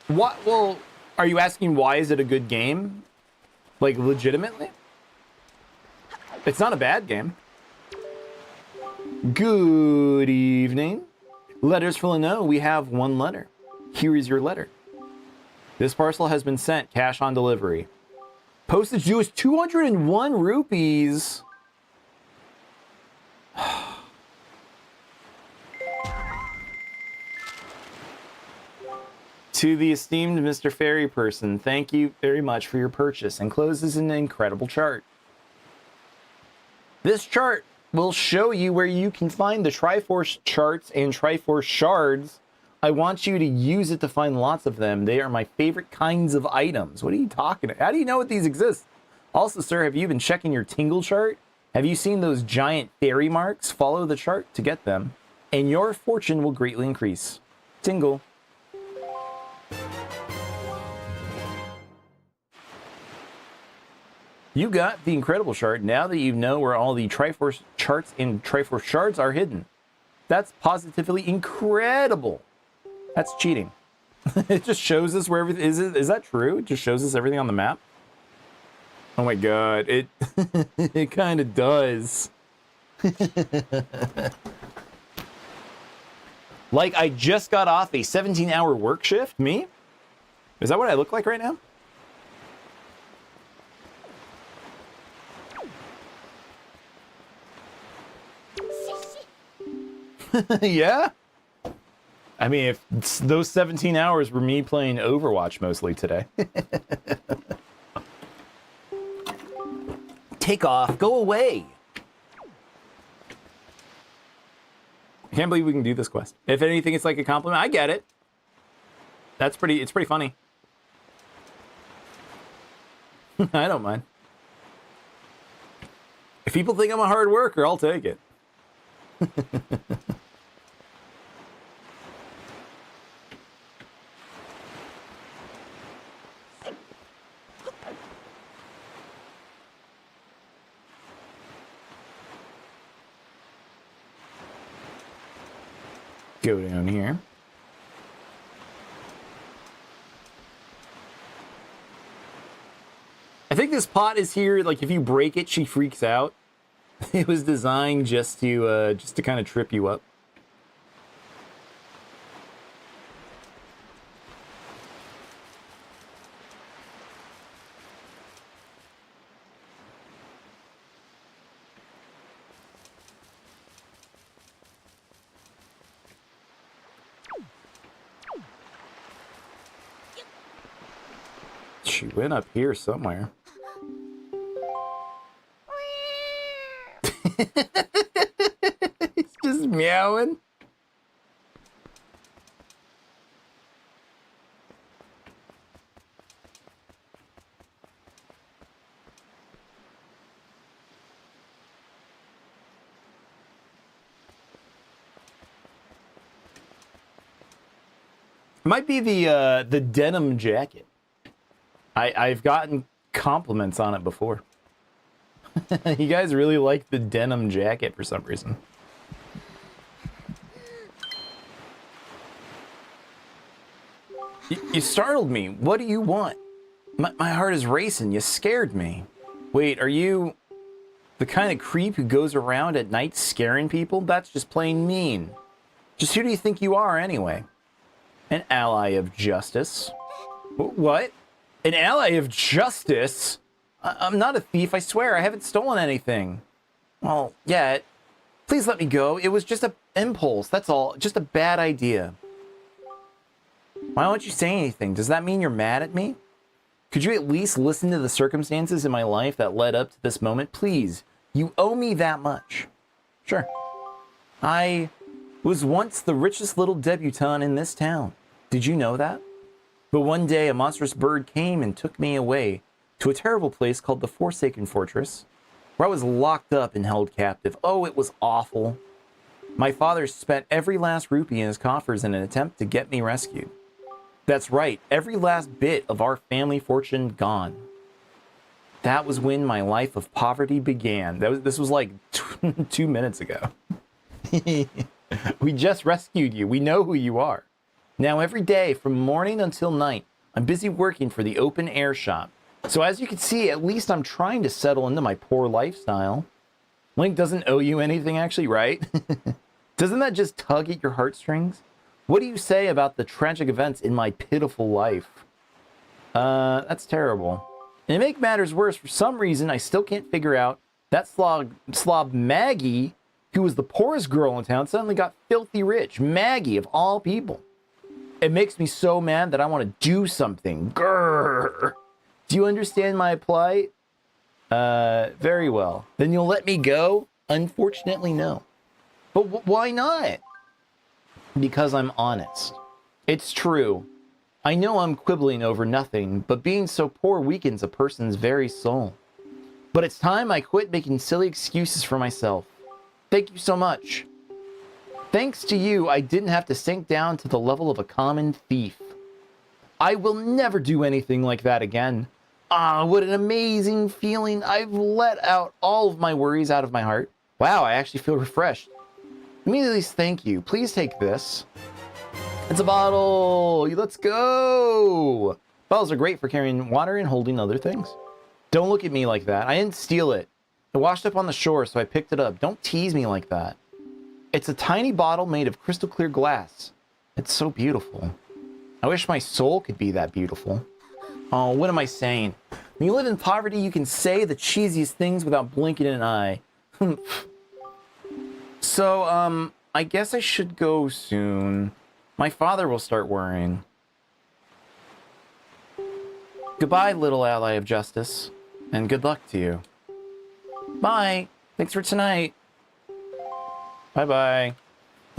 What? Well, are you asking why is it a good game? Like, legitimately? It's not a bad game. Good evening. Letters for Leno. We have 1 letter. Here is your letter. This parcel has been sent, cash on delivery. Postage due is 201 rupees. To the esteemed Mr. Fairy Person, thank you very much for your purchase. Enclosed is an incredible chart. This chart will show you where you can find the Triforce charts and Triforce shards. I want you to use it to find lots of them. They are my favorite kinds of items. What are you talking about? How do you know what these exist? Also, sir, have you been checking your tingle chart? Have you seen those giant fairy marks? Follow the chart to get them, and your fortune will greatly increase. Tingle. You got the incredible chart now that you know where all the Triforce charts and Triforce shards are hidden. That's positively incredible. That's cheating. It just shows us where everything is. Is that true? It just shows us everything on the map. Oh my god, it it kind of does. Like I just got off a 17-hour work shift. Me? Is that what I look like right now? Yeah? I mean, if those 17 hours were me playing Overwatch mostly today. Take off. Go away. Can't believe we can do this quest. If anything, it's like a compliment. I get it. It's pretty funny. I don't mind. If people think I'm a hard worker, I'll take it. Go down here. I think this pot is here, like if you break it, she freaks out. It was designed just to kind of trip you up. She went up here somewhere. He's just meowing. Might be the denim jacket. I've gotten compliments on it before. You guys really like the denim jacket for some reason. You startled me. What do you want? My heart is racing. You scared me. Wait, are you the kind of creep who goes around at night scaring people? That's just plain mean. Just who do you think you are anyway? An ally of justice. What? An ally of justice? I'm not a thief, I swear. I haven't stolen anything. Well, yet. Please let me go. It was just an impulse, that's all. Just a bad idea. Why don't you say anything? Does that mean you're mad at me? Could you at least listen to the circumstances in my life that led up to this moment? Please, you owe me that much. Sure. I was once the richest little debutante in this town. Did you know that? But one day a monstrous bird came and took me away to a terrible place called the Forsaken Fortress, where I was locked up and held captive. Oh, it was awful. My father spent every last rupee in his coffers in an attempt to get me rescued. That's right, every last bit of our family fortune gone. That was when my life of poverty began. This was like 2 minutes ago. We just rescued you. We know who you are. Now every day, from morning until night, I'm busy working for the open air shop. So as you can see, at least I'm trying to settle into my poor lifestyle. Link doesn't owe you anything actually, right? Doesn't that just tug at your heartstrings? What do you say about the tragic events in my pitiful life? That's terrible. And to make matters worse, for some reason, I still can't figure out that slob Maggie, who was the poorest girl in town, suddenly got filthy rich. Maggie, of all people. It makes me so mad that I want to do something. Grrr. Do you understand my plight? Very well. Then you'll let me go? Unfortunately, no. But why not? Because I'm honest. It's true. I know I'm quibbling over nothing, but being so poor weakens a person's very soul. But it's time I quit making silly excuses for myself. Thank you so much. Thanks to you, I didn't have to sink down to the level of a common thief. I will never do anything like that again. Ah, what an amazing feeling. I've let out all of my worries out of my heart. Wow, I actually feel refreshed. Let me at least thank you. Please take this. It's a bottle. Let's go. Bottles are great for carrying water and holding other things. Don't look at me like that. I didn't steal it. It washed up on the shore, so I picked it up. Don't tease me like that. It's a tiny bottle made of crystal clear glass. It's so beautiful. I wish my soul could be that beautiful. Oh, what am I saying? When you live in poverty, you can say the cheesiest things without blinking an eye. So, I guess I should go soon. My father will start worrying. Goodbye, little ally of justice, and good luck to you. Bye. Thanks for tonight. Bye-bye.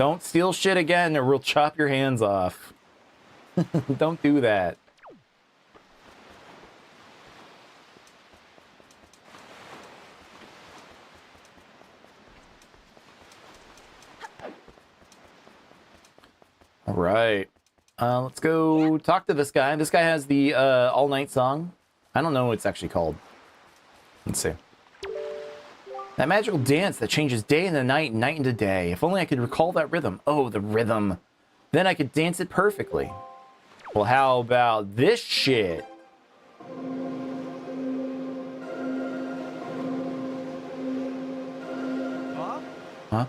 Don't steal shit again or we'll chop your hands off. Don't do that. All right. Let's go talk to this guy. This guy has the All Night song. I don't know what it's actually called. Let's see. That magical dance that changes day into night, night into day. If only I could recall that rhythm. Oh, the rhythm. Then I could dance it perfectly. Well, how about this shit? Huh?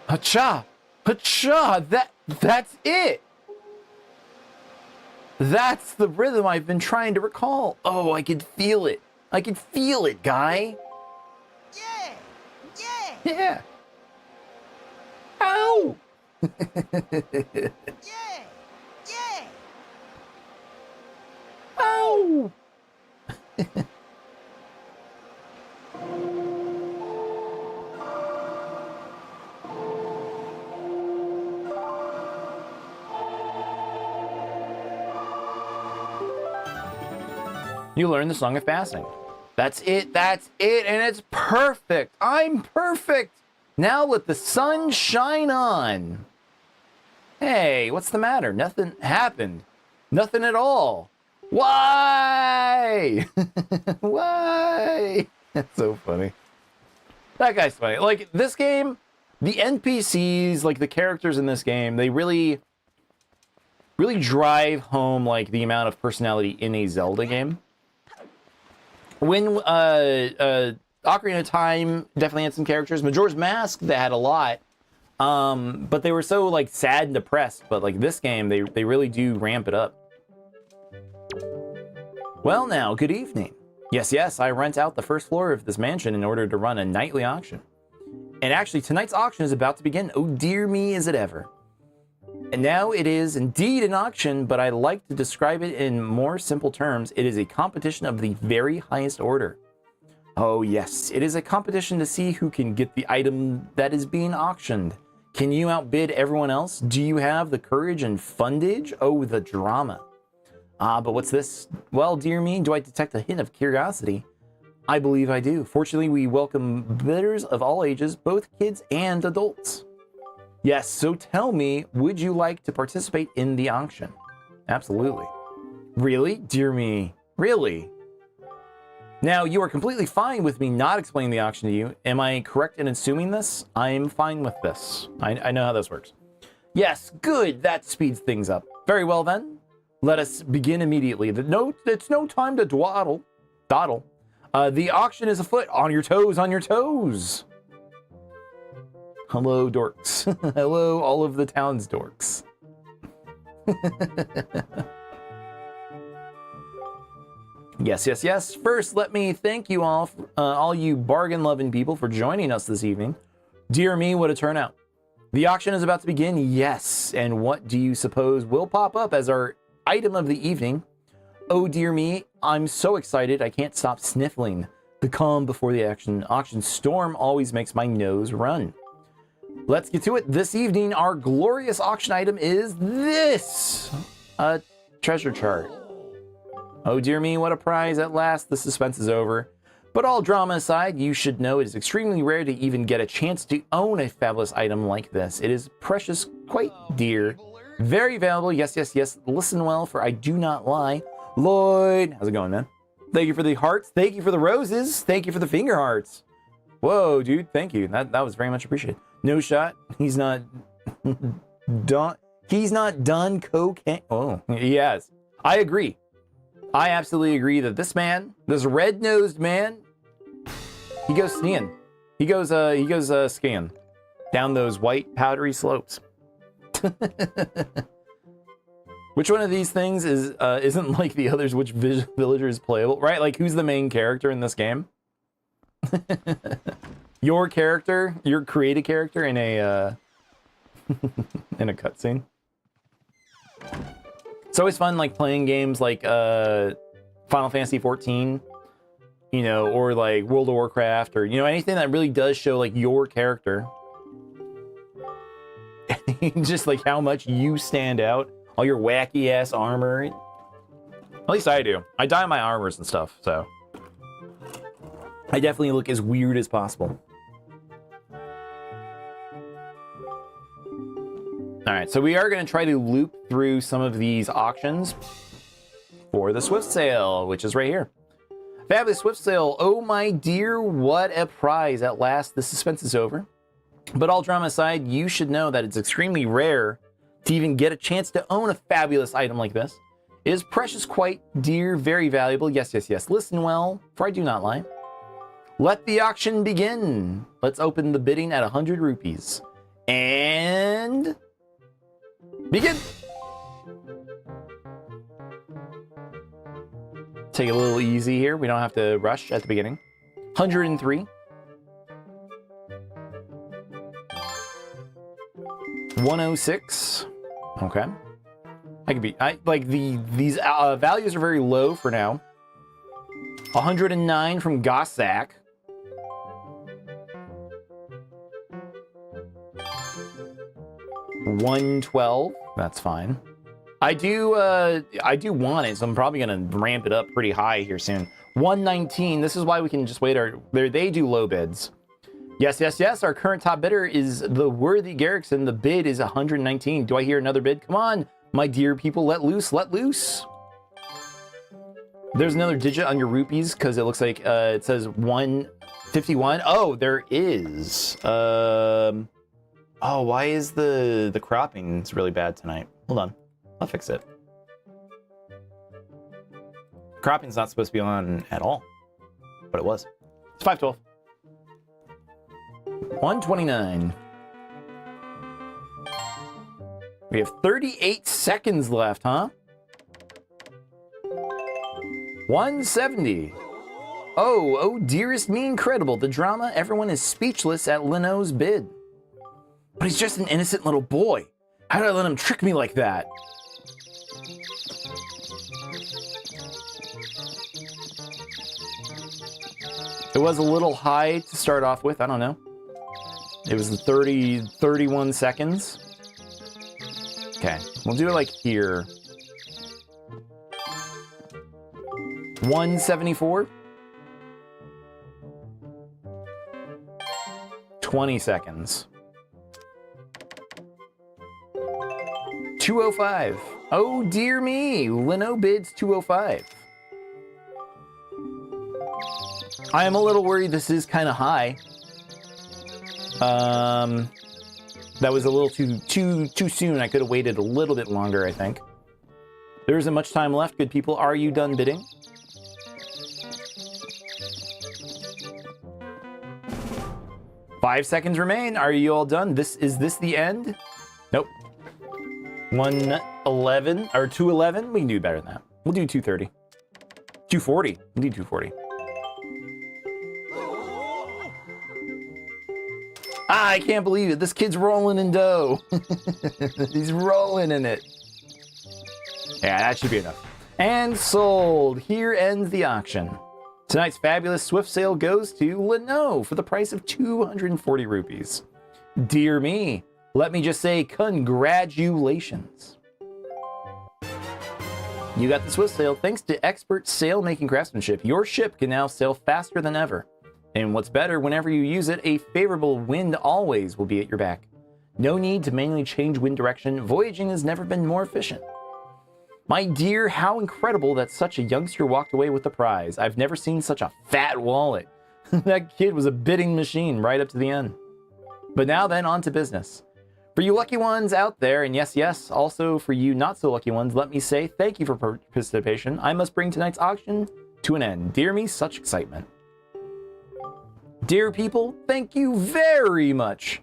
Hacha! Hacha! That's it! That's the rhythm I've been trying to recall. Oh, I could feel it. I could feel it, guy. Yeah! Yeah! Yeah. Ow! Yeah! Yeah! Ow! You learn the Song of Passing. That's it, and it's perfect. I'm perfect. Now let the sun shine on. Hey, what's the matter? Nothing happened. Nothing at all. Why? Why? That's so funny. That guy's funny. Like, this game, the NPCs, like the characters in this game, they really drive home, like, the amount of personality in a Zelda game. When Ocarina of Time definitely had some characters. Majora's Mask, they had a lot. But they were so, like, sad and depressed. But, like, this game, they really do ramp it up. Well, now, good evening. Yes, I rent out the first floor of this mansion in order to run a nightly auction. And actually, tonight's auction is about to begin. Oh, dear me, is it ever. And now it is indeed an auction, but I like to describe it in more simple terms. It is a competition of the very highest order. Oh yes, it is a competition to see who can get the item that is being auctioned. Can you outbid everyone else? Do you have the courage and fundage? Oh, the drama. But what's this? Well, dear me, do I detect a hint of curiosity? I believe I do. Fortunately, we welcome bidders of all ages, both kids and adults. Yes, so tell me, would you like to participate in the auction? Absolutely. Really? Dear me. Really? Now, you are completely fine with me not explaining the auction to you. Am I correct in assuming this? I'm fine with this. I know how this works. Yes, good. That speeds things up. Very well, then. Let us begin immediately. It's no time to dawdle. The auction is afoot. On your toes, on your toes. Hello, dorks. Hello, all of the town's dorks. Yes. First, let me thank you all you bargain-loving people for joining us this evening. Dear me, what a turnout. The auction is about to begin, yes. And what do you suppose will pop up as our item of the evening? Oh, dear me, I'm so excited I can't stop sniffling. The calm before the auction storm always makes my nose run. Let's get to it. This evening, our glorious auction item is this. A treasure chart. Oh dear me, what a prize. At last, the suspense is over. But all drama aside, you should know it is extremely rare to even get a chance to own a fabulous item like this. It is precious, quite dear. Very valuable. Yes. Listen well, for I do not lie. Lloyd, how's it going, man? Thank you for the hearts. Thank you for the roses. Thank you for the finger hearts. Whoa, dude, thank you. That was very much appreciated. No shot. He's not done. He's not done cocaine. Oh, yes. I agree. I absolutely agree that this man, this red-nosed man, he goes skiing. He goes skiing down those white powdery slopes. Which one of these things isn't like the others? Which villager is playable, right? Like, who's the main character in this game? Your character, your created character in a in a cutscene. It's always fun, like, playing games like Final Fantasy 14, you know, or like World of Warcraft, or, you know, anything that really does show like your character. Just like how much you stand out. All your wacky ass armor. At least I do. I dye my armors and stuff, so I definitely look as weird as possible. Alright, so we are going to try to loop through some of these auctions for the Swift Sale, which is right here. Fabulous Swift Sale. Oh my dear, what a prize. At last, the suspense is over. But all drama aside, you should know that it's extremely rare to even get a chance to own a fabulous item like this. It is precious, quite dear, very valuable. Yes, yes, yes. Listen well, for I do not lie. Let the auction begin. Let's open the bidding at 100 rupees. And begin. Take it a little easy here. We don't have to rush at the beginning. 103. 106. Okay. I could be. These values are very low for now. 109 from Gossack. 112. That's fine. I do want it, so I'm probably gonna ramp it up pretty high here soon. 119. This is why we can just wait. They do low bids. Yes, yes, yes. Our current top bidder is the worthy Garrickson. The bid is 119. Do I hear another bid? Come on, my dear people, let loose, let loose. There's another digit on your rupees because it looks like it says 151. Oh, there is. Oh, why is the cropping? It's really bad tonight. Hold on, I'll fix it. Cropping's not supposed to be on at all, but it was. It's 512. 129. We have 38 seconds left, huh? 170. Oh, dearest me, incredible. The drama, everyone is speechless at Leno's bid. But he's just an innocent little boy. How did I let him trick me like that? It was a little high to start off with, I don't know. It was 31 seconds. Okay, we'll do it like here. 174. 20 seconds. 205. Oh dear me, Leno bids 205. I am a little worried this is kind of high. That was a little too soon. I could have waited a little bit longer, I think. There isn't much time left, good people. Are you done bidding? Five seconds remain. Are you all done? Is this the end? Nope. 111 or 211. We can do better than that. We'll do 230. 240. We'll do 240. I can't believe it. This kid's rolling in dough. He's rolling in it. Yeah, that should be enough. And sold. Here ends the auction. Tonight's fabulous Swift Sale goes to Leno for the price of 240 rupees. Dear me, let me just say congratulations. You got the Swift Sale thanks to expert sail-making craftsmanship. Your ship can now sail faster than ever. And what's better, whenever you use it, a favorable wind always will be at your back. No need to manually change wind direction. Voyaging has never been more efficient. My dear, how incredible that such a youngster walked away with the prize. I've never seen such a fat wallet. That kid was a bidding machine right up to the end. But now then, on to business. For you lucky ones out there, and yes, yes, also for you not so lucky ones, let me say thank you for participation. I must bring tonight's auction to an end. Dear me, such excitement. Dear people, thank you very much.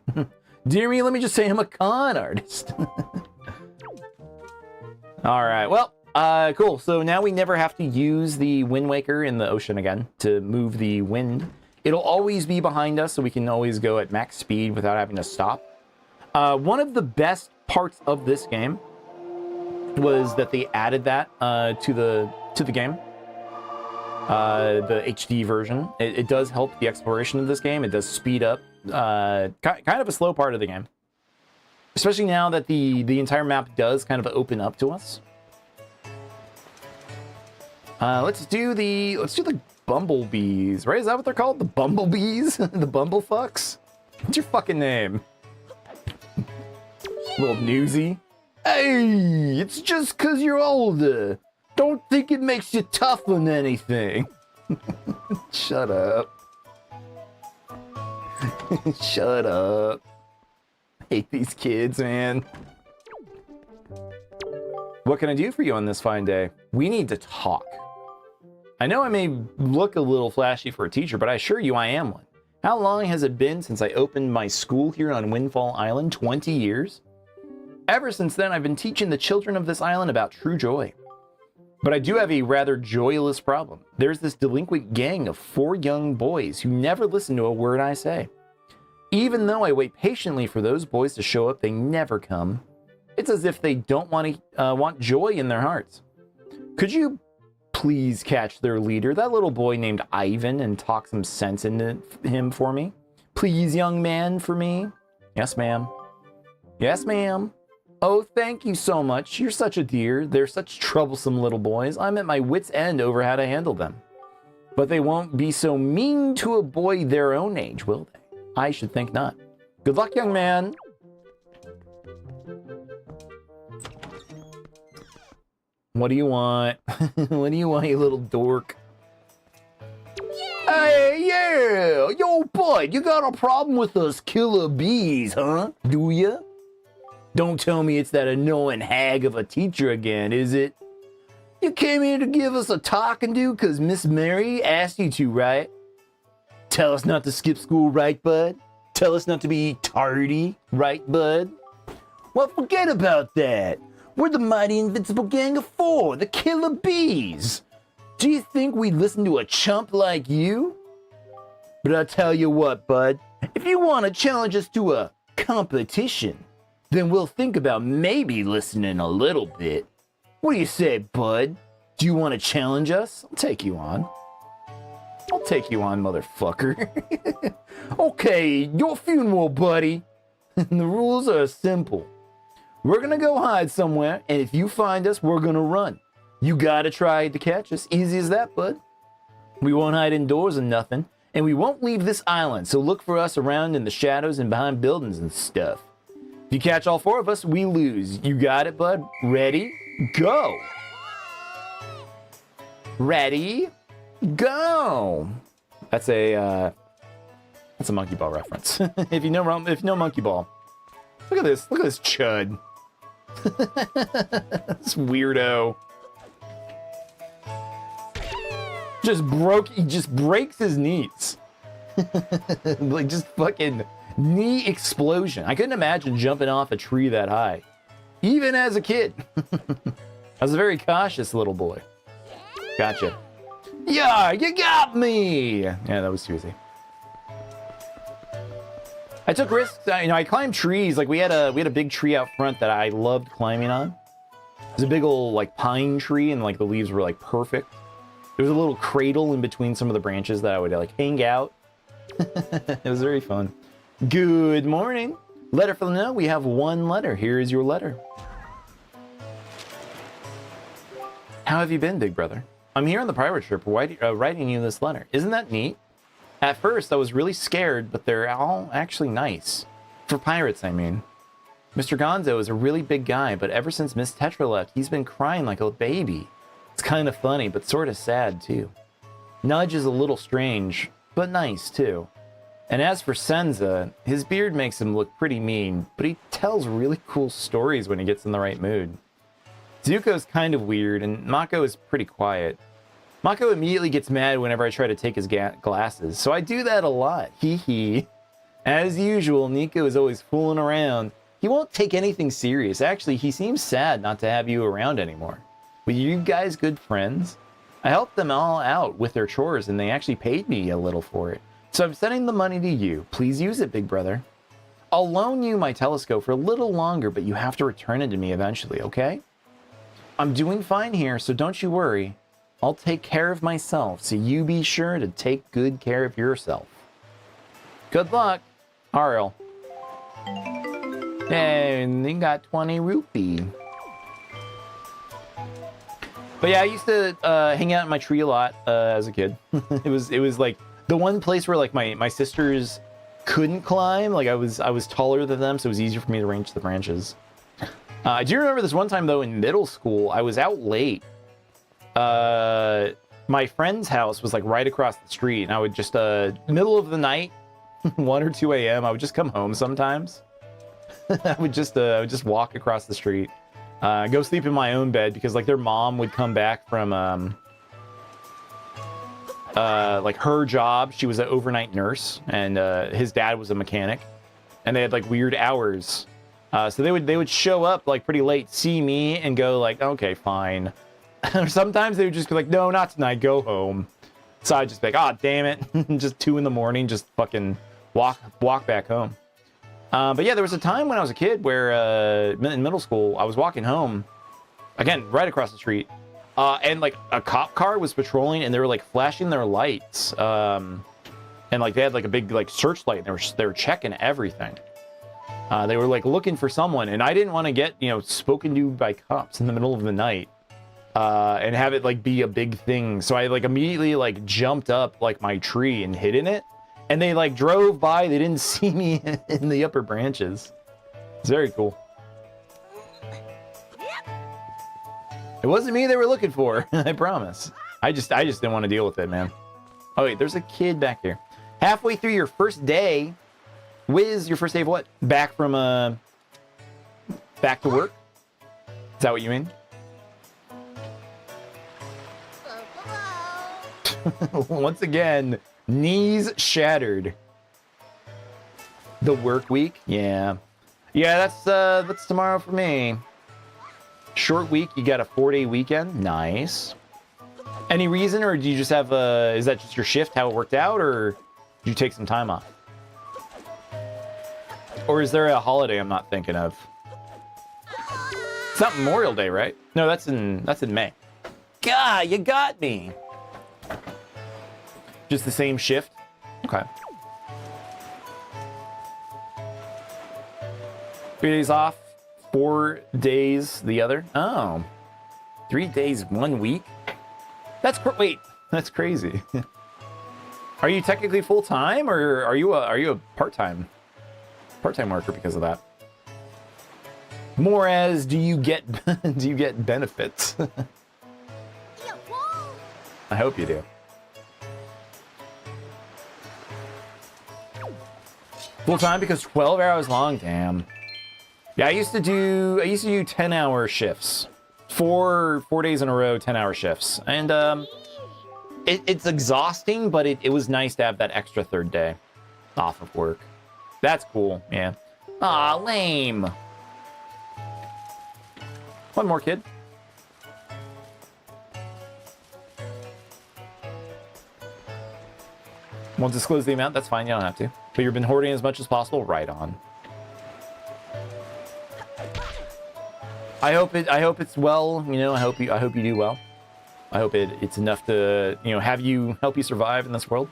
Dear me, let me just say I'm a con artist. All right, well, cool. So now we never have to use the Wind Waker in the ocean again to move the wind. It'll always be behind us, so we can always go at max speed without having to stop. One of the best parts of this game was that they added that to the game. The HD version. It does help the exploration of this game. It does speed up kind of a slow part of the game. Especially now that the entire map does kind of open up to us. Let's do the bumblebees, right? Is that what they're called? The bumblebees? The bumblefucks? What's your fucking name? Little newsy. Hey, it's just 'cause you're older. Don't think it makes you tough on anything. Shut up. Shut up. I hate these kids, man. What can I do for you on this fine day? We need to talk. I know I may look a little flashy for a teacher, but I assure you I am one. How long has it been since I opened my school here on Windfall Island? 20 years? Ever since then, I've been teaching the children of this island about true joy. But I do have a rather joyless problem. There's this delinquent gang of 4 young boys who never listen to a word I say. Even though I wait patiently for those boys to show up, they never come. It's as if they don't want joy in their hearts. Could you please catch their leader, that little boy named Ivan, and talk some sense into him for me? Please, young man, for me? Yes, ma'am. Yes, ma'am. Oh, thank you so much. You're such a dear. They're such troublesome little boys. I'm at my wit's end over how to handle them. But they won't be so mean to a boy their own age, will they? I should think not. Good luck, young man. What do you want? What do you want, you little dork? Hey, yeah! Yo, bud, you got a problem with us killer bees, huh? Do ya? Don't tell me it's that annoying hag of a teacher again, is it? You came here to give us a talking to 'cause Miss Mary asked you to, right? Tell us not to skip school, right, bud? Tell us not to be tardy, right, bud? Well, forget about that. We're the mighty invincible gang of 4, the killer bees. Do you think we'd listen to a chump like you? But I'll tell you what, bud. If you want to challenge us to a competition, then we'll think about maybe listening a little bit. What do you say, bud? Do you want to challenge us? I'll take you on. I'll take you on, motherfucker. Okay, your funeral, buddy. The rules are simple. We're gonna go hide somewhere, and if you find us, we're gonna run. You gotta try to catch us. Easy as that, bud. We won't hide indoors or nothing, and we won't leave this island, so look for us around in the shadows and behind buildings and stuff. If you catch all 4 of us, we lose. You got it, bud? Ready? Go! Ready? Go! That's a Monkey Ball reference. if you know Monkey Ball. Look at this chud. This weirdo. He just breaks his knees. Like, just fucking knee explosion. I couldn't imagine jumping off a tree that high. Even as a kid. I was a very cautious little boy. Gotcha. Yeah, you got me! Yeah, that was too easy. I took risks. I climbed trees. Like, we had a big tree out front that I loved climbing on. It was a big old like pine tree, and like the leaves were like perfect. There was a little cradle in between some of the branches that I would like hang out. It was very fun. Good morning. Letter from the note. We have 1 letter. Here is your letter. How have you been, big brother? I'm here on the pirate ship writing you this letter. Isn't that neat? At first, I was really scared, but they're all actually nice. For pirates, I mean. Mr. Gonzo is a really big guy, but ever since Miss Tetra left, he's been crying like a baby. It's kind of funny, but sort of sad, too. Nudge is a little strange, but nice, too. And as for Senza, his beard makes him look pretty mean, but he tells really cool stories when he gets in the right mood. Zuko's kind of weird, and Mako is pretty quiet. Mako immediately gets mad whenever I try to take his glasses, so I do that a lot. Hee hee. As usual, Nico is always fooling around. He won't take anything serious. Actually, he seems sad not to have you around anymore. Were you guys good friends? I helped them all out with their chores, and they actually paid me a little for it. So I'm sending the money to you. Please use it, big brother. I'll loan you my telescope for a little longer, but you have to return it to me eventually, okay? I'm doing fine here, so don't you worry. I'll take care of myself, so you be sure to take good care of yourself. Good luck, Ariel. And you got 20 rupee. But yeah, I used to hang out in my tree a lot as a kid. it was like the one place where like my sisters couldn't climb. Like I was taller than them, so it was easier for me to reach the branches. I do remember this one time though in middle school. I was out late. My friend's house was like right across the street, and I would just middle of the night, 1 or 2 a.m. I would just come home sometimes. I would just walk across the street. Go sleep in my own bed because like their mom would come back from like her job. She was an overnight nurse, and his dad was a mechanic, and they had like weird hours. So they would show up like pretty late, see me, and go like, okay, fine. Or sometimes they would just be like, no, not tonight, go home. So I'd just be like, oh, damn it. Just 2 in the morning, just fucking walk back home. But yeah, there was a time when I was a kid where in middle school, I was walking home, again, right across the street, and like a cop car was patrolling, and they were like flashing their lights, and like they had like a big like searchlight, and they were checking everything. They were like looking for someone, and I didn't want to get, you know, spoken to by cops in the middle of the night, and have it like be a big thing. So I like immediately like jumped up like my tree and hid in it. And they like drove by, they didn't see me in the upper branches. It's very cool. It wasn't me they were looking for, I promise. I just didn't want to deal with it, man. Oh wait, there's a kid back here. Halfway through your first day, Wiz, your first day of what? Back from back to work? Is that what you mean? Once again, knees shattered. The work week? Yeah. Yeah, that's tomorrow for me. Short week, you got a 4-day weekend. Nice. Any reason, or do you just have is that just your shift, how it worked out, or did you take some time off? Or is there a holiday I'm not thinking of? It's not Memorial Day, right? No, that's in May. God, you got me. Just the same shift? Okay. 3 days off, 4 days the other. Oh. 3 days, 1 week? Wait, that's crazy. Are you technically full-time, or are you a part-time worker because of that? More as, do you get benefits? I hope you do. Full time because 12 hours long. Damn. Yeah, I used to do 10-hour shifts, 4 days in a row, 10-hour shifts, and it's exhausting, but it was nice to have that extra third day off of work. That's cool. Yeah. Aw, lame. One more kid. Won't disclose the amount. That's fine. You don't have to. But you've been hoarding as much as possible. Right on. I hope it's well. You know, I hope you do well. I hope it's enough to, you know, help you survive in this world.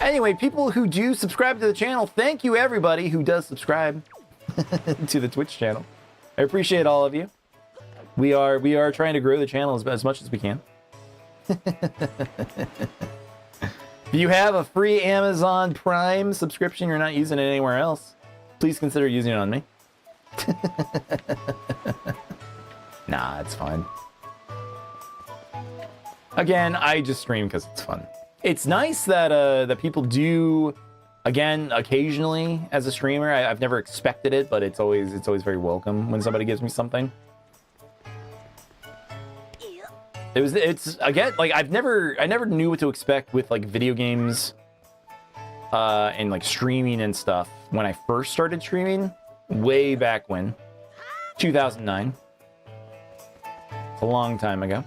Anyway, people who do subscribe to the channel, thank you everybody who does subscribe to the Twitch channel. I appreciate all of you. We are trying to grow the channel as much as we can. If you have a free Amazon Prime subscription, you're not using it anywhere else, please consider using it on me. Nah, it's fine. Again, I just stream because it's fun. It's nice that that people do, again, occasionally as a streamer. I've never expected it, but it's always very welcome when somebody gives me something. It's again, like I never knew what to expect with like video games and like streaming and stuff when I first started streaming way back when, 2009. It's a long time ago.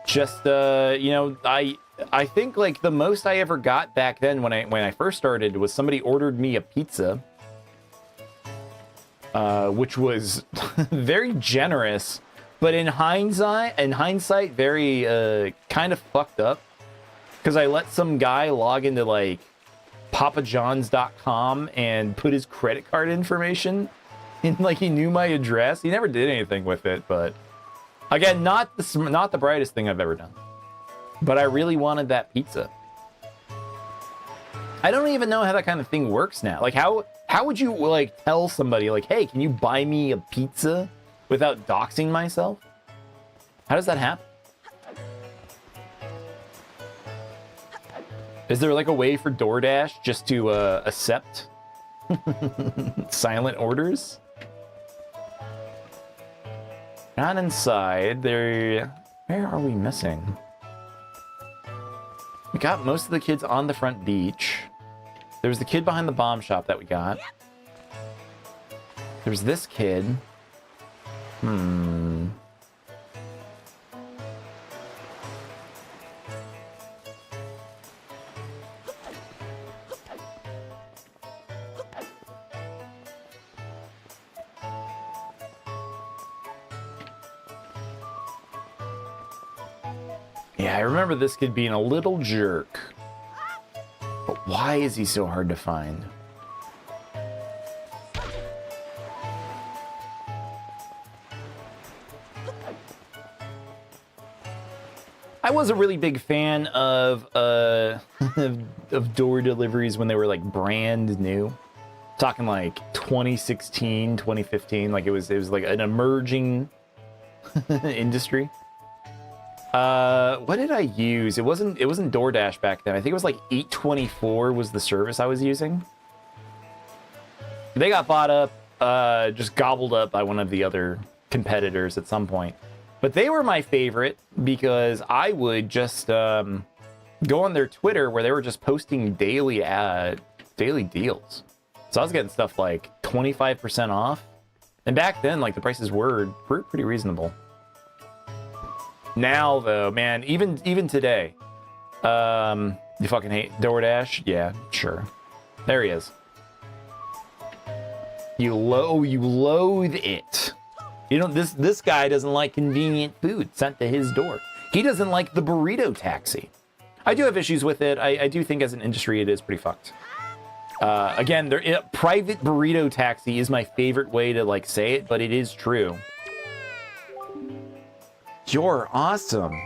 Just you know, I think like the most I ever got back then when I first started was somebody ordered me a pizza, which was very generous. But in hindsight, very kind of fucked up, because I let some guy log into like papajohns.com and put his credit card information in, like he knew my address. He never did anything with it, but again, not the brightest thing I've ever done. But I really wanted that pizza. I don't even know how that kind of thing works now. Like how would you like tell somebody like, hey, can you buy me a pizza without doxing myself? How does that happen? Is there like a way for DoorDash just to accept silent orders? Not inside. Where are we missing? We got most of the kids on the front beach. There's the kid behind the bomb shop that we got. There's this kid. Yeah, I remember this kid being a little jerk. But why is he so hard to find? I was a really big fan of of door deliveries when they were like brand new. Talking like 2016, 2015, like it was like an emerging industry. What did I use? It wasn't DoorDash back then. I think it was like 824 was the service I was using. They got bought up, just gobbled up by one of the other competitors at some point. But they were my favorite because I would just go on their Twitter where they were just posting daily deals. So I was getting stuff like 25% off. And back then, like the prices were pretty reasonable. Now though, man, even today, you fucking hate DoorDash? Yeah, sure. There he is. You loathe it. You know, this guy doesn't like convenient food sent to his door. He doesn't like the burrito taxi. I do have issues with it. I do think as an industry it is pretty fucked. Again, private burrito taxi is my favorite way to like say it, but it is true. You're awesome.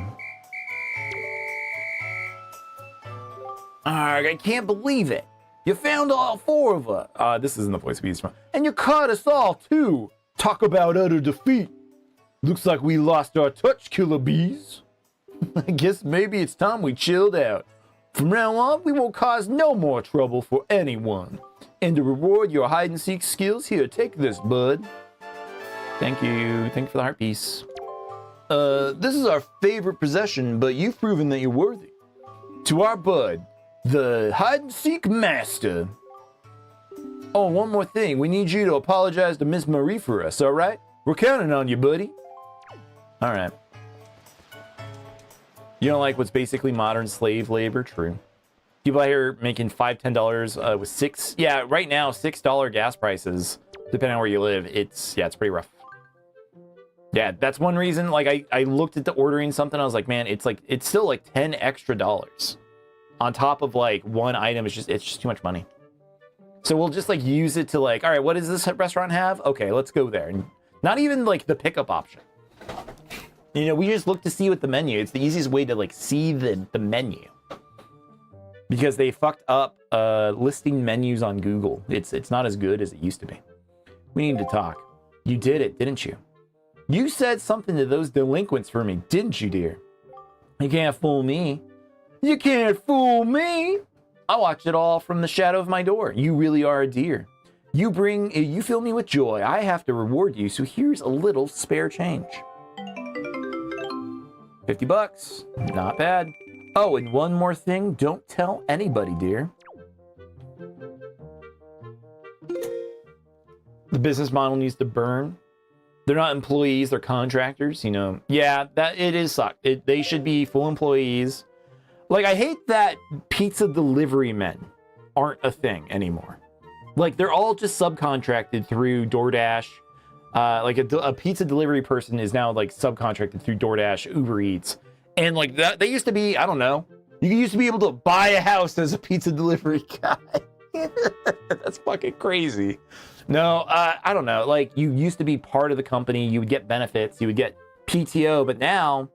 I can't believe it. You found all four of us. This isn't the voice we used from. And you caught us all too. Talk about utter defeat. Looks like we lost our touch, killer bees. I guess maybe it's time we chilled out. From now on, we won't cause no more trouble for anyone. And to reward your hide-and-seek skills, here, take this, bud. Thank you. Thank you for the heart piece. This is our favorite possession, but you've proven that you're worthy. To our bud, the hide-and-seek master. Oh, one more thing. We need you to apologize to Miss Marie for us, all right? We're counting on you, buddy. All right. You don't like what's basically modern slave labor? True. People out here making $5, $10 with $6. Yeah, right now, $6 gas prices, depending on where you live, it's pretty rough. Yeah, that's one reason, like, I looked at the ordering something, I was like, man, it's still like $10 extra. On top of like one item, it's just too much money. So we'll just like use it to like, all right, what does this restaurant have? Okay, let's go there. And not even like the pickup option. You know, we just look to see what the menu. It's the easiest way to like see the menu. Because they fucked up listing menus on Google. It's not as good as it used to be. We need to talk. You did it, didn't you? You said something to those delinquents for me, didn't you, dear? You can't fool me. You can't fool me. I watched it all from the shadow of my door. You really are a dear. You fill me with joy. I have to reward you, so here's a little spare change. $50. Not bad. Oh, and one more thing. Don't tell anybody, dear. The business model needs to burn. They're not employees, they're contractors, you know. Yeah, it is sucked. They should be full employees. Like, I hate that pizza delivery men aren't a thing anymore. Like, they're all just subcontracted through DoorDash. Like, a pizza delivery person is now, like, subcontracted through DoorDash, Uber Eats. And, like, they used to be, I don't know, You used to be able to buy a house as a pizza delivery guy. That's fucking crazy. No, I don't know. Like, you used to be part of the company. You would get benefits. You would get PTO. But now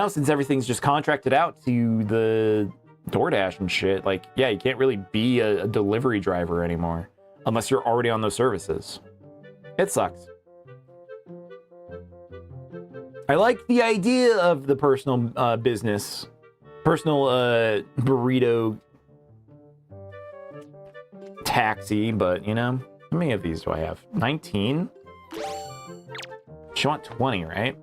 since everything's just contracted out to the DoorDash and shit, like, yeah, you can't really be a delivery driver anymore unless you're already on those services. It sucks. I like the idea of the personal business, personal burrito taxi, but you know, how many of these do I have? 19? She want 20, right?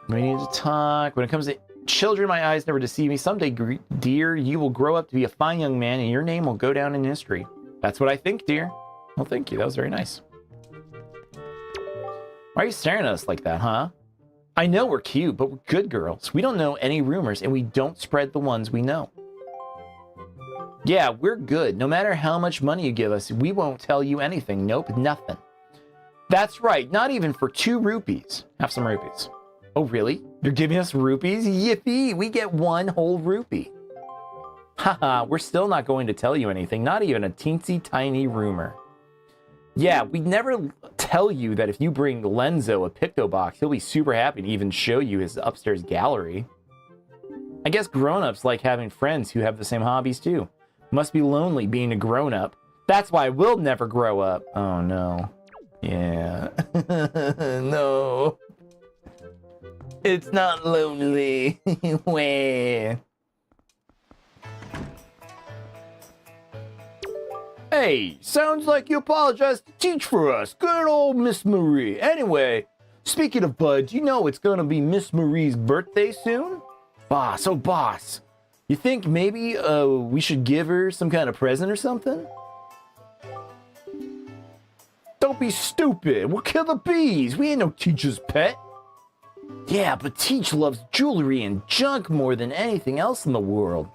We need to talk. When it comes to children, my eyes never deceive me. Someday, dear, you will grow up to be a fine young man and your name will go down in history. That's what I think, dear. Well, thank you. That was very nice. Why are you staring at us like that, huh? I know we're cute, but we're good girls. We don't know any rumors, and we don't spread the ones we know. Yeah, we're good. No matter how much money you give us, we won't tell you anything. Nope, nothing. That's right. Not even for 2 rupees. Have some rupees. Oh, really? You're giving us rupees? Yippee! We get 1 whole rupee. Haha, we're still not going to tell you anything. Not even a teensy tiny rumor. Yeah, we'd never tell you that if you bring Lenzo a Picto box, he'll be super happy to even show you his upstairs gallery. I guess grown-ups like having friends who have the same hobbies too. Must be lonely being a grown-up. That's why we'll never grow up. Oh no. Yeah. No. It's not lonely. Wah. Hey, sounds like you apologized to teach for us. Good old Miss Marie. Anyway, speaking of buds, you know it's gonna be Miss Marie's birthday soon? Boss, oh boss. You think maybe we should give her some kind of present or something? Don't be stupid. We'll kill the bees. We ain't no teacher's pet. Yeah, but Teach loves jewelry and junk more than anything else in the world.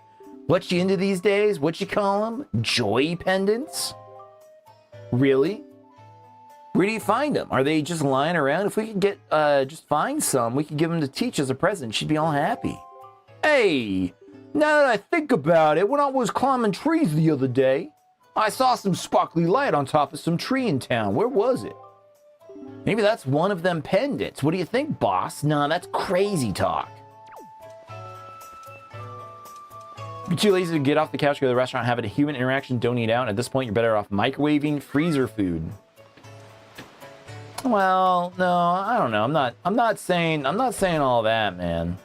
What you into these days? What you call them? Joy pendants? Really? Where do you find them? Are they just lying around? If we could get, just find some, we could give them to Teach as a present. She'd be all happy. Hey, now that I think about it, when I was climbing trees the other day, I saw some sparkly light on top of some tree in town. Where was it? Maybe that's one of them pendants. What do you think, boss? Nah, that's crazy talk. You're too lazy to get off the couch, go to the restaurant, have a human interaction, don't eat out. At this point, you're better off microwaving freezer food. Well, no, I don't know. I'm not saying all that, man.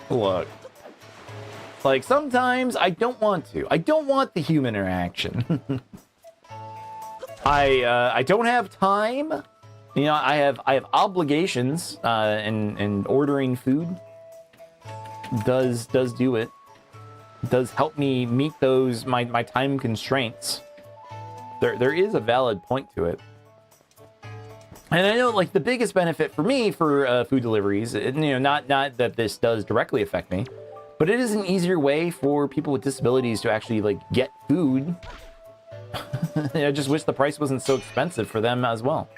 Look. Like, sometimes I don't want to. I don't want the human interaction. I don't have time. You know, I have obligations, and ordering food does do it. Does help me meet those my time constraints. There is a valid point to it. And I know, like, the biggest benefit for me for food deliveries, you know, not that this does directly affect me, but it is an easier way for people with disabilities to actually, like, get food. I just wish the price wasn't so expensive for them as well.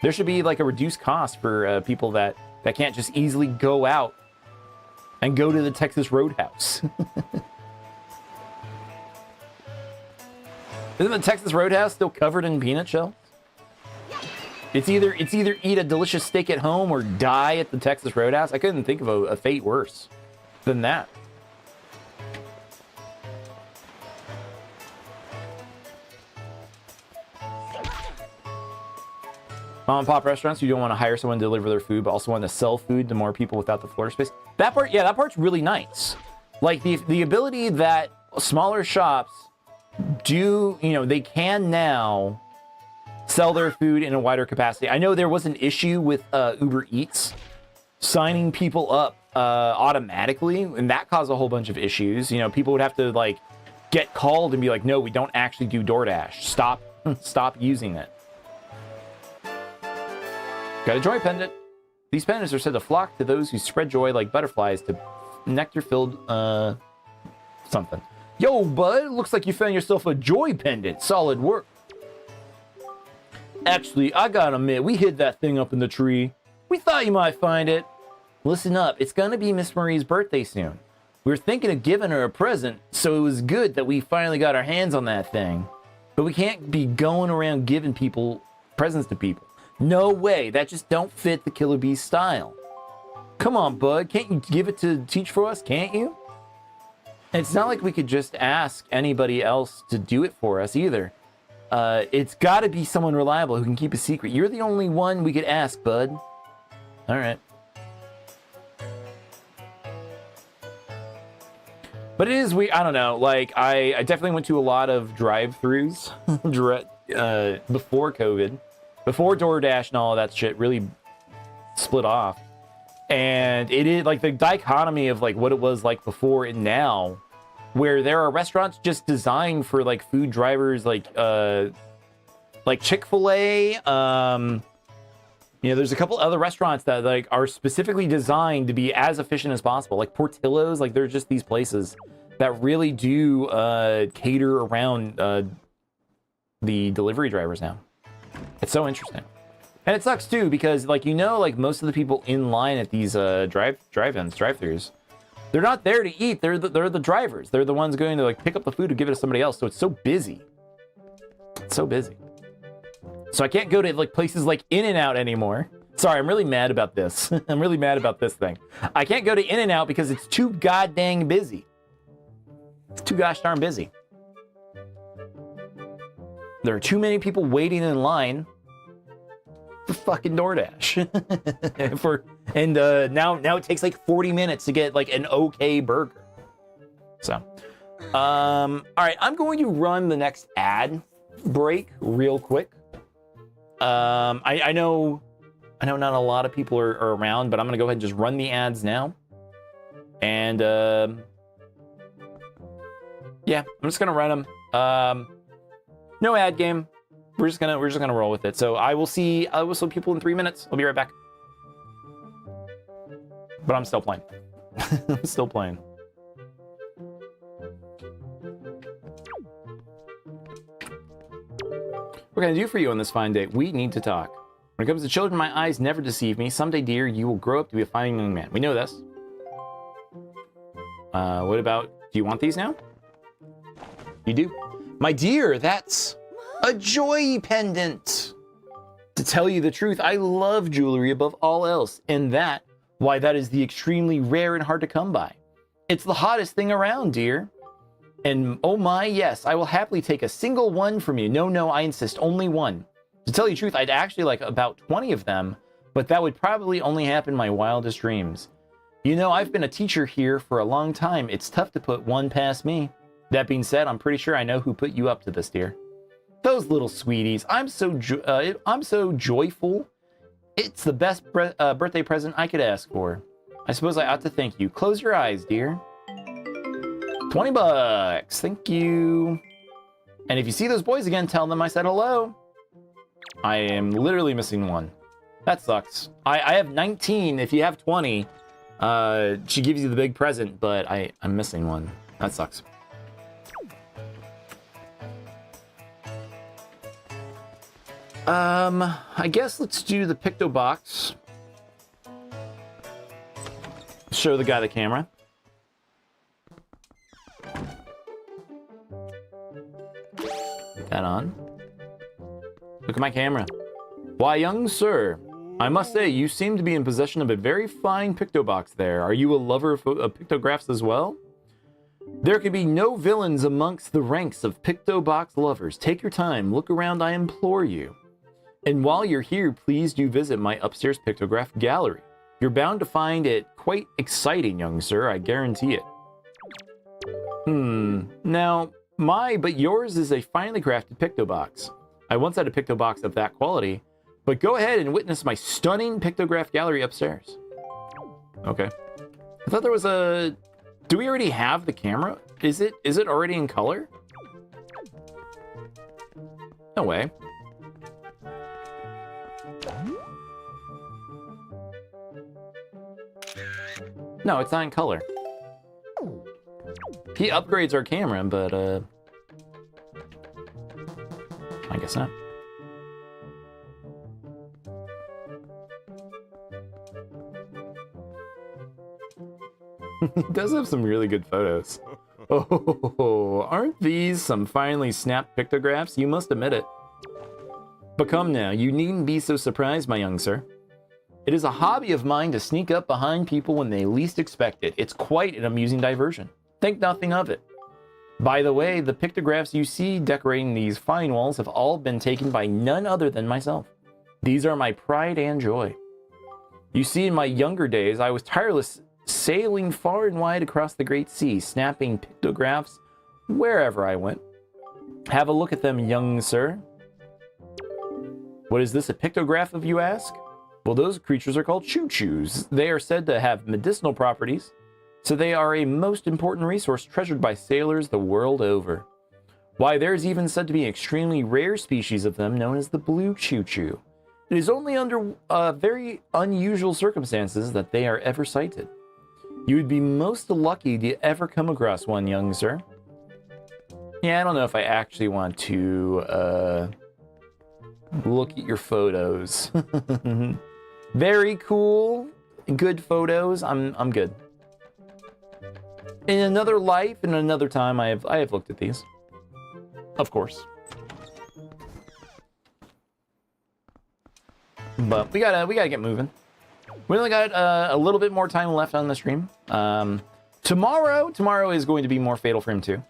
There should be, like, a reduced cost for people that can't just easily go out and go to the Texas Roadhouse. Isn't the Texas Roadhouse still covered in peanut shells? It's either eat a delicious steak at home or die at the Texas Roadhouse. I couldn't think of a fate worse than that. Mom and pop restaurants, you don't want to hire someone to deliver their food, but also want to sell food to more people without the floor space. That part, yeah, that part's really nice. Like the ability that smaller shops do, you know, they can now sell their food in a wider capacity. I know there was an issue with Uber Eats signing people up automatically, and that caused a whole bunch of issues. You know, people would have to, like, get called and be like, no, we don't actually do DoorDash. Stop using it. Got a joy pendant. These pendants are said to flock to those who spread joy like butterflies to nectar-filled, something. Yo, bud, looks like you found yourself a joy pendant. Solid work. Actually, I gotta admit, we hid that thing up in the tree. We thought you might find it. Listen up, it's gonna be Miss Marie's birthday soon. We were thinking of giving her a present, so it was good that we finally got our hands on that thing. But we can't be going around giving people presents to people. No way, that just don't fit the Killer Bee style. Come on, bud, can't you give it to teach for us, can't you? And it's not like we could just ask anybody else to do it for us either. It's gotta be someone reliable who can keep a secret. You're the only one we could ask, bud. All right. But it is weird. I don't know. Like, I definitely went to a lot of drive-thrus before COVID, before DoorDash and all of that shit really split off. And it is like the dichotomy of like what it was like before and now, where there are restaurants just designed for like food drivers, like Chick-fil-A. You know, there's a couple other restaurants that like are specifically designed to be as efficient as possible, like Portillo's. Like, there's just these places that really do cater around the delivery drivers now. It's so interesting. And it sucks too, because like, you know, like most of the people in line at these drive-thrus, they're not there to eat. They're the drivers. They're the ones going to like pick up the food and give it to somebody else. So it's so busy. It's so busy. So I can't go to like places like In-N-Out anymore. Sorry, I'm really mad about this. I'm really mad about this thing. I can't go to In-N-Out because it's too goddamn busy. It's too gosh darn busy. There are too many people waiting in line for fucking DoorDash. Now it takes like 40 minutes to get like an okay burger. So, all right, I'm going to run the next ad break real quick. I know not a lot of people are around, but I'm gonna go ahead and just run the ads now. And yeah, I'm just gonna run them. No ad game. We're just gonna roll with it. So I will see people in 3 minutes. I'll be right back. But I'm still playing. I'm still playing. What can I do for you on this fine day? We need to talk. When it comes to children, my eyes never deceive me. Someday, dear, you will grow up to be a fine young man. We know this. What about, do you want these now? You do. My dear, that's a joy pendant. To tell you the truth, I love jewelry above all else. And why that is the extremely rare and hard to come by. It's the hottest thing around, dear. And oh my, yes, I will happily take a single one from you. No, I insist, only one. To tell you the truth, I'd actually like about 20 of them, but that would probably only happen in my wildest dreams. You know, I've been a teacher here for a long time. It's tough to put one past me. That being said, I'm pretty sure I know who put you up to this, dear. Those little sweeties. I'm so joyful. It's the best birthday present I could ask for. I suppose I ought to thank you. Close your eyes, dear. 20 bucks. Thank you. And if you see those boys again, tell them I said hello. I am literally missing one. That sucks. I have 19. If you have 20, she gives you the big present, but I'm missing one. That sucks. I guess let's do the Picto box. Show the guy the camera. Put that on. Look at my camera. Why, young sir, I must say you seem to be in possession of a very fine Picto box there. Are you a lover of pictographs as well? There can be no villains amongst the ranks of Picto box lovers. Take your time. Look around, I implore you. And while you're here, please do visit my upstairs pictograph gallery. You're bound to find it quite exciting, young sir, I guarantee it. Now, but yours is a finely crafted Picto box. I once had a Picto box of that quality, but go ahead and witness my stunning pictograph gallery upstairs. Okay. I thought there was a... Do we already have the camera? Is it already in color? No way. No, it's not in color. He upgrades our camera, but I guess not. He does have some really good photos. Oh, aren't these some finely snapped pictographs? You must admit it. But come now, you needn't be so surprised, my young sir. It is a hobby of mine to sneak up behind people when they least expect it. It's quite an amusing diversion. Think nothing of it. By the way, the pictographs you see decorating these fine walls have all been taken by none other than myself. These are my pride and joy. You see, in my younger days, I was tireless, sailing far and wide across the great sea, snapping pictographs wherever I went. Have a look at them, young sir. What is this, a pictograph of, you ask? Well, those creatures are called choo-choos. They are said to have medicinal properties, so they are a most important resource treasured by sailors the world over. Why, there's even said to be an extremely rare species of them known as the blue choo-choo. It is only under very unusual circumstances that they are ever sighted. You would be most lucky to ever come across one, young sir. Yeah, I don't know if I actually want to look at your photos. Very cool, good photos. I'm good. In another life, in another time, I have looked at these, of course. But we gotta get moving. We only got a little bit more time left on the stream. Tomorrow is going to be more Fatal Frame 2.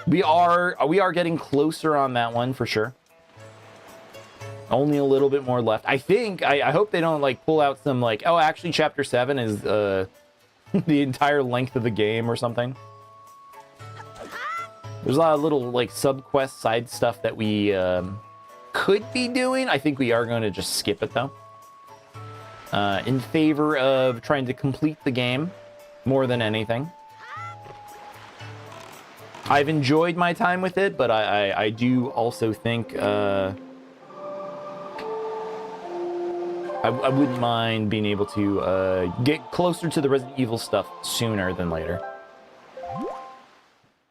We are getting closer on that one for sure. Only a little bit more left. I think, I hope they don't like pull out some like, oh, actually chapter 7 is the entire length of the game or something. There's a lot of little like sub-quest side stuff that we could be doing. I think we are going to just skip it though. In favor of trying to complete the game more than anything. I've enjoyed my time with it, but I do also think I wouldn't mind being able to get closer to the Resident Evil stuff sooner than later.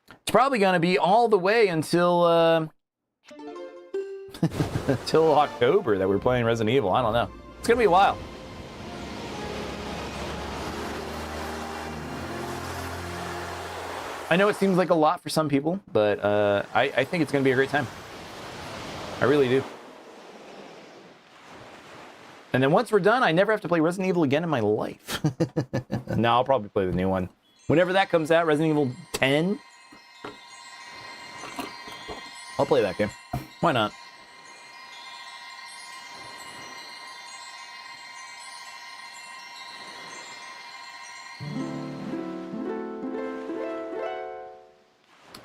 It's probably going to be all the way until until October that we're playing Resident Evil. I don't know. It's going to be a while. I know it seems like a lot for some people, but I think it's going to be a great time. I really do. And then once we're done, I never have to play Resident Evil again in my life. No, I'll probably play the new one. Whenever that comes out, Resident Evil 10, I'll play that game. Why not?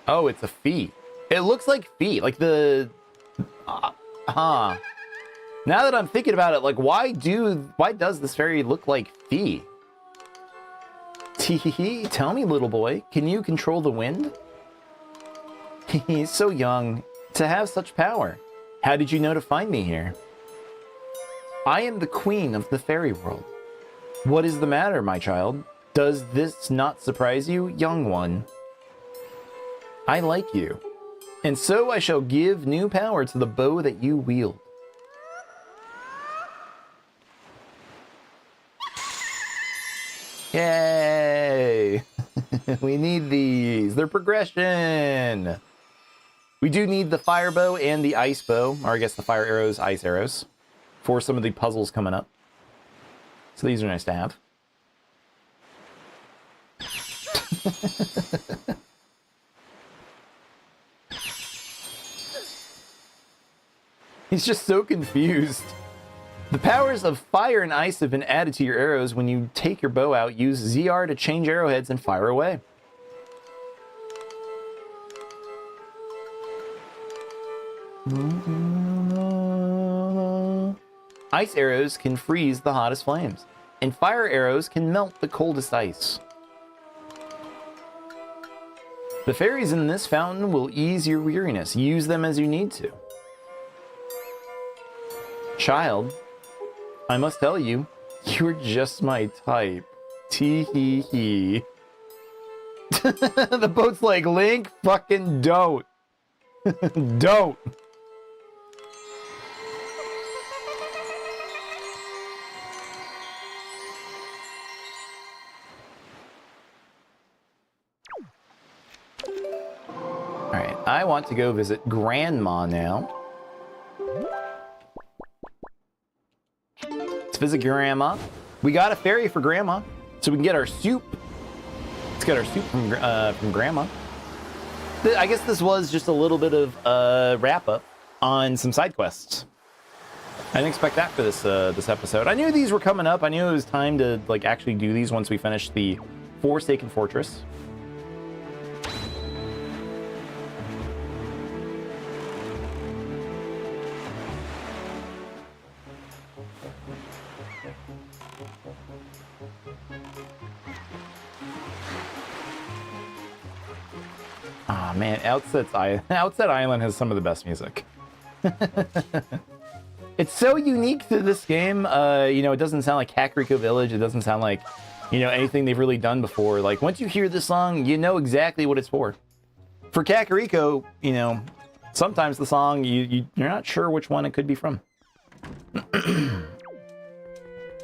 Oh, it's a feet. It looks like feet, like the... Now that I'm thinking about it, like, why does this fairy look like feet? Tee-hee-hee, tell me, little boy, can you control the wind? He's so young to have such power. How did you know to find me here? I am the queen of the fairy world. What is the matter, my child? Does this not surprise you, young one? I like you, and so I shall give new power to the bow that you wield. Yay! We need these. They're progression. We do need the fire bow and the ice bow, or I guess the fire arrows, ice arrows, for some of the puzzles coming up. So these are nice to have. He's just so confused. The powers of fire and ice have been added to your arrows. When you take your bow out, use ZR to change arrowheads and fire away. Ice arrows can freeze the hottest flames, and fire arrows can melt the coldest ice. The fairies in this fountain will ease your weariness. Use them as you need to. Child, I must tell you, you're just my type. Tee-hee-hee. The boat's like, Link, fucking don't. Don't. I want to go visit Grandma now. Let's visit Grandma. We got a ferry for Grandma, so we can get our soup. Let's get our soup from Grandma. I guess this was just a little bit of a wrap-up on some side quests. I didn't expect that for this episode. I knew these were coming up. I knew it was time to like actually do these once we finish the Forsaken Fortress. Ah, man, Outset Island has some of the best music. It's so unique to this game. You know, it doesn't sound like Kakariko Village. It doesn't sound like, you know, anything they've really done before. Like, once you hear this song, you know exactly what it's for. For Kakariko, you know, sometimes the song, you're not sure which one it could be from. All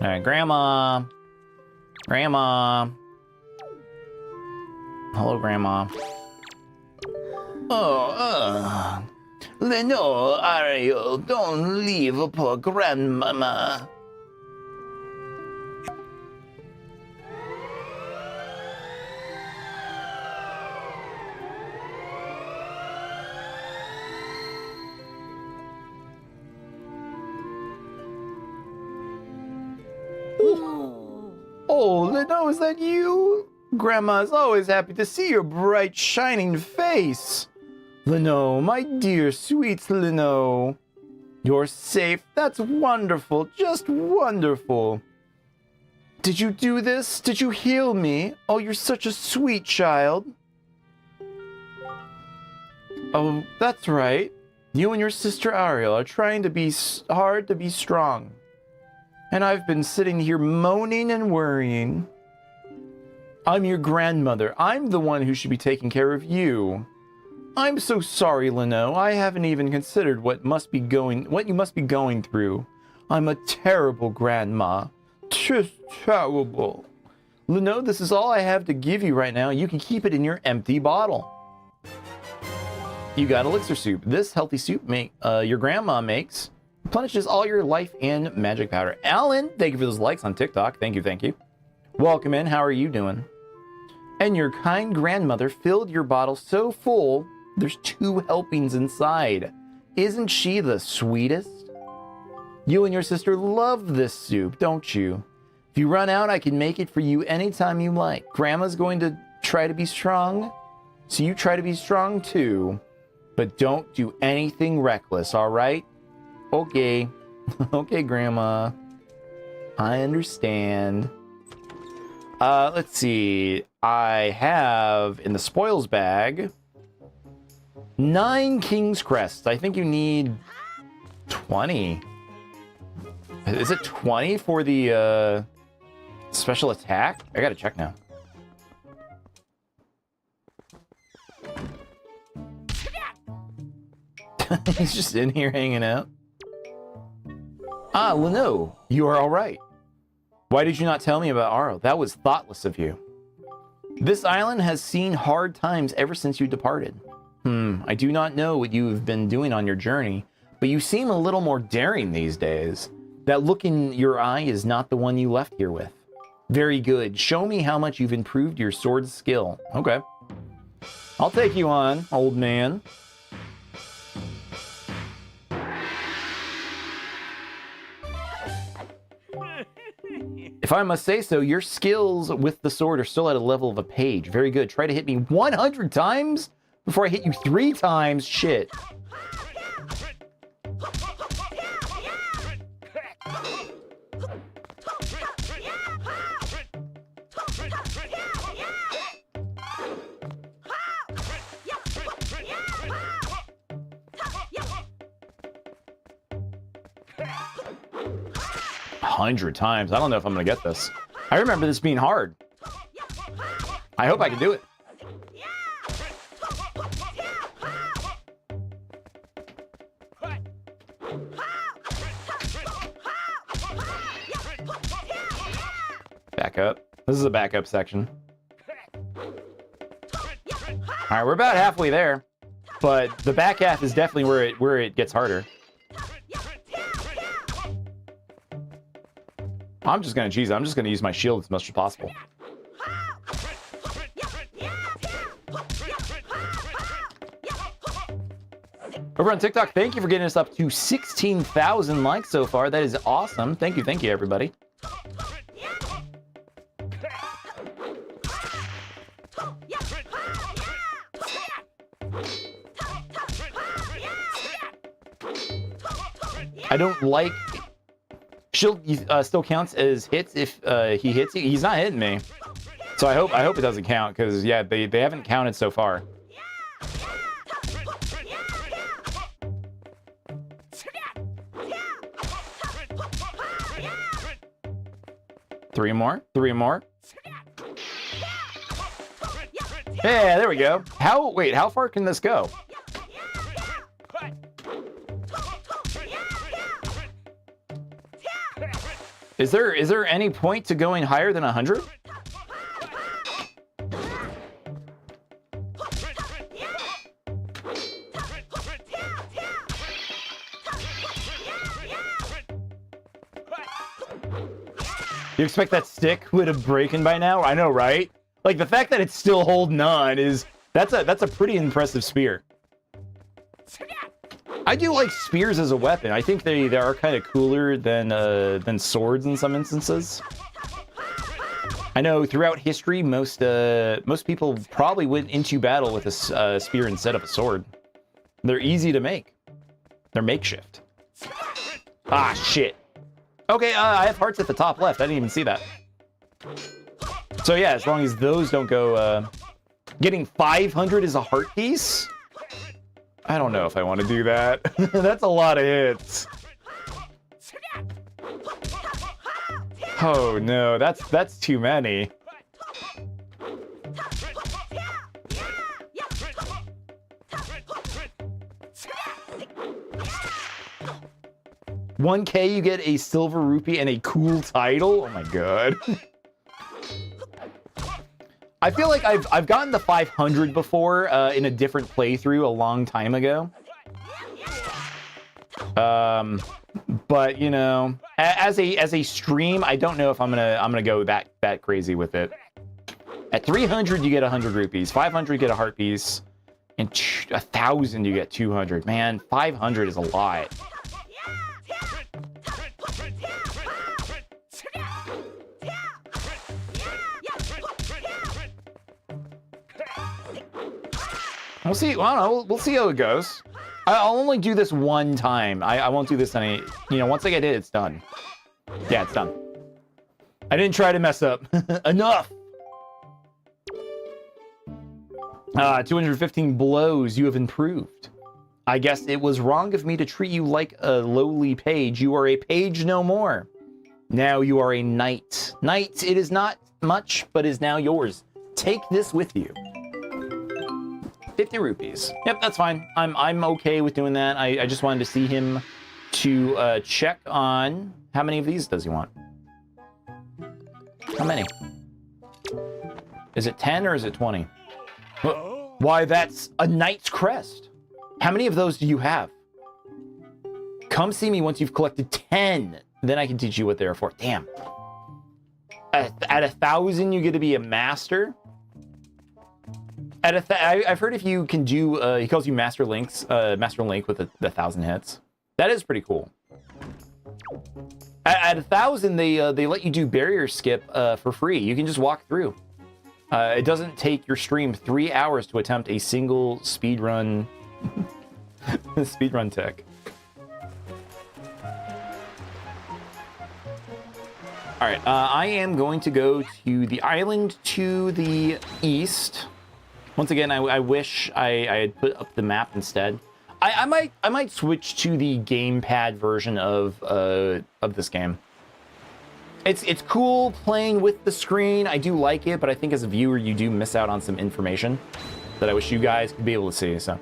right, Grandma. Grandma. Hello, Grandma. Oh, Lenore, Ariel, don't leave poor Grandmama. Oh, Lenore, is that you? Grandma's always happy to see your bright, shining face. Lenore, my dear, sweet Lenore. You're safe. That's wonderful. Just wonderful. Did you do this? Did you heal me? Oh, you're such a sweet child. Oh, that's right. You and your sister Ariel are trying to be hard to be strong. And I've been sitting here moaning and worrying. I'm your grandmother. I'm the one who should be taking care of you. I'm so sorry, Lenore. I haven't even considered what you must be going through. I'm a terrible grandma. Just terrible. Lenore, this is all I have to give you right now. You can keep it in your empty bottle. You got elixir soup. This healthy soup your grandma makes replenishes all your life and magic powder. Alan, thank you for those likes on TikTok. Thank you, thank you. Welcome in. How are you doing? And your kind grandmother filled your bottle so full, there's 2 helpings inside. Isn't she the sweetest? You and your sister love this soup, don't you? If you run out, I can make it for you anytime you like. Grandma's going to try to be strong, so you try to be strong too. But don't do anything reckless, all right? Okay. Okay, Grandma. I understand. Let's see. I have in the spoils bag 9 King's Crests. I think you need 20. Is it 20 for the special attack? I gotta check now. He's just in here hanging out. Ah, Lenore, you are all right. Why did you not tell me about Aro? That was thoughtless of you. This island has seen hard times ever since you departed. I do not know what you have been doing on your journey, but you seem a little more daring these days. That look in your eye is not the one you left here with. Very good. Show me how much you've improved your sword skill. Okay. I'll take you on, old man. If I must say so, your skills with the sword are still at a level of a page. Very good. Try to hit me 100 times before I hit you 3 times. Shit. $100 times. I don't know if I'm gonna get this. I remember this being hard. I hope I can do it. Back up. This is a backup section. All right, we're about halfway there. but the back half is definitely where it gets harder. I'm just gonna cheese. I'm just gonna use my shield as much as possible. Over on TikTok, thank you for getting us up to 16,000 likes so far. That is awesome. Thank you, everybody. I don't like... Shield still counts as hits if he hits you. He's not hitting me. So I hope it doesn't count, because, yeah, they haven't counted so far. Three more. Yeah, there we go. Wait, how far can this go? Is there any point to going higher than 100? You expect that stick would have broken by now? I know, right? Like, the fact that it's still holding on that's a pretty impressive spear. I do like spears as a weapon. I think they are kind of cooler than swords in some instances. I know throughout history, most people probably went into battle with a spear instead of a sword. They're easy to make. They're makeshift. Ah, shit. Okay, I have hearts at the top left. I didn't even see that. So yeah, as long as those don't go... getting 500 is a heart piece? I don't know if I want to do that. That's a lot of hits. Oh no, that's too many. $1K, you get a silver rupee and a cool title? Oh my god. I feel like I've gotten the 500 before in a different playthrough a long time ago. But you know, as a stream, I don't know if I'm gonna go that crazy with it. At 300, you get 100 rupees. 500, you get a heart piece, and 1,000, you get 200. Man, 500 is a lot. We'll see. Well, I don't know. We'll see how it goes. I'll only do this one time. I won't do this any... You know, once I get it, it's done. Yeah, it's done. I didn't try to mess up. Enough! 215 blows. You have improved. I guess it was wrong of me to treat you like a lowly page. You are a page no more. Now you are a knight. Knight, it is not much, but is now yours. Take this with you. 50 rupees. Yep, that's fine. I'm okay with doing that. I just wanted to see him to check on how many of these does he want. How many? Is it 10 or is it 20? Why, that's a knight's crest. How many of those do you have? Come see me once you've collected 10. Then I can teach you what they're for. Damn. At 1,000, you get to be a master. I've heard if you can do, he calls you Master Link with the 1,000 hits. That is pretty cool. At 1,000, they let you do barrier skip for free. You can just walk through. It doesn't take your stream 3 hours to attempt a single speedrun tech. All right, I am going to go to the island to the east. Once again, I wish I had put up the map instead. I might switch to the gamepad version of this game. It's cool playing with the screen. I do like it, but I think as a viewer, you do miss out on some information that I wish you guys could be able to see. So,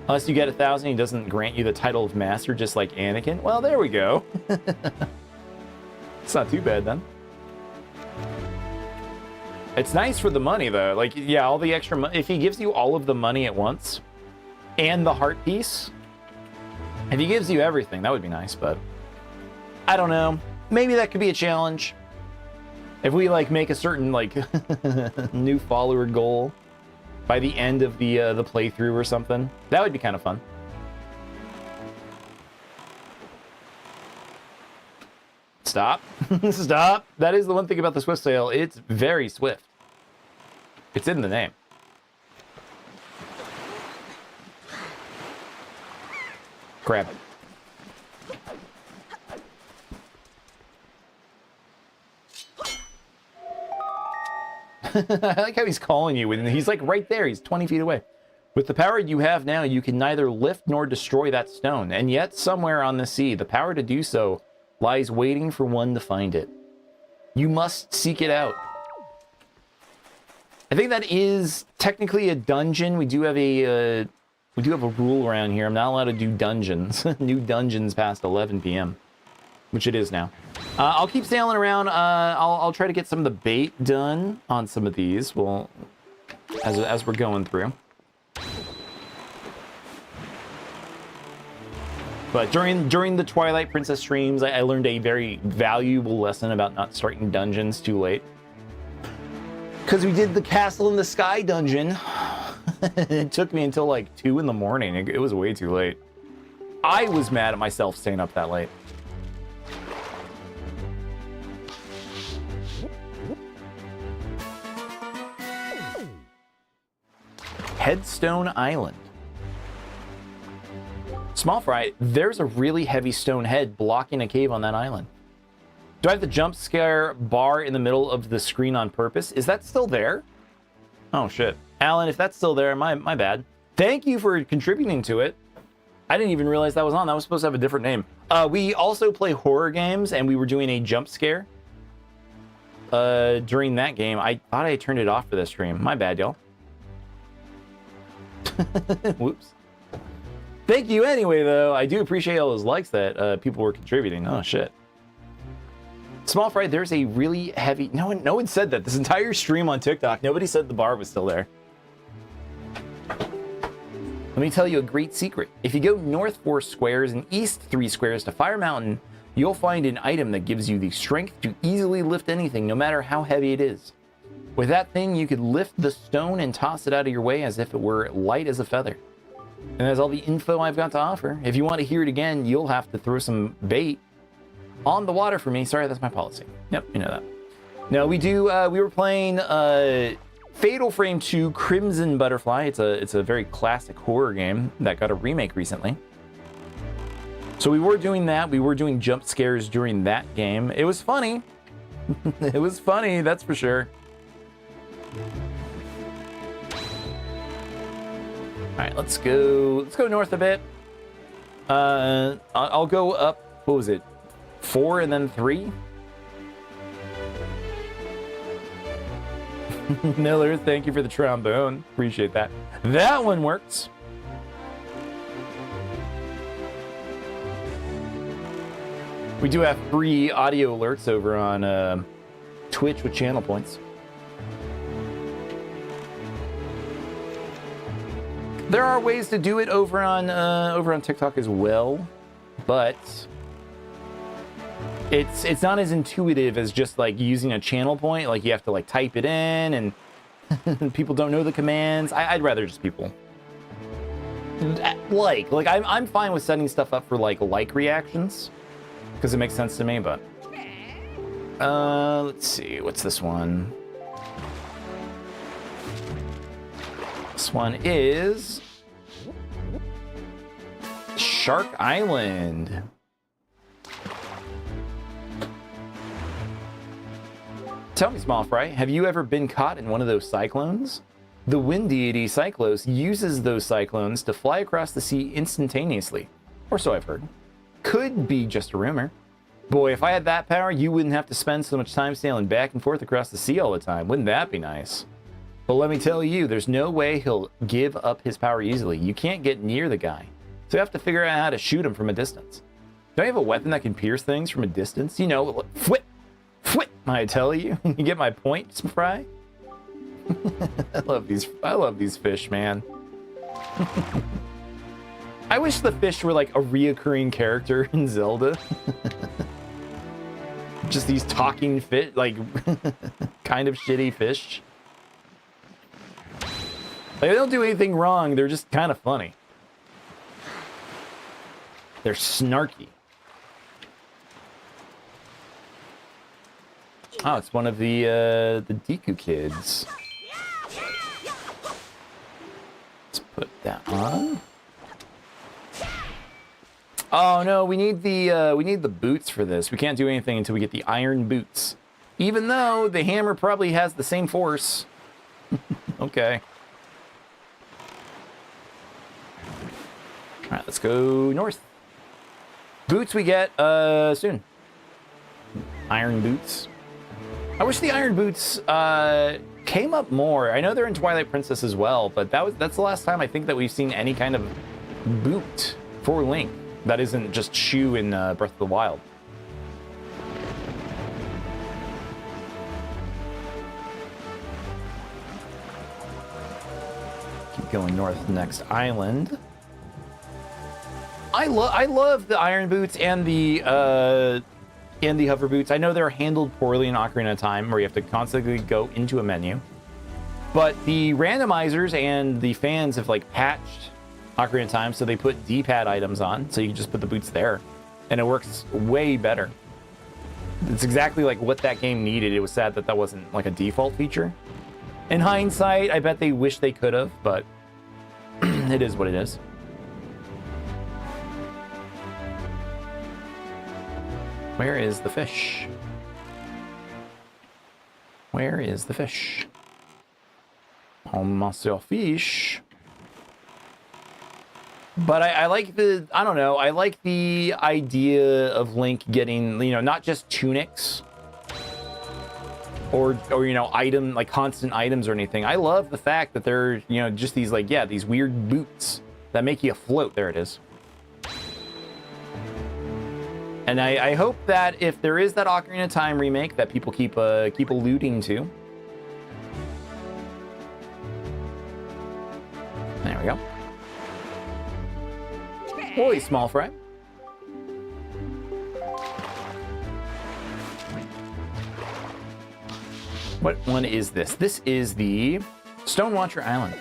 unless you get 1,000, he doesn't grant you the title of master, just like Anakin. Well, there we go. It's not too bad then. It's nice for the money, though. Like, yeah, all the extra money. If he gives you all of the money at once, and the heart piece. If he gives you everything, that would be nice, but I don't know. Maybe that could be a challenge. If we like make a certain like new follower goal by the end of the playthrough or something, that would be kind of fun. Stop. Stop. That is the one thing about the Swift Sail. It's very swift. It's in the name. Grab it. I like how he's calling you, and he's like right there. He's 20 feet away. With the power you have now, you can neither lift nor destroy that stone. And yet, somewhere on the sea, the power to do so lies waiting for one to find it. You must seek it out. I think that is technically a dungeon. We do have a rule around here. I'm not allowed to do dungeons. New dungeons past 11 p.m., which it is now. I'll keep sailing around. I'll try to get some of the bait done on some of these. Well, as we're going through. But during the Twilight Princess streams, I learned a very valuable lesson about not starting dungeons too late. Because we did the Castle in the Sky dungeon. It took me until like 2 in the morning. It was way too late. I was mad at myself staying up that late. Headstone Island. Small fry, there's a really heavy stone head blocking a cave on that island. Do I have the jump scare bar in the middle of the screen on purpose? Is that still there? Oh shit. Alan, if that's still there, my bad. Thank you for contributing to it. I didn't even realize that was on. That was supposed to have a different name. We also play horror games, and we were doing a jump scare during that game. I thought I turned it off for this stream. My bad, y'all. Whoops. Thank you anyway, though. I do appreciate all those likes that people were contributing. Oh, shit. Small fry, there's a really heavy... No one said that. This entire stream on TikTok, nobody said the bar was still there. Let me tell you a great secret. If you go north 4 squares and east 3 squares to Fire Mountain, you'll find an item that gives you the strength to easily lift anything, no matter how heavy it is. With that thing, you could lift the stone and toss it out of your way as if it were light as a feather. And that's all the info I've got to offer. If you want to hear it again, you'll have to throw some bait on the water for me. Sorry, that's my policy. Yep, you know that. No, we were playing Fatal Frame 2 Crimson Butterfly. It's a very classic horror game that got a remake recently. So we were doing that. We were doing jump scares during that game. It was funny. It was funny, that's for sure. All right, let's go north a bit. I'll go up, what was it? 4 and then 3? Miller, thank you for the trombone. Appreciate that. That one works. We do have free audio alerts over on Twitch with channel points. There are ways to do it over on TikTok as well, but it's not as intuitive as just like using a channel point. Like you have to like type it in, and people don't know the commands. I'd rather just people like I'm fine with setting stuff up for like reactions because it makes sense to me. But let's see, what's this one? This one is Shark Island. Tell me, Small Fry, have you ever been caught in one of those cyclones? The wind deity Cyclos uses those cyclones to fly across the sea instantaneously, or so I've heard. Could be just a rumor. Boy, if I had that power, you wouldn't have to spend so much time sailing back and forth across the sea all the time. Wouldn't that be nice? But let me tell you, there's no way he'll give up his power easily. You can't get near the guy. So you have to figure out how to shoot him from a distance. Don't you have a weapon that can pierce things from a distance? You know, fwit, fwit, I tell you. You get my point, Fry? I love these fish, man. I wish the fish were like a reoccurring character in Zelda. Just these talking fish, like kind of shitty fish. They don't do anything wrong, they're just kind of funny. They're snarky. Oh, it's one of the Deku kids. Let's put that on. Oh no, we need the boots for this. We can't do anything until we get the iron boots. Even though the hammer probably has the same force. Okay. All right, let's go north. Boots we get soon. Iron boots. I wish the iron boots came up more. I know they're in Twilight Princess as well, but that's the last time I think that we've seen any kind of boot for Link that isn't just shoe in Breath of the Wild. Keep going north, next island. I love the iron boots and the hover boots. I know they're handled poorly in Ocarina of Time, where you have to constantly go into a menu. But the randomizers and the fans have like patched Ocarina of Time, so they put D-pad items on, so you can just put the boots there, and it works way better. It's exactly like what that game needed. It was sad that that wasn't like a default feature. In hindsight, I bet they wish they could have, but it is what it is. Where is the fish? Where is the fish? Oh, monsieur fish. But I like the, I don't know, I like the idea of Link getting, you know, not just tunics or you know, like constant items or anything. I love the fact that they're, you know, just these like, yeah, these weird boots that make you float. There it is. And I hope that if there is that Ocarina of Time remake, that people keep alluding to. There we go. Oi, small fry. What one is this? This is the Stonewatcher Island.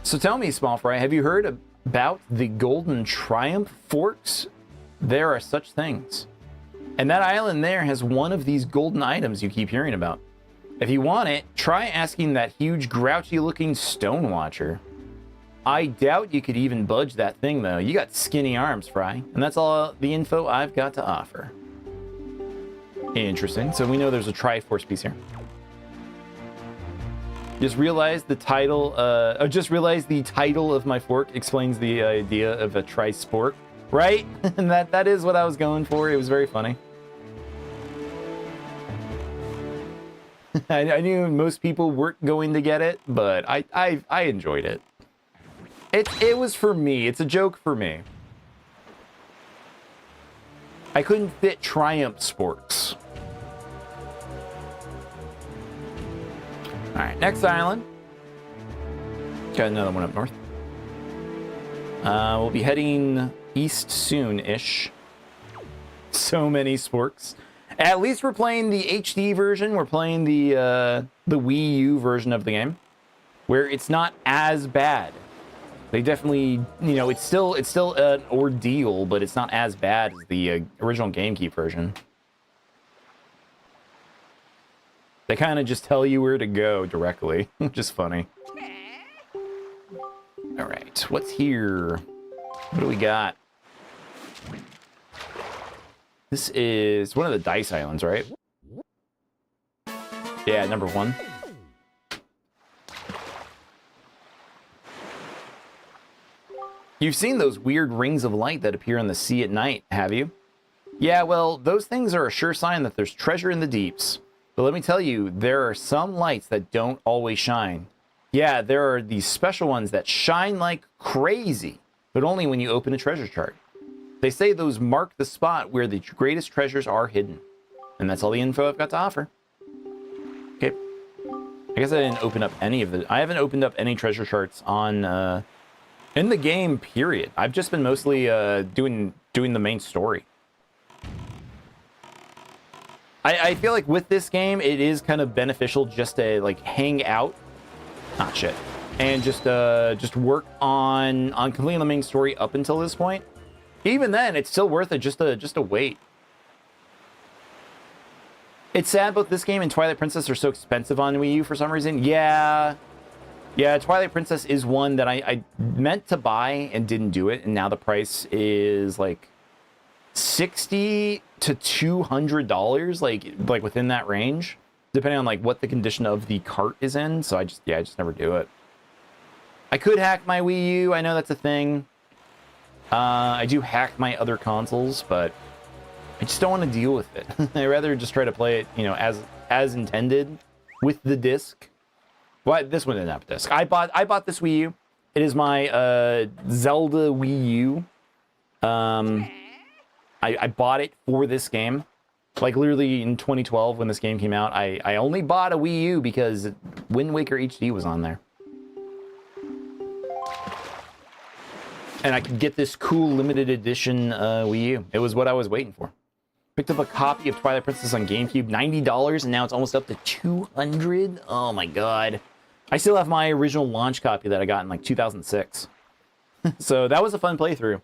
So tell me, small fry, have you heard about the golden triumph forks? There are such things. And that island there has one of these golden items you keep hearing about. If you want it, try asking that huge grouchy looking stone watcher. I doubt you could even budge that thing though. You got skinny arms, Fry. And that's all the info I've got to offer. Interesting. So we know there's a Triforce piece here. Just realized the title of my fork explains the idea of a Trispork, right? And that is what I was going for. It was very funny. I knew most people weren't going to get it, but I enjoyed it. It was for me. It's a joke for me. I couldn't fit Triumph sporks. All right, next island. Got another one up north. We'll be heading east soon-ish. So many sporks. At least we're playing the HD version. We're playing the Wii U version of the game, where it's not as bad. They definitely, you know, it's still an ordeal, but it's not as bad as the original GameCube version. They kind of just tell you where to go directly, which is funny. All right, what's here? What do we got? This is one of the Dice Islands, right? Yeah, number 1. You've seen those weird rings of light that appear in the sea at night, have you? Yeah, well, those things are a sure sign that there's treasure in the deeps. But let me tell you, there are some lights that don't always shine. Yeah, there are these special ones that shine like crazy, but only when you open a treasure chart. They say those mark the spot where the greatest treasures are hidden. And that's all the info I've got to offer. Okay. I guess I didn't open up any of the... I haven't opened up any treasure charts on... in the game, period. I've just been mostly doing the main story. I feel like with this game, it is kind of beneficial just to like hang out, shit, and just work on completing the main story up until this point. Even then, it's still worth it just to wait. It's sad both this game and Twilight Princess are so expensive on Wii U for some reason. Yeah, Twilight Princess is one that I meant to buy and didn't do it, and now the price is like $60 to $200, like within that range, depending on like what the condition of the cart is in. So I just never do it. I could hack my Wii U. I know that's a thing. I do hack my other consoles, but I just don't want to deal with it. I'd rather just try to play it, you know, as intended with the disc. Well, this one didn't have a disc. I bought this Wii U. It is my Zelda Wii U. I bought it for this game. Like literally in 2012 when this game came out, I only bought a Wii U because Wind Waker HD was on there. And I could get this cool limited edition Wii U. It was what I was waiting for. Picked up a copy of Twilight Princess on GameCube, $90, and now it's almost up to $200. Oh my god. I still have my original launch copy that I got in like 2006. So that was a fun playthrough.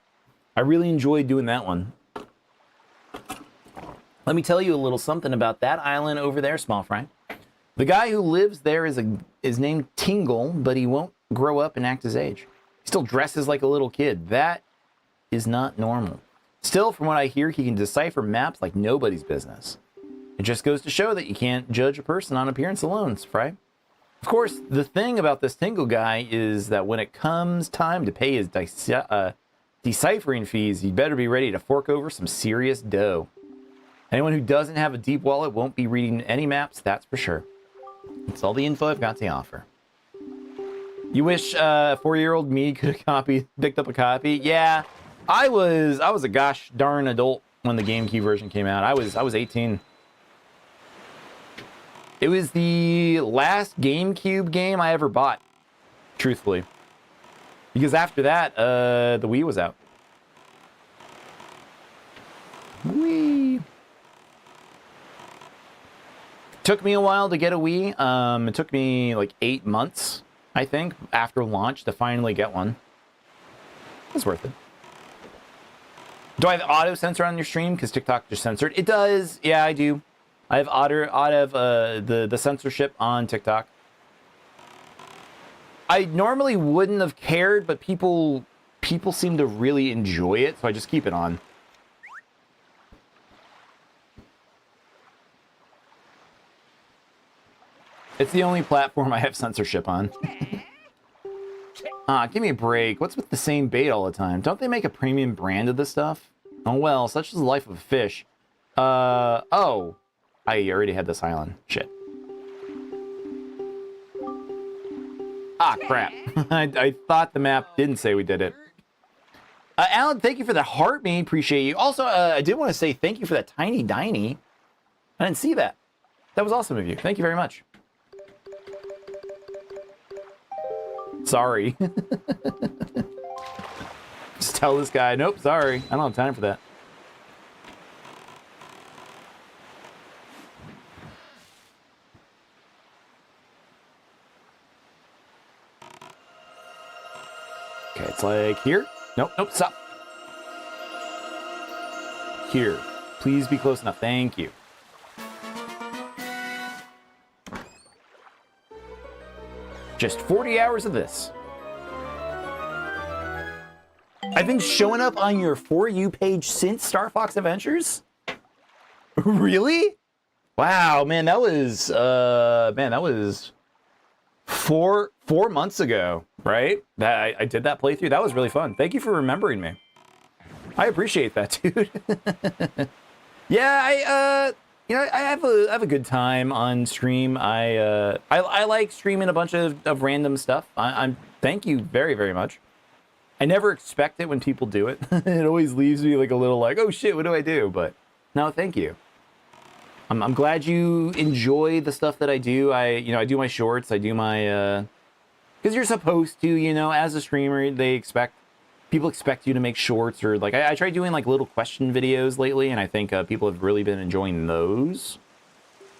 I really enjoyed doing that one. Let me tell you a little something about that island over there, small fry. The guy who lives there is named Tingle, but he won't grow up and act his age. He still dresses like a little kid. That is not normal. Still, from what I hear, he can decipher maps like nobody's business. It just goes to show that you can't judge a person on appearance alone, Fry. Of course, the thing about this Tingle guy is that when it comes time to pay his deciphering fees, you'd better be ready to fork over some serious dough. Anyone who doesn't have a deep wallet won't be reading any maps, that's for sure. That's all the info I've got to offer. You wish 4-year-old me could have picked up a copy? Yeah, I was a gosh darn adult when the GameCube version came out. I was 18. It was the last GameCube game I ever bought, truthfully. Because after that, the Wii was out. Wii. Took me a while to get a Wii. It took me like 8 months, I think, after launch to finally get one. It's worth it. Do I have auto censor on your stream? Because TikTok just censored. It does. Yeah, I do. I have the censorship on TikTok. I normally wouldn't have cared, but people seem to really enjoy it, so I just keep it on. It's the only platform I have censorship on. Give me a break. What's with the same bait all the time? Don't they make a premium brand of this stuff? Oh well, such is the life of a fish. Oh. I already had this island. Shit. Ah, crap. I thought the map didn't say we did it. Alan, thank you for the heart, man. Appreciate you. Also, I did want to say thank you for that tiny diny. I didn't see that. That was awesome of you. Thank you very much. Sorry. Just tell this guy, nope, sorry. I don't have time for that. Okay, it's like here. Nope, stop. Here. Please be close enough. Thank you. Just 40 hours of this. I've been showing up on your For You page since Star Fox Adventures? Really? Wow, man, that was four months ago, right? That I did that playthrough. That was really fun. Thank you for remembering me. I appreciate that, dude. Yeah, I have a good time on stream. I like streaming a bunch of random stuff. I'm thank you very, very much. I never expect it when people do it. It always leaves me like a little like, oh shit, what do I do? But no, thank you. I'm glad you enjoy the stuff that I do. I do my shorts. I do my because you're supposed to, as a streamer, people expect you to make shorts, or like I tried doing like little question videos lately, and I think people have really been enjoying those.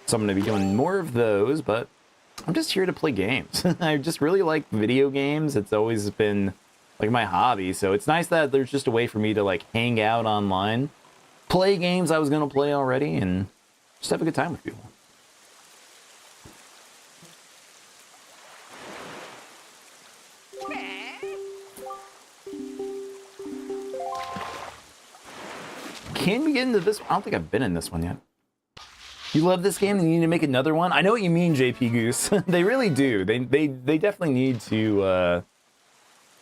So I'm going to be doing more of those, but I'm just here to play games. I just really like video games. It's always been like my hobby, so it's nice that there's just a way for me to like hang out online, play games I was going to play already, and just have a good time with people. Can we get into this one? I don't think I've been in this one yet. You love this game and you need to make another one? I know what you mean, JP Goose. They really do. They definitely need to...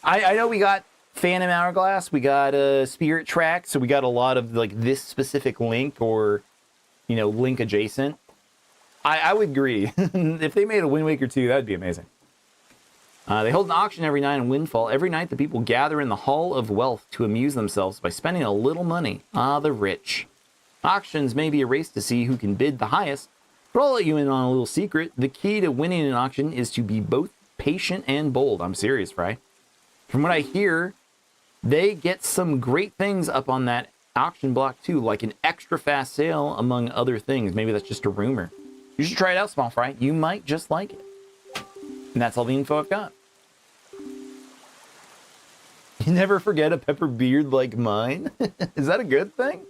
I know we got Phantom Hourglass, we got Spirit Track, so we got a lot of like this specific Link or, Link adjacent. I would agree. If they made a Wind Waker 2, that'd be amazing. They hold an auction every night in Windfall. Every night the people gather in the Hall of Wealth to amuse themselves by spending a little money. Ah, the rich. Auctions may be a race to see who can bid the highest, but I'll let you in on a little secret. The key to winning an auction is to be both patient and bold. I'm serious, Fry. From what I hear, they get some great things up on that auction block too, like an extra fast sale, among other things. Maybe that's just a rumor. You should try it out, Small Fry. You might just like it. And that's all the info I've got. You never forget a pepper beard like mine? Is that a good thing?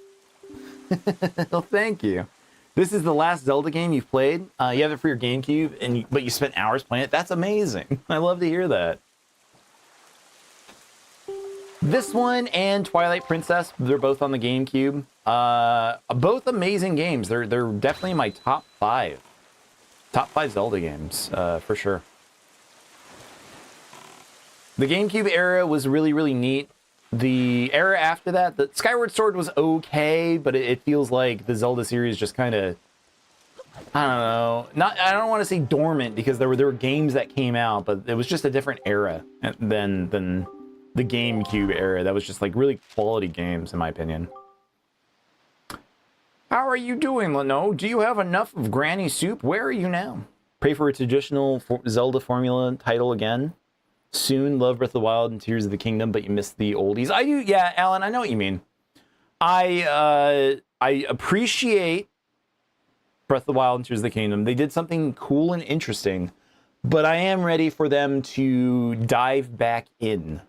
Well, thank you. This is the last Zelda game you've played. You have it for your GameCube, but you spent hours playing it. That's amazing. I love to hear that. This one and Twilight Princess, they're both on the GameCube. Both amazing games. They're definitely my top 5. Top 5 Zelda games, for sure. The GameCube era was really, really neat. The era after that, the Skyward Sword was okay, but it feels like the Zelda series just kind of, I don't know. I don't want to say dormant, because there were games that came out, but it was just a different era than the GameCube era. That was just like really quality games, in my opinion. How are you doing, Leno? Do you have enough of Granny Soup? Where are you now? Pray for a traditional Zelda formula title again. Soon, love Breath of the Wild and Tears of the Kingdom, but you missed the oldies. I do, yeah, Alan, I know what you mean. I appreciate Breath of the Wild and Tears of the Kingdom. They did something cool and interesting, but I am ready for them to dive back in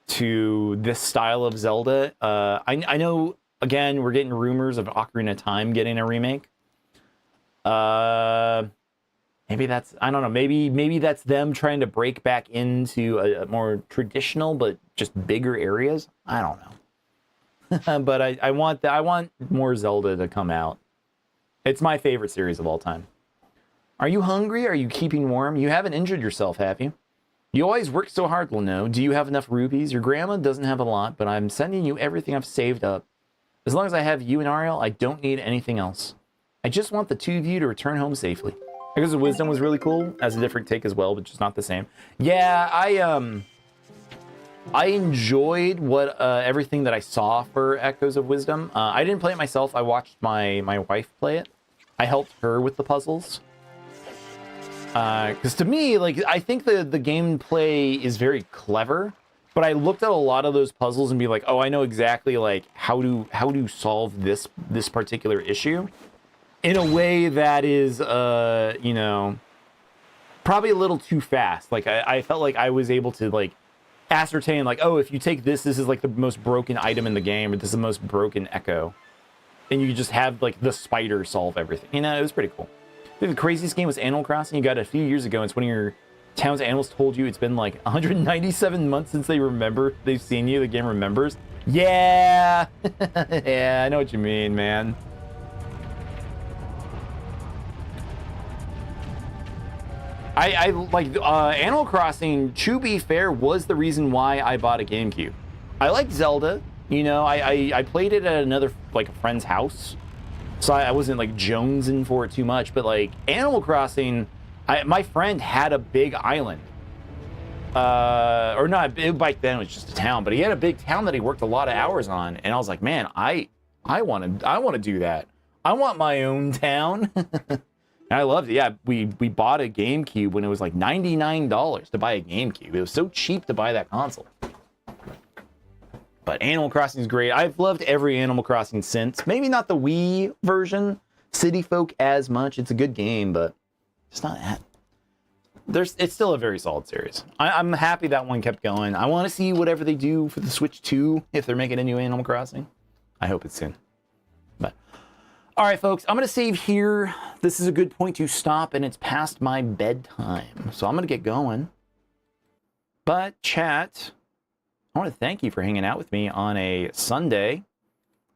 to this style of Zelda. I know, again, we're getting rumors of Ocarina of Time getting a remake. Maybe that's, I don't know, maybe that's them trying to break back into a more traditional but just bigger areas. I don't know. But I want more Zelda to come out. It's my favorite series of all time. Are you hungry? Are you keeping warm? You haven't injured yourself, have you? You always work so hard, Leno. Do you have enough rupees? Your grandma doesn't have a lot, but I'm sending you everything I've saved up. As long as I have you and Ariel, I don't need anything else. I just want the two of you to return home safely. Because the Wisdom was really cool, as a different take as well, but just not the same. Yeah, I enjoyed what everything that I saw for Echoes of Wisdom. I didn't play it myself. I watched my wife play it. I helped her with the puzzles. Because to me, like, I think the gameplay is very clever, but I looked at a lot of those puzzles and be like, oh, I know exactly like how to solve this particular issue in a way that is, you know, probably a little too fast. Like, I felt like I was able to, like, ascertain, like, oh, if you take this is, like, the most broken item in the game, or this is the most broken echo. And you just have, like, the spider solve everything. You know, it was pretty cool. I think the craziest game was Animal Crossing. You got it a few years ago. It's when your town's animals told you it's been, like, 197 months since they've seen you. The game remembers. Yeah! Yeah, I know what you mean, man. I like Animal Crossing, to be fair, was the reason why I bought a GameCube. I like Zelda, you know, I played it at another, like, a friend's house, so I wasn't, like, jonesing for it too much, but, like, Animal Crossing, my friend had a big island. Or not, back then it was just a town, but he had a big town that he worked a lot of hours on, and I was like, man, I want to do that. I want my own town. And I loved it. Yeah, we bought a GameCube when it was like $99 to buy a GameCube. It was so cheap to buy that console. But Animal Crossing is great. I've loved every Animal Crossing since. Maybe not the Wii version, City Folk, as much. It's a good game, but it's not that. It's still a very solid series. I'm happy that one kept going. I want to see whatever they do for the Switch 2, if they're making a new Animal Crossing. I hope it's soon. But all right, folks, I'm going to save here. This is a good point to stop, and it's past my bedtime. So I'm going to get going. But chat, I want to thank you for hanging out with me on a Sunday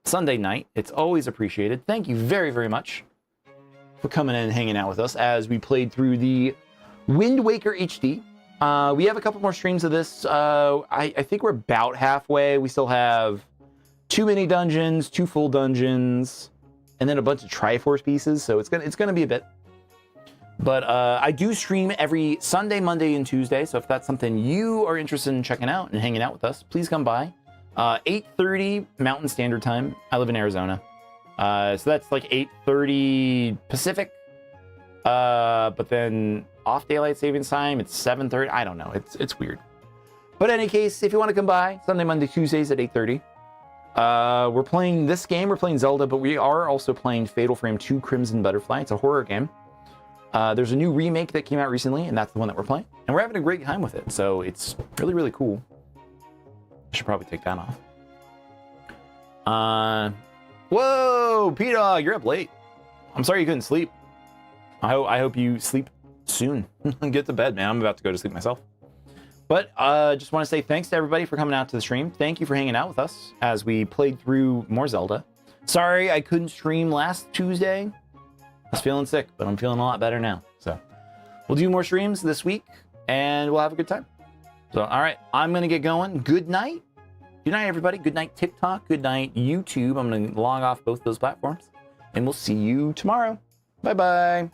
night. It's always appreciated. Thank you very, very much for coming in and hanging out with us as we played through the Wind Waker HD. We have a couple more streams of this. I think we're about halfway. We still have 2 mini dungeons, 2 full dungeons, and then a bunch of Triforce pieces. So it's gonna be a bit. But I do stream every Sunday, Monday, and Tuesday. So if that's something you are interested in checking out and hanging out with us, please come by. 8:30 Mountain Standard Time. I live in Arizona. So that's like 8:30 Pacific. But then off daylight savings time, it's 7:30. I don't know. It's weird. But in any case, if you want to come by, Sunday, Monday, Tuesdays at 8:30. We're playing this game. We're playing Zelda, but we are also playing Fatal Frame 2 Crimson Butterfly. It's a horror game. There's a new remake that came out recently, and that's the one that we're playing. And we're having a great time with it. So it's really, really cool. I should probably take that off. Whoa, P-Dog, you're up late. I'm sorry you couldn't sleep. I hope you sleep soon. Get to bed, man. I'm about to go to sleep myself. But just want to say thanks to everybody for coming out to the stream. Thank you for hanging out with us as we played through more Zelda. Sorry I couldn't stream last Tuesday. I was feeling sick, but I'm feeling a lot better now. So we'll do more streams this week, and we'll have a good time. So, all right, I'm going to get going. Good night. Good night, everybody. Good night, TikTok. Good night, YouTube. I'm going to log off both those platforms, and we'll see you tomorrow. Bye-bye.